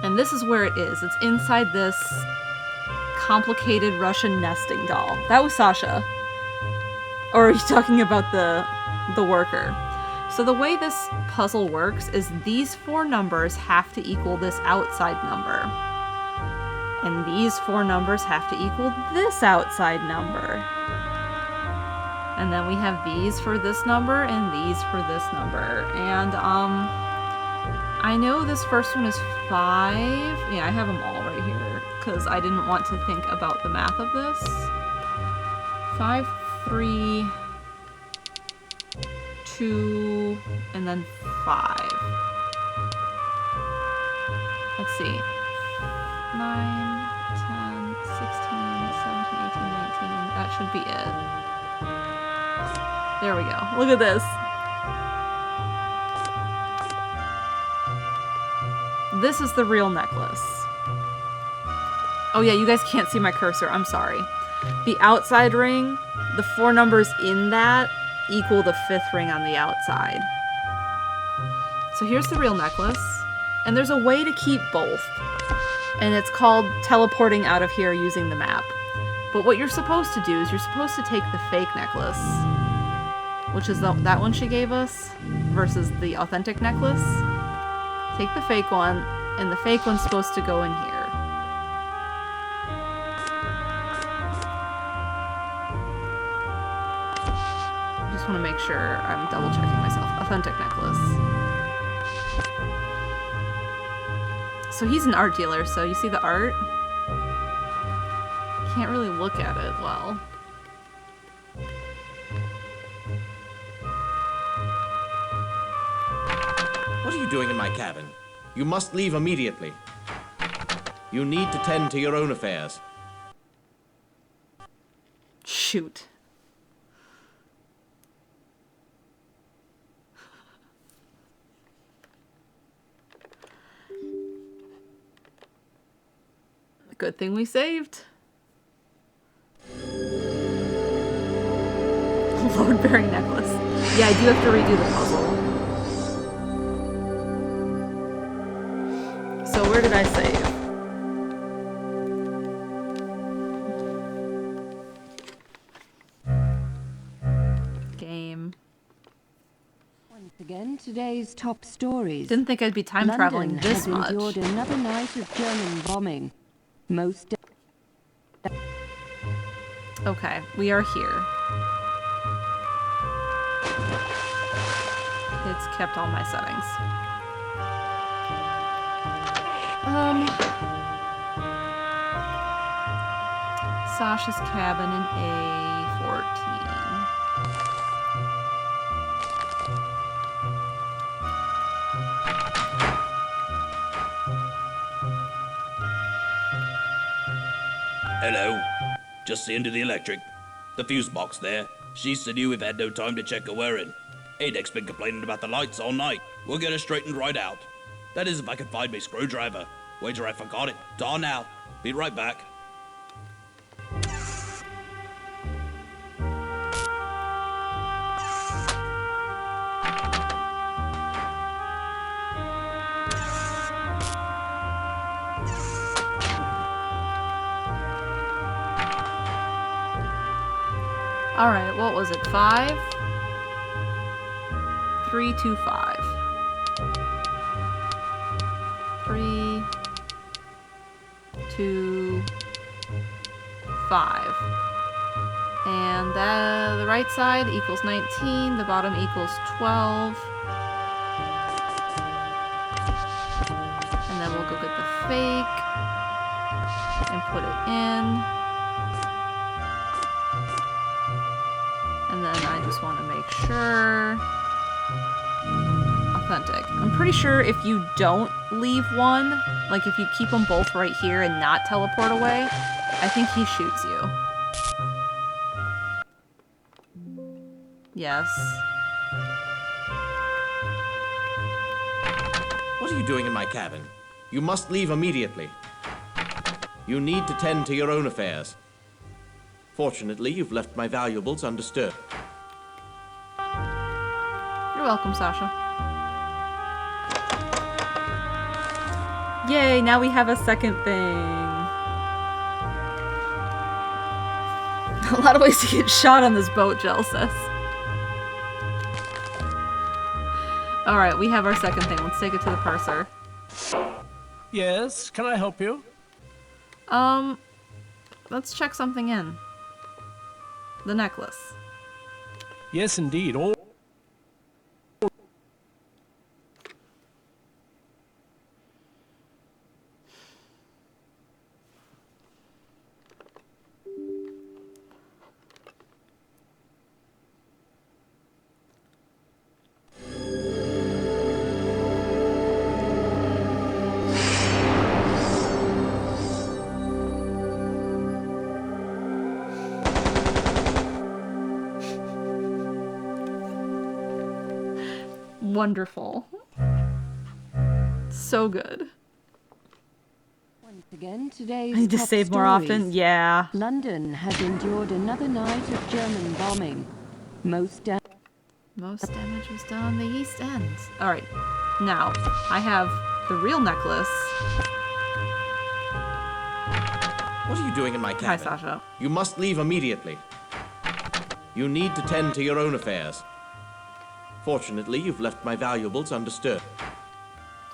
Speaker 1: And this is where it is. It's inside this complicated Russian nesting doll. That was Sasha. Or are you talking about the worker? So the way this puzzle works is these 4 numbers have to equal this outside number. And these 4 numbers have to equal this outside number. And then we have these for this number and these for this number. And I know this first one is 5. Yeah, I have them all right here because I didn't want to think about the math of this. 5, 3, 2, and then 5. Let's see. 9, 10, 16, 17, 18, 19. That should be it. There we go. Look at this. This is the real necklace. Oh yeah, you guys can't see my cursor. I'm sorry. The outside ring, the 4 numbers in that equal the 5th ring on the outside. So here's the real necklace. And there's a way to keep both. And it's called teleporting out of here using the map. But what you're supposed to do is you're supposed to take the fake necklace, which is that one she gave us, versus the authentic necklace. Take the fake one, and the fake one's supposed to go in here. Just want to make sure I'm double checking myself. Authentic necklace. So he's an art dealer, so you see the art? Can't really look at it well.
Speaker 19: What are you doing in my cabin? You must leave immediately. You need to tend to your own affairs.
Speaker 1: Shoot. Good thing we saved. Load-bearing necklace. Yeah, I do have to redo the puzzle. So where did I save? Game.
Speaker 3: Once again, today's top stories.
Speaker 1: Didn't think I'd be time traveling this much.
Speaker 3: London has endured another night of German bombing. Most.
Speaker 1: Okay, we are here. It's kept all my settings. Sasha's cabin in A14.
Speaker 17: Hello. Just seeing to the electric. The fuse box there. She said you've had no time to check her wearing. Adek's been complaining about the lights all night. We'll get her straightened right out. That is if I can find my screwdriver. Wager I forgot it. Dawn now. Be right back.
Speaker 1: Alright, what was it? 5? 3, 2, 5. 3, 2, 5. And the right side equals 19, the bottom equals 12. And then we'll go get the fake and put it in. just want to make sure. Authentic. I'm pretty sure if you don't leave one, like if you keep them both right here and not teleport away, I think he shoots you. Yes.
Speaker 19: What are you doing in my cabin? You must leave immediately. You need to tend to your own affairs. Fortunately, you've left my valuables undisturbed.
Speaker 1: You're welcome, Sasha. Yay, now we have a second thing. A lot of ways to get shot on this boat, Jill says. Alright, we have our second thing. Let's take it to the purser.
Speaker 21: Yes, can I help you?
Speaker 1: Let's check something in. The necklace.
Speaker 21: Yes, indeed. All
Speaker 1: Wonderful. So good.
Speaker 3: Once again, today's
Speaker 1: I need to
Speaker 3: top
Speaker 1: save more
Speaker 3: stories.
Speaker 1: often. Yeah.
Speaker 3: London has endured another night of German bombing. Most damage
Speaker 1: was done on the East End. Alright. Now, I have the real necklace.
Speaker 19: What are you doing in my cabin?
Speaker 1: Hi, Sasha.
Speaker 19: You must leave immediately. You need to tend to your own affairs. Fortunately, you've left my valuables undisturbed.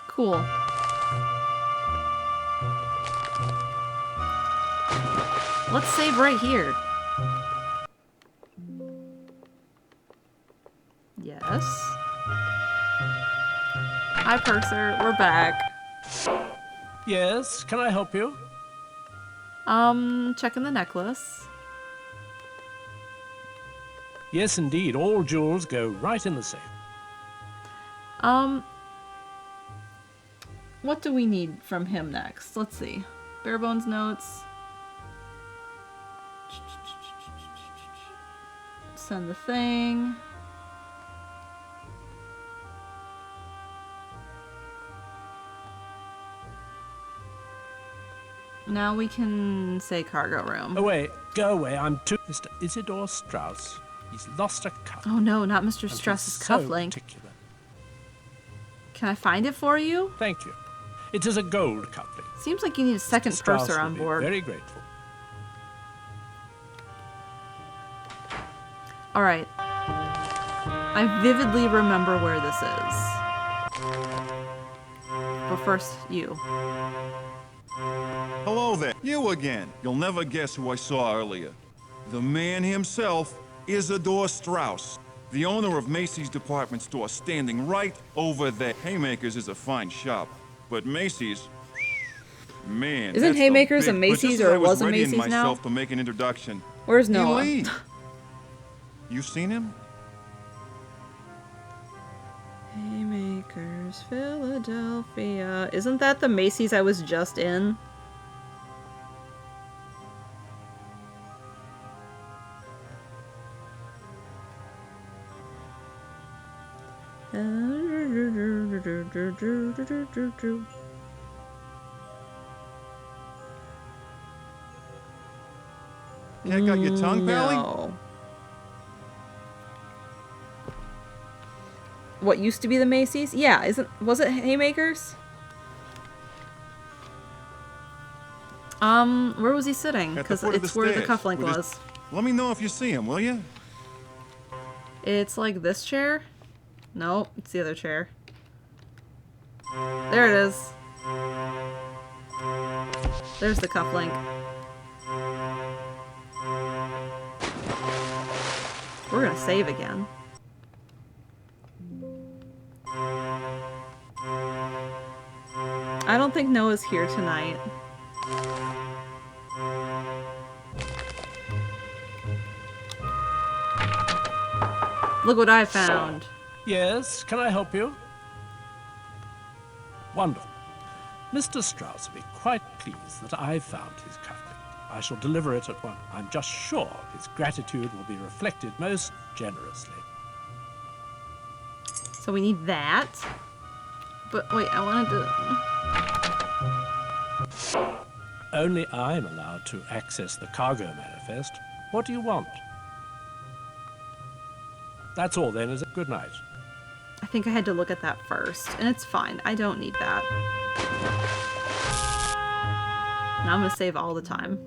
Speaker 1: Cool. Let's save right here. Yes. Hi, Purser. We're back.
Speaker 21: Yes, can I help you?
Speaker 1: Checking the necklace.
Speaker 21: Yes, indeed. All jewels go right in the safe.
Speaker 1: What do we need from him next? Let's see. Bare bones notes. Send the thing. Now we can say cargo room.
Speaker 21: Away, go away. I'm too. Mr. Isidore Strauss. He's lost a cuff.
Speaker 1: Oh no, not Mr.
Speaker 21: And
Speaker 1: Strauss's
Speaker 21: he's so
Speaker 1: cufflink.
Speaker 21: particular.
Speaker 1: Can I find it for you?
Speaker 21: Thank you. It is a gold cufflink.
Speaker 1: Seems like you need a second
Speaker 21: Strauss
Speaker 1: purser
Speaker 21: will
Speaker 1: on
Speaker 21: be
Speaker 1: board.
Speaker 21: very grateful.
Speaker 1: Alright. I vividly remember where this is. But first, you.
Speaker 10: Hello there. You again. You'll never guess who I saw earlier. The man himself, Isidore Strauss, the owner of Macy's department store, standing right over there. Haymakers is a fine shop, but Macy's, man.
Speaker 1: Isn't
Speaker 10: that's the
Speaker 1: Haymakers a
Speaker 10: big-
Speaker 1: Macy's
Speaker 10: but just as
Speaker 1: or
Speaker 10: I was
Speaker 1: was a
Speaker 10: readying
Speaker 1: Macy's now?
Speaker 10: myself to make an introduction.
Speaker 1: Where's
Speaker 10: he
Speaker 1: Noah?
Speaker 10: leaves. You seen him?
Speaker 1: Haymakers, Philadelphia. Isn't that the Macy's I was just in?
Speaker 10: Can't got your tongue, Pally?
Speaker 1: No. What used to be the Macy's? Yeah, was it Haymakers? Where was he sitting?
Speaker 10: At the
Speaker 1: Because
Speaker 10: foot of the
Speaker 1: it's where the
Speaker 10: stairs,
Speaker 1: cufflink
Speaker 10: with his-
Speaker 1: was.
Speaker 10: Let me know if you see him, will you?
Speaker 1: It's like this chair? No, it's the other chair. There it is. There's the cufflink. We're gonna save again. I don't think Noah's here tonight. Look what I found.
Speaker 21: Yes, can I help you? Wonderful. Mr. Strauss will be quite pleased that I found his cufflink. I shall deliver it at once. I'm just sure his gratitude will be reflected most generously.
Speaker 1: So we need that. But wait, I wanted to...
Speaker 21: Only I'm allowed to access the cargo manifest. What do you want? That's all then, is it? Good night.
Speaker 1: I think I had to look at that first, and it's fine. I don't need that. Now I'm gonna save all the time.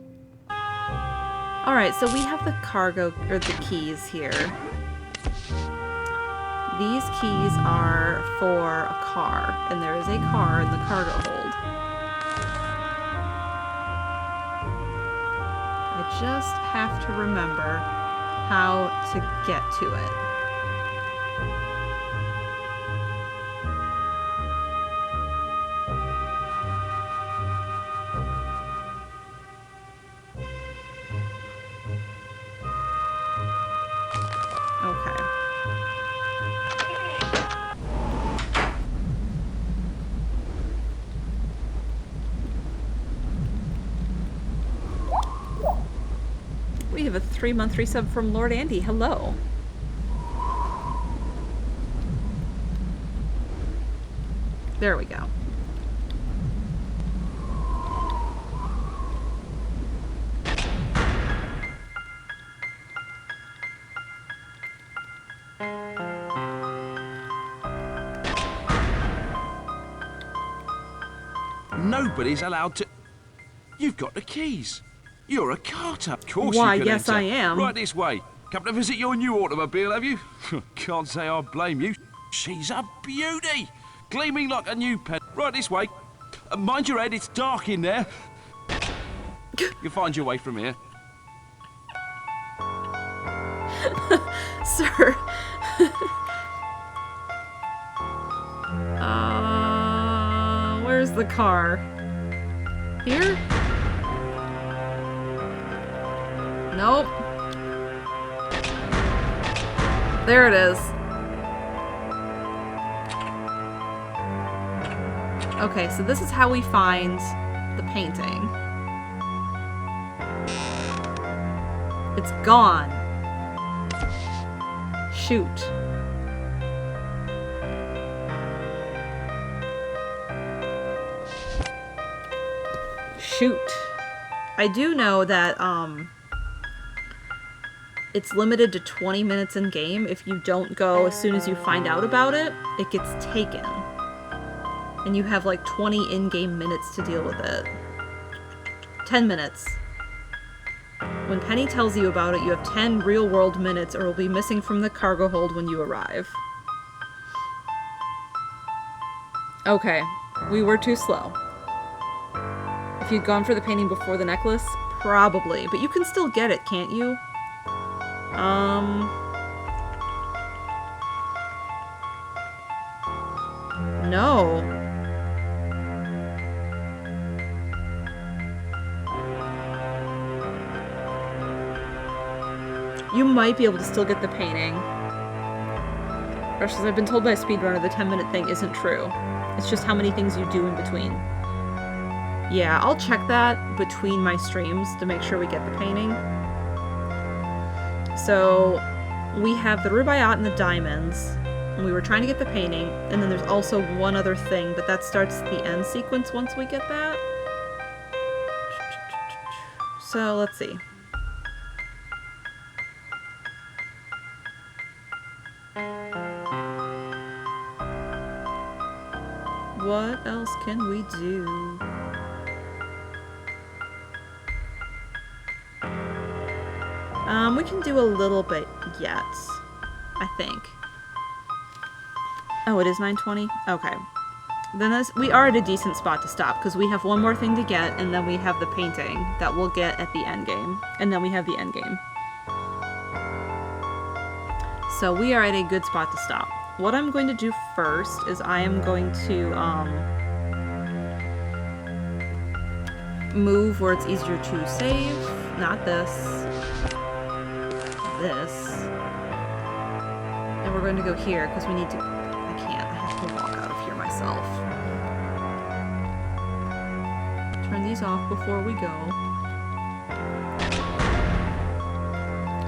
Speaker 1: Alright, so we have the cargo, or the keys here. These keys are for a car, and there is a car in the cargo hold. I just have to remember how to get to it. We have a 3-month resub from Lord Andy. Hello. There we go.
Speaker 2: Nobody's allowed to... You've got the keys. You're a carter. Of course
Speaker 1: Why,
Speaker 2: you can
Speaker 1: yes,
Speaker 2: enter.
Speaker 1: I am.
Speaker 2: Right this way. Come to visit your new automobile, have you? Can't say I blame you. She's a beauty. Gleaming like a new pen. Right this way. Mind your head, it's dark in there. You'll find your way from here.
Speaker 1: Sir. Where's the car? Here? Nope. There it is. Okay, so this is how we find the painting. It's gone. Shoot. Shoot. I do know that, it's limited to 20 minutes in game. If you don't go as soon as you find out about it, it gets taken. And you have like 20 in-game minutes to deal with it. 10 minutes. When Penny tells you about it, you have 10 real-world minutes or will be missing from the cargo hold when you arrive. Okay, we were too slow. If you'd gone for the painting before the necklace, probably. But you can still get it, can't you? No. You might be able to still get the painting. Rush says, I've been told by a speedrunner the 10-minute thing isn't true. It's just how many things you do in between. Yeah, I'll check that between my streams to make sure we get the painting. So, we have the Rubaiyat and the diamonds, and we were trying to get the painting, and then there's also one other thing, but that starts the end sequence once we get that. So, let's see. What else can we do? We can do a little bit yet, I think. Oh, it is 9:20? Okay. Then we are at a decent spot to stop, because we have one more thing to get, and then we have the painting that we'll get at the end game. And then we have the end game. So we are at a good spot to stop. What I'm going to do first is I am going to move where it's easier to save. Not this. This. going to go here because we need to... I can't. I have to walk out of here myself. Turn these off before we go.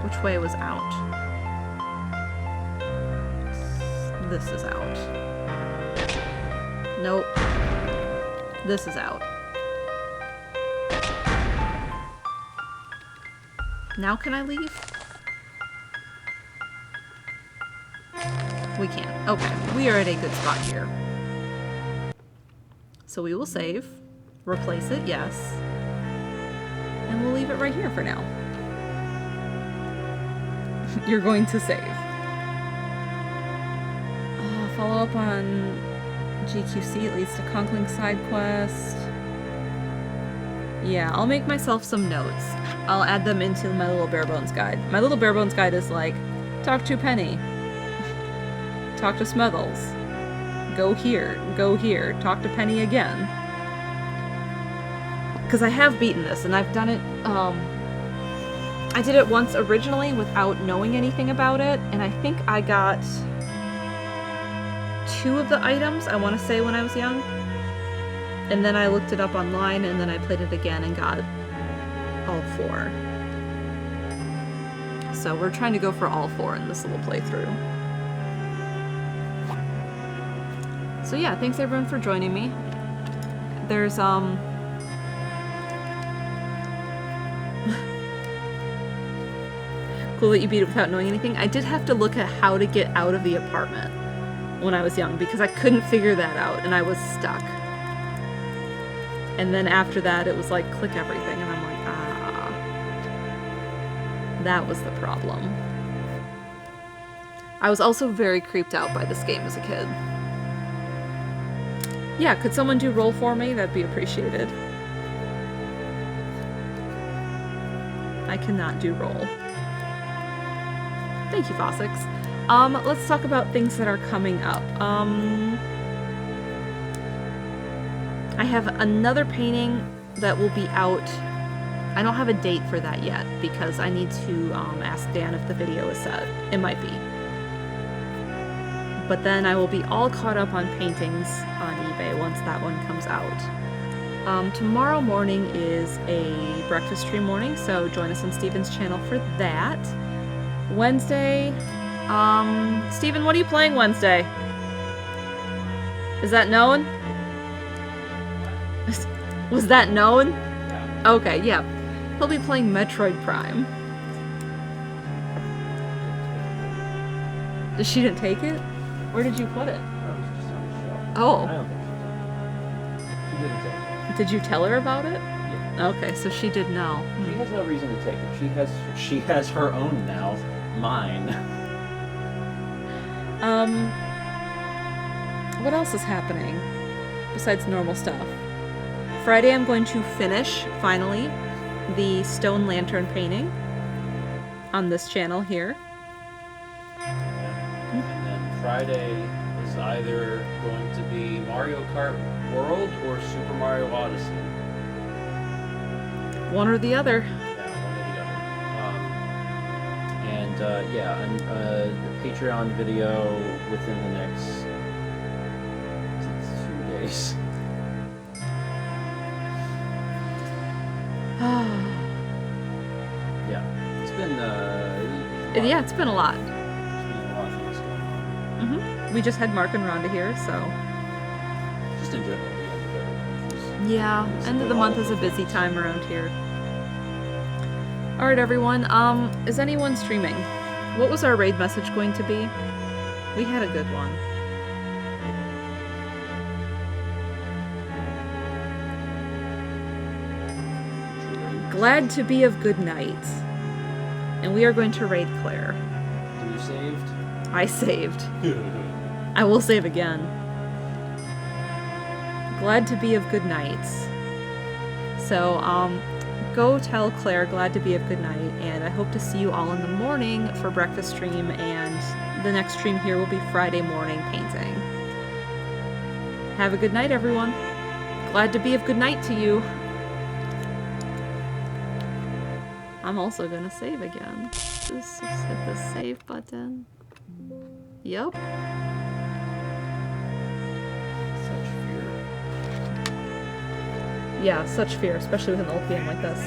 Speaker 1: Which way was out? This is out. Nope. This is out. Now can I leave? We can't. Okay, we are at a good spot here. So we will save. Replace it, yes. And we'll leave it right here for now. You're going to save. Follow up on GQC. It leads to Conkling side quest. Yeah, I'll make myself some notes. I'll add them into my little bare bones guide. My little bare bones guide is like, talk to Penny. Talk to Smuggles. Go here, talk to Penny again. Because I have beaten this, and I've done it, I did it once originally without knowing anything about it, and I think I got 2 of the items, I want to say, when I was young. And then I looked it up online, and then I played it again and got all 4. So we're trying to go for all 4 in this little playthrough. So yeah, thanks everyone for joining me. There's, cool that you beat it without knowing anything. I did have to look at how to get out of the apartment when I was young because I couldn't figure that out and I was stuck. And then after that, it was like, click everything, and I'm like, ah. That was the problem. I was also very creeped out by this game as a kid. Yeah, could someone do roll for me? That'd be appreciated. I cannot do roll. Thank you, Fossix. Let's talk about things that are coming up. I have another painting that will be out. I don't have a date for that yet because I need to ask Dan if the video is set. It might be. But then I will be all caught up on paintings on eBay once that one comes out. Tomorrow morning is a breakfast stream morning, so join us on Stephen's channel for that. Wednesday, Stephen, what are you playing Wednesday? Is that known? Was that known? Okay, yeah. He'll be playing Metroid Prime. She didn't take it? Where did you put it? Oh.
Speaker 6: She didn't take it.
Speaker 1: Did you tell her about it?
Speaker 6: Yeah.
Speaker 1: Okay, so she did know.
Speaker 6: She has no reason to take it. She has her own now. Mine.
Speaker 1: What else is happening besides normal stuff? Friday I'm going to finish, finally, the stone lantern painting on this channel here.
Speaker 6: And then Friday is either going to be Mario Kart World or Super Mario Odyssey.
Speaker 1: One or the other.
Speaker 6: Yeah, one or the other. And a Patreon video within the next 2 days. Yeah, it's been
Speaker 1: yeah, it's been a lot.
Speaker 6: There's been a lot of things going on.
Speaker 1: We just had Mark and Rhonda here, so
Speaker 6: Just in general, the end of everything.
Speaker 1: yeah, end of the month is a busy time around here. Alright everyone, is anyone streaming? What was our raid message going to be? We had a good one. Glad to be of good night. And we are going to raid Claire.
Speaker 6: You saved?
Speaker 1: I saved. I will save again. Glad to be of good night. So, go tell Claire glad to be of good night, and I hope to see you all in the morning for breakfast stream, and the next stream here will be Friday morning painting. Have a good night, everyone. Glad to be of good night to you. I'm also gonna save again. Just hit the save button. Yep.
Speaker 6: Such fear.
Speaker 1: Yeah, such fear, especially with an old game like this.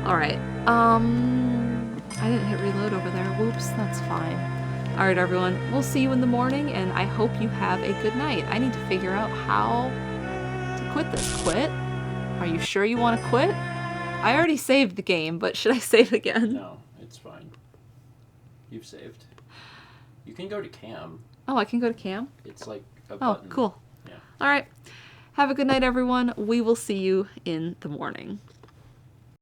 Speaker 1: Alright, I didn't hit reload over there. Whoops, that's fine. Alright, everyone, we'll see you in the morning, and I hope you have a good night. I need to figure out how to quit this. Quit? Are you sure you want to quit? I already saved the game, but should I save again?
Speaker 6: No, it's fine. You've saved. You can go to cam.
Speaker 1: Oh, I can go to cam?
Speaker 6: It's like a
Speaker 1: Oh,
Speaker 6: button.
Speaker 1: cool.
Speaker 6: Yeah.
Speaker 1: Alright. Have a good night, everyone. We will see you in the morning.